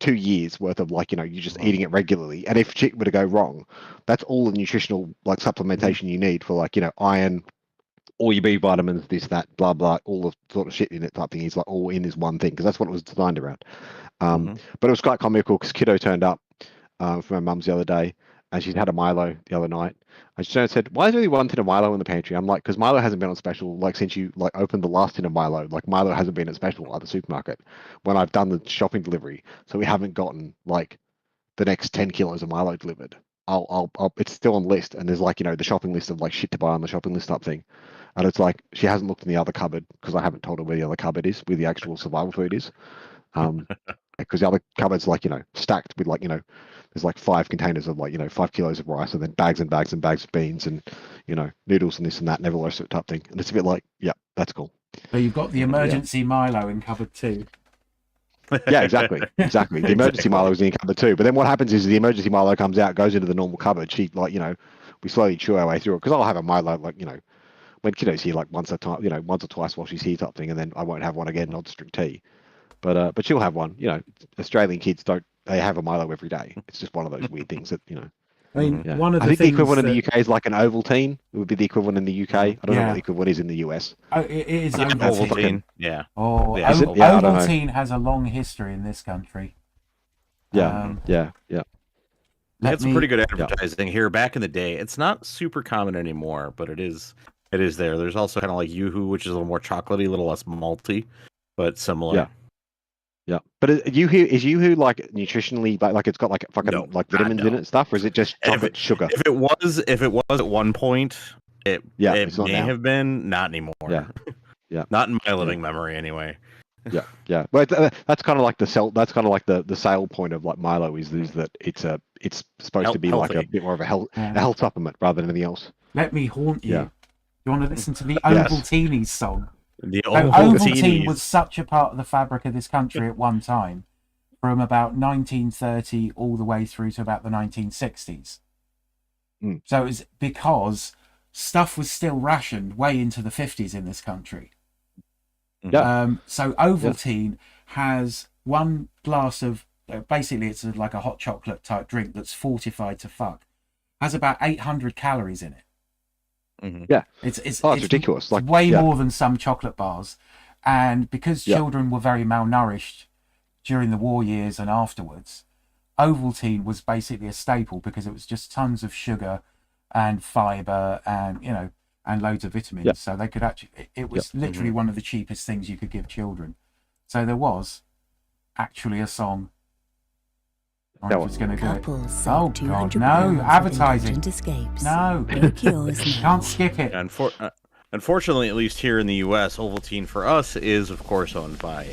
2 years worth of you're just eating it regularly. And if shit were to go wrong, that's all the nutritional supplementation you need for iron, all your B vitamins, this, that, blah, blah, all the sort of shit in it type thing. He's like all in this one thing because that's what it was designed around. But it was quite comical because Kiddo turned up from my mum's the other day and she'd had a Milo the other night. And she turned and said, why is there only one tin of Milo in the pantry? I'm like, because Milo hasn't been on special like since you like opened the last tin of Milo. Like Milo hasn't been at special at the supermarket when I've done the shopping delivery. So we haven't gotten like the next 10 kilos of Milo delivered. I'll it's still on the list and there's like, you know, the shopping list of like shit to buy on the shopping list type thing. And it's like she hasn't looked in the other cupboard because I haven't told her where the other cupboard is, where the actual survival food is. Because the other cupboard's like, you know, stacked with like, you know, there's like 5 containers of like, you know, 5 kilos of rice and then bags and bags and bags of beans and, you know, noodles and this and that and every rest of it type thing. And it's a bit like, yeah, that's cool. So you've got the emergency Milo in cupboard 2. Yeah, exactly. Exactly. The emergency Milo is in cupboard 2. But then what happens is the emergency Milo comes out, goes into the normal cupboard. She like, you know, we slowly chew our way through it because I'll have a Milo like, you know, when Kiddo's here like once or twice while she's here type thing, and then I won't have one again and I'll just drink tea. But she'll have one. You know, Australian kids they have a Milo every day. It's just one of those weird things that, you know. I mean, Yeah. one of the I think the things equivalent in that- the UK is like an Ovaltine. It would be the equivalent in the UK. I don't know what the equivalent is in the US. Oh, it is Yeah, Ovaltine. Ovaltine. Yeah. Oh, Yeah, is it? Yeah, I don't know. Ovaltine has a long history in this country. Yeah, yeah. Let It's me- pretty good advertising here. Back in the day, it's not super common anymore, but it is there. There's also kind of like Yoo-Hoo, which is a little more chocolatey, a little less malty, but similar. Yeah. Yeah, but is Yoo-Hoo like nutritionally like it's got like fucking No, like vitamins God, in no. it and stuff, or is it just And chocolate sugar? If it was at one point, it It's not may now. have been, not anymore. Yeah. Yeah. Not in my living memory anyway. Yeah, but that's kind of like that's kind of like the sale point of like Milo is that it's supposed to be like a Healthy. bit more of a health Yeah. supplement rather than anything else. Let me haunt you. Yeah. You want to listen to the Yes. Ovaltine song? The So Ovaltine Ovaltine was such a part of the fabric of this country at one time, from about 1930 all the way through to about the 1960s. Mm. So it was because stuff was still rationed way into the 50s in this country. Yeah. So Ovaltine has one glass of, basically it's like a hot chocolate type drink that's fortified to fuck. Has about 800 calories in it. Mhm. Yeah. It's ridiculous. It's Like, way yeah. more than some chocolate bars. And because Yeah. children were very malnourished during the war years and afterwards, Ovaltine was basically a staple because it was just tons of sugar and fiber and, you know, and loads of vitamins. Yeah. So they could actually, it was literally one of the cheapest things you could give children. So there was actually a song. I That don't know if it's going to do it. Couples save Oh, God, 200 no, pounds with advertising. Indulgent Escapes. No, Book yours now. can't skip it. Unfortunately, at least here in the U.S., Ovaltine for us is, of course, owned by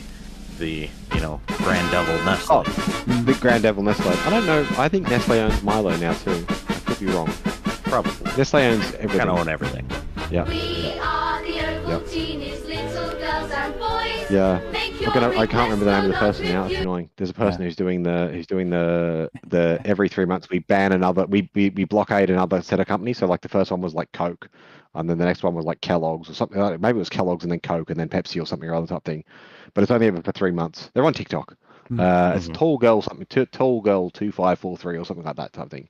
the, Grand Devil Nestle. Oh, the Grand Devil Nestle. I don't know. I think Nestle owns Milo now too. I could be wrong. Probably. Nestle owns everything. Kind of own everything. Yeah. We are the Ovaltines, little girls and boys. Yeah. Make your I can't remember the name of the request person now. It's with you. annoying. There's a person who's doing the every 3 months we ban another we blockade another set of companies. So like the first one was like Coke, and then the next one was like Kellogg's or something like that. Maybe it was Kellogg's and then Coke and then Pepsi or something or other type thing. But it's only ever for 3 months. They're on TikTok. It's Tall Girl something, Tall Girl 2543 or something like that type thing.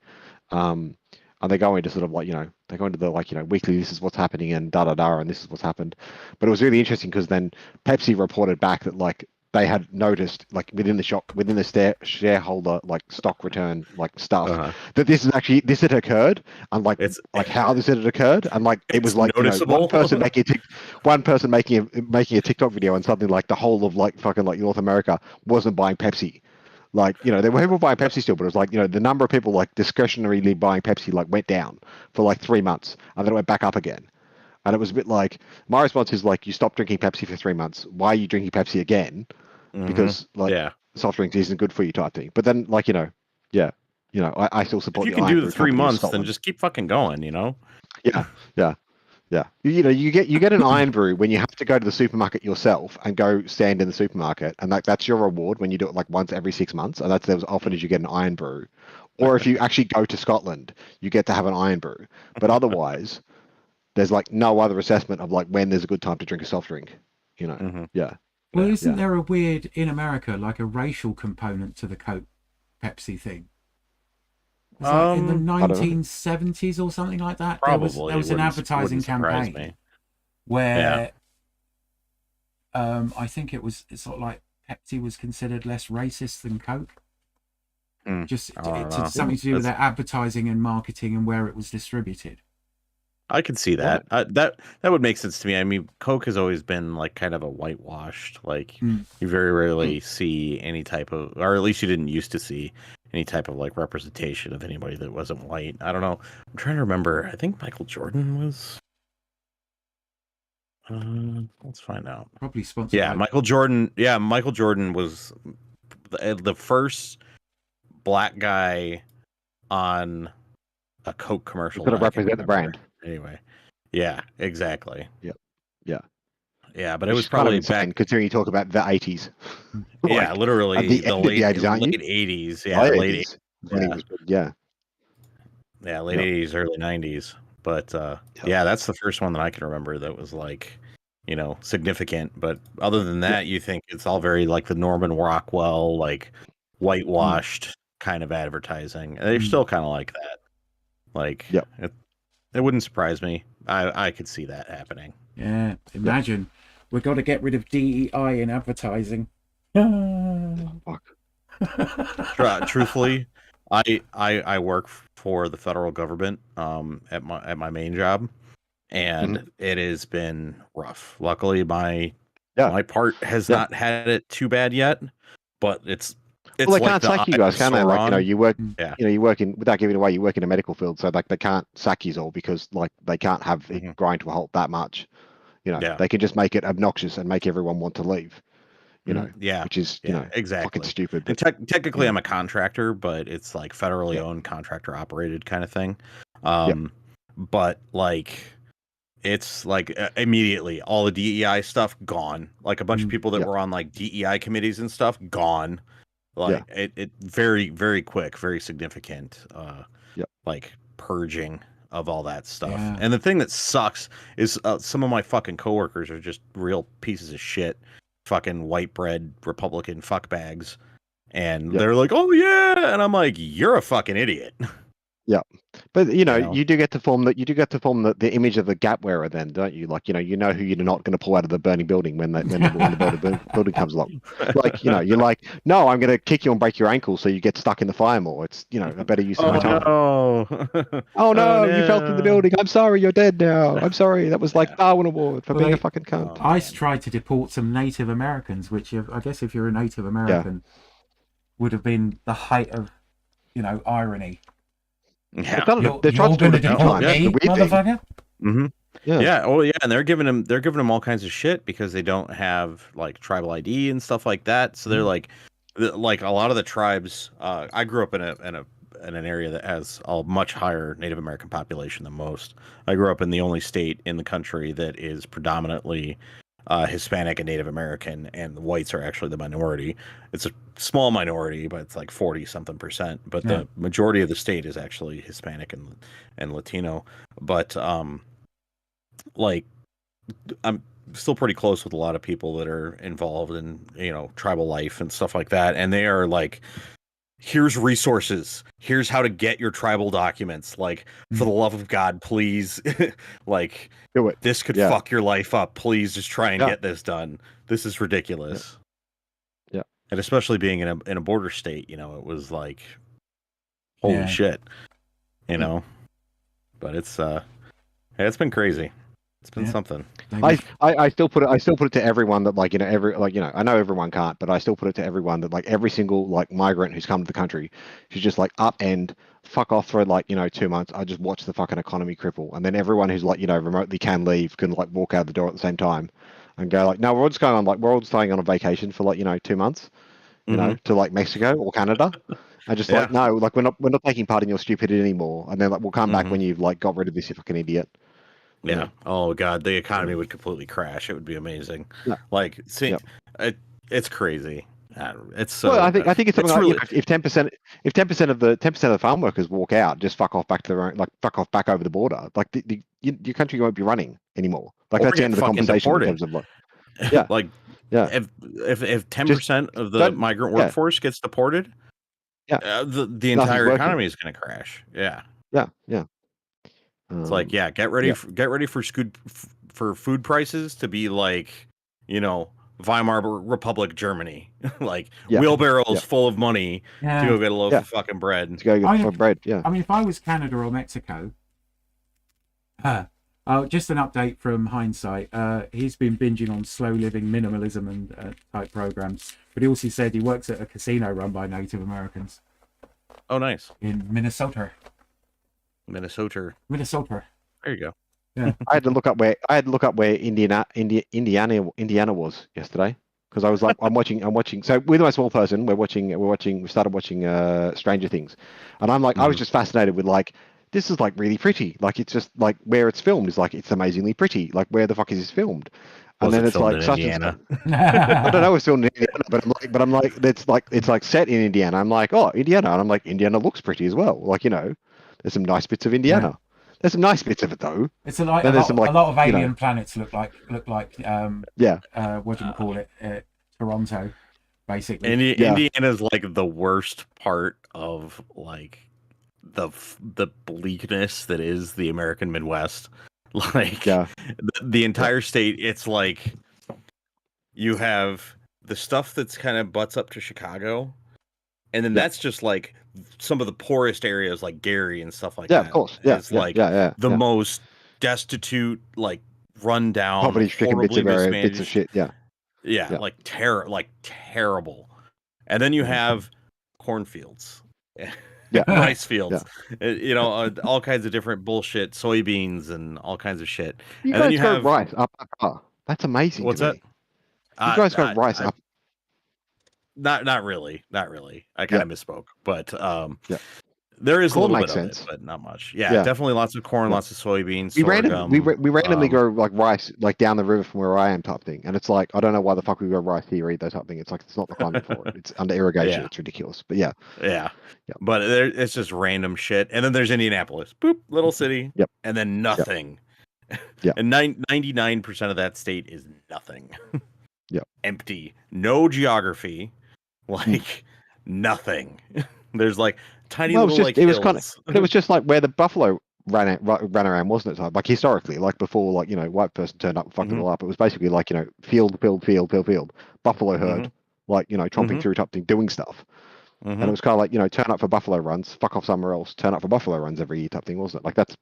And they go into sort of like, they go into the like, weekly, this is what's happening and da-da-da, and this is what's happened. But it was really interesting because then Pepsi reported back that like they had noticed like within the shareholder like stock return like stuff that this had occurred and like how this had occurred, and like it was like noticeable. one person making a TikTok video and something like the whole of like fucking like North America wasn't buying Pepsi. Like, there were people buying Pepsi still, but it was like, the number of people like discretionarily buying Pepsi like went down for like 3 months and then it went back up again. And it was a bit like, my response is like, you stopped drinking Pepsi for 3 months. Why are you drinking Pepsi again? Because like soft drinks isn't good for you type thing. But then like, I still support If you the can do Iron the Brew 3 company in months, then Scotland. just keep fucking going, Yeah. You get an Iron Brew when you have to go to the supermarket yourself and go stand in the supermarket, and that's your reward when you do it like once every 6 months, and that's as often as you get an Iron Brew. Or if you actually go to Scotland, you get to have an Iron Brew. But otherwise, there's like no other assessment of like when there's a good time to drink a soft drink. Yeah. Well, isn't there a weird, in America, like a racial component to the Coke Pepsi thing? Was that in the 1970s or something like that? Probably. There was an Wouldn't advertising surprise campaign. me. where I think it's sort of like Pepsi was considered less racist than Coke. Just I don't it's know. something to do with That's- their advertising and marketing and where it was distributed. I could see that. That would make sense to me. I mean, Coke has always been like kind of a whitewashed. Like you very rarely see any type of, or at least you didn't used to see any type of like representation of anybody that wasn't white. I don't know. I'm trying to remember. I think Michael Jordan was. Let's find out. Probably sponsored. Yeah, by- Michael Jordan. Yeah, Michael Jordan was the first black guy on a Coke commercial. Gotta that I can represent the remember. brand. Anyway, yeah, exactly. Yeah. Yeah, but it Which was is kind of probably insane, back. considering you talk about the 80s. Yeah, Like, literally at the the end of the late 80s, aren't you? late 80s. Yeah, Late late 80s. When he yeah. was- yeah. Yeah, late Yep. 80s, early 90s. But yeah, that's the first one that I can remember that was like, significant. But other than that, you think it's all very like the Norman Rockwell, like whitewashed kind of advertising. They're still kind of like that. Like, Yep. it wouldn't surprise me. I could see that happening. Yeah, imagine we've got to get rid of DEI in advertising. Fuck. Truthfully, I work for the federal government at my main job, and it has been rough. Luckily, my part has not had it too bad yet, but it's Well, they like can't the sack you eye guys, of can they? Like, Sauron. you work, Yeah. you work in, without giving away, you work in a medical field, so like they can't sack you all because like they can't have it grind to a halt that much. Yeah. They can just make it obnoxious and make everyone want to leave. Yeah, which is exactly fucking stupid. And But technically, I'm a contractor, but it's like federally owned, contractor operated kind of thing. But like, it's like immediately all the DEI stuff gone. Like a bunch of people that were on like DEI committees and stuff gone. Like it very, very quick, very significant. Like purging of all that stuff. Yeah. And the thing that sucks is some of my fucking coworkers are just real pieces of shit. Fucking white bread Republican fuckbags, and they're like, "Oh yeah," and I'm like, "You're a fucking idiot." Yeah, but you know? do get to form that. You do get to form the image of the gap wearer, then, don't you? Like, you know who you're not going to pull out of the burning building when the building comes along. Like, you're like, no, I'm going to kick you and break your ankle so you get stuck in the fire more. It's a better use of my time. No. Oh no, you fell through the building. I'm sorry, you're dead now. I'm sorry. That was like Darwin Award for being a fucking cunt. ICE tried to deport some Native Americans, which I guess if you're a Native American would have been the height of, irony. Yeah, You're going to deport me, motherfucker? Mm-hmm. Yeah. Yeah. Oh, yeah. And they're giving them all kinds of shit because they don't have like tribal ID and stuff like that. So they're like a lot of the tribes. I grew up in an area that has a much higher Native American population than most. I grew up in the only state in the country that is predominantly Hispanic and Native American, and the whites are actually the minority. It's a small minority, but it's like 40-something%. But the majority of the state is actually Hispanic and Latino. But like, I'm still pretty close with a lot of people that are involved in tribal life and stuff like that, and they are like, here's resources, here's how to get your tribal documents, like, for the love of God, please, like, do it. This could fuck your life up, please just try and get this done. This is ridiculous. Yeah. And especially being in a border state, it was like, holy shit, but it's been crazy. It's been something. I still put it to everyone that I know everyone can't, but I still put it to everyone that like every single like migrant who's come to the country should just like upend, fuck off for 2 months. I just watch the fucking economy cripple, and then everyone who's remotely can leave can like walk out the door at the same time and go like, no, we're all just going on we're all staying on a vacation for 2 months, to like Mexico or Canada. I just like, no, like we're not taking part in your stupidity anymore, and then like we'll come back when you've like got rid of this fucking idiot. Yeah. Oh God, the economy would completely crash. It would be amazing. Yeah. Like, see, it's crazy. It's so. Well, I think it's something like, really... if 10% of the farm workers walk out, just fuck off back to their own, like fuck off back over the border. Like your country won't be running anymore. Like that's the end of the conversation in terms of like, if 10% of the migrant workforce gets deported, the entire economy is going to crash. Yeah. Yeah. It's like, get ready for for food prices to be like, Weimar Republic Germany, like Yeah. wheelbarrows Yeah. full of money to Yeah. go get a loaf Yeah. of fucking bread. To go I- get for bread. Yeah. I mean, if I was Canada or Mexico, just an update from Hindsight. He's been binging on slow living, minimalism, and type programs. But he also said he works at a casino run by Native Americans Oh, nice. in Minnesota. Minnesota. There you go. I had to look up where Indiana was yesterday, because I was like, I'm watching. So with my small person, we started watching Stranger Things, and I'm like, I was just fascinated with like, this is like really pretty. Like, it's just like where it's filmed is like, it's amazingly pretty. Like, where the fuck is this filmed? And Was then it it's filmed like in such Indiana? and such. I don't know, it's filmed in Indiana, but I'm like, it's like set in Indiana. I'm like, oh, Indiana, and I'm like, Indiana looks pretty as well. Like, there's some nice bits of Indiana. Yeah. There's some nice bits of it though. It's a lot Then there's some, like, a lot of you know- alien planets look like Yeah. what do you call it? Toronto, basically. Yeah. Indiana's like the worst part of like the bleakness that is the American Midwest. Like, Yeah. the entire state, it's like you have the stuff that's kind of butts up to Chicago, and then Yeah. that's just like some of the poorest areas, like Gary and stuff like Yeah, that. of course. Yeah. It's like the the most destitute, like rundown, poverty-stricken bits horribly of mismanaged. shit. Yeah. Yeah, Yeah. like terrible. And then you have cornfields, Yeah. rice fields, all kinds of different bullshit, soybeans and all kinds of shit. You And then guys you go have- rice up. That's amazing. What's to that? me. You guys go I- rice I- up. Not really. I kind of misspoke, but Yeah. there is a Corn little makes bit sense. of it, but not much. Yeah, Yeah. definitely lots of corn, Yeah. lots of soybeans. We sorghum, randomly go like rice like down the river from where I am type thing, and it's like I don't know why the fuck we go rice here either type thing. It's like it's not the climate for it. It's under irrigation. Yeah. It's ridiculous. But yeah, Yeah. Yeah. But it's just random shit. And then there's Indianapolis. Boop, little city. Yep. And then nothing. Yeah. And 99% of that state is nothing. Yep. Empty. No geography. Like nothing. There's like tiny Well, little it was kind of hills. it was just like where the buffalo ran around, wasn't it? Like historically, like before, like white person turned up and fucked it all up. It was basically like field, buffalo herd, like tromping through type thing, doing stuff. And it was kind of like turn up for buffalo runs, fuck off somewhere else, turn up for buffalo runs every year type thing, wasn't it? Like that's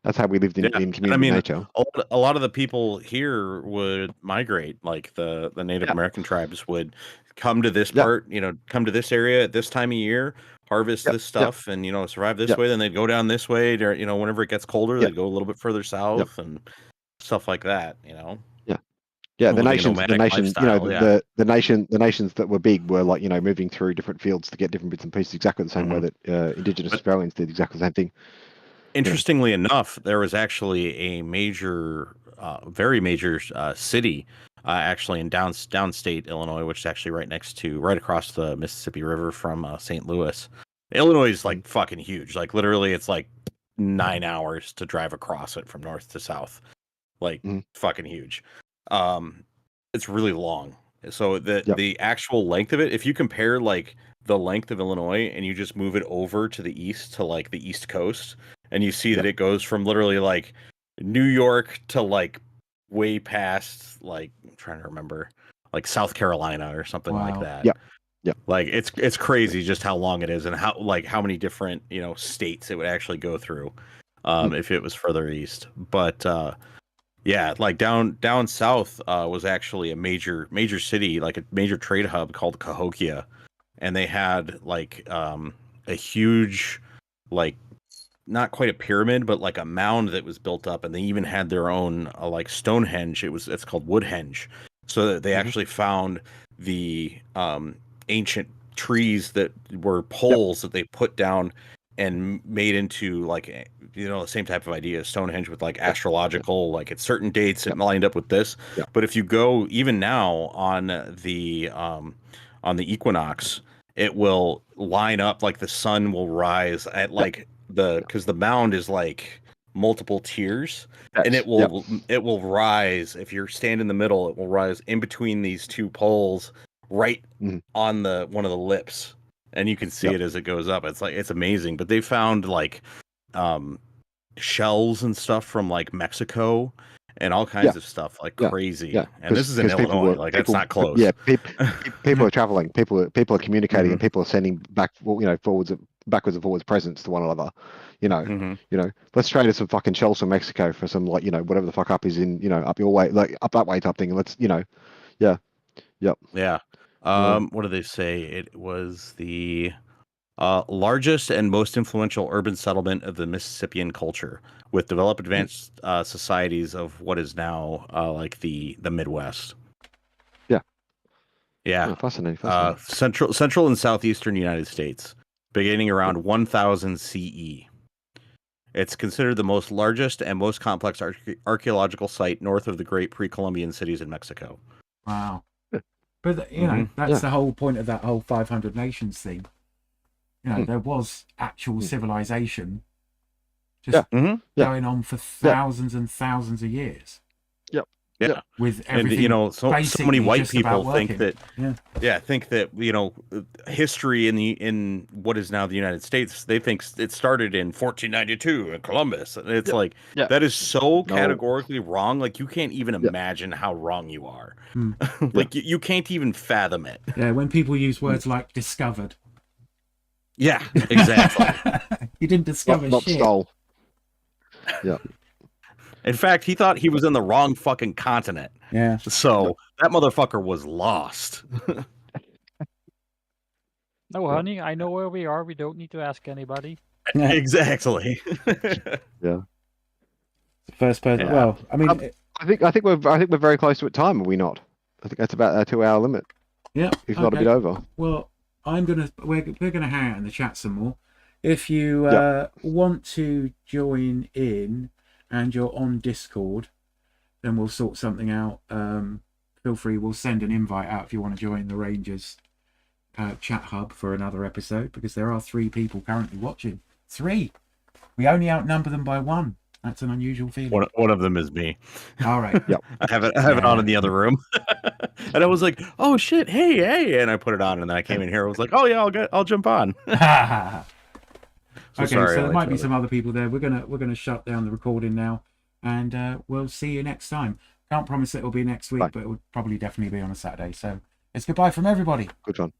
that's how we lived in Yeah. And community I mean, nature. a lot of the people here would migrate, like the Native American tribes would come to this part, come to this area at this time of year, harvest this stuff, and survive this way. Then they'd go down this way, to, whenever it gets colder, they'd go a little bit further south and stuff like that. Yeah, the living a nations, nomadic lifestyle, the nations that were big were like moving through different fields to get different bits and pieces, exactly the same way that Indigenous Australians did exactly the same thing. Interestingly enough, there was actually a major, very major city, actually in downstate Illinois, which is actually right across the Mississippi River from St. Louis. Illinois is like fucking huge. Like literally, it's like 9 hours to drive across it from north to south. Like fucking huge. It's really long. So the actual length of it, if you compare like the length of Illinois and you just move it over to the east to like the East Coast, and you see that it goes from literally like New York to like way past like I'm trying to remember like South Carolina or something like that. Yeah. Like it's crazy just how long it is and how many different states it would actually go through if it was further east. But yeah, like down south was actually a major city, like a major trade hub called Cahokia, and they had like a huge like not quite a pyramid, but like a mound that was built up, and they even had their own like Stonehenge. It's called Woodhenge. So they actually found the ancient trees that were poles that they put down and made into like the same type of idea as Stonehenge with like astrological, like at certain dates it lined up with this. But if you go even now on the equinox, it will line up like the sun will rise at like because the mound is like multiple tiers, and it will rise. If you're standing in the middle, it will rise in between these two poles right on one of the lips, and you can see it as it goes up. It's amazing. But they found like shells and stuff from like Mexico and all kinds Yeah. of stuff like Yeah. crazy. Yeah, And this is in 'cause people Illinois. were- Like that's people- not close. Yeah, people are traveling. People are communicating, and people are sending back, backwards and forwards presents to one another. Mhm. Let's trade us some fucking shells from Mexico for some whatever the fuck up is in up your way, like up that way type thing. And let's Yeah. Yeah. What do they say? It was the largest and most influential urban settlement of the Mississippian culture, with developed advanced societies of what is now like the Midwest. Yeah. Yeah. Oh, fascinating. Central and southeastern United States, beginning around 1000 CE. It's considered the most largest and most complex archaeological site north of the great pre-Columbian cities in Mexico. Wow. But that's Yeah. the whole point of that whole 500 nations thing. There was actual civilization just Yeah. going on for thousands and thousands of years. Yeah. With And everything so many basically white just about people think working. that think that history in what is now the United States, they think it started in 1492 in Columbus. And it's like that is so categorically wrong. Like you can't even imagine how wrong you are. Like you can't even fathom it. Yeah, when people use words like discovered. Yeah, exactly. You didn't discover Not shit. stole. Yeah. In fact, he thought he was in the wrong fucking continent. Yeah. So that motherfucker was lost. No, honey, I know where we are. We don't need to ask anybody. Exactly. First person. Yeah. Well, I mean, I think we're very close to time, are we not? I think that's about our 2-hour limit, yeah. if not a bit over. Well, we're gonna hang out in the chat some more. If you want to join in and you're on Discord, then we'll sort something out. Feel free. We'll send an invite out if you want to join the Rangers chat hub for another episode, because there are 3 people currently watching. 3. We only outnumber them by 1. That's an unusual feeling. One of them is me. All right. Yep. I have it on in the other room, and I was like, "Oh shit, hey!" And I put it on, and then I came in here. I was like, "Oh yeah, I'll jump on." Okay, sorry, so there like might be that. some other people there. We're gonna shut down the recording now, and we'll see you next time. Can't promise it'll be next week, Bye. but it will probably definitely be on a Saturday. So it's goodbye from everybody. Good one.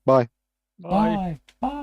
Bye. Bye. Bye.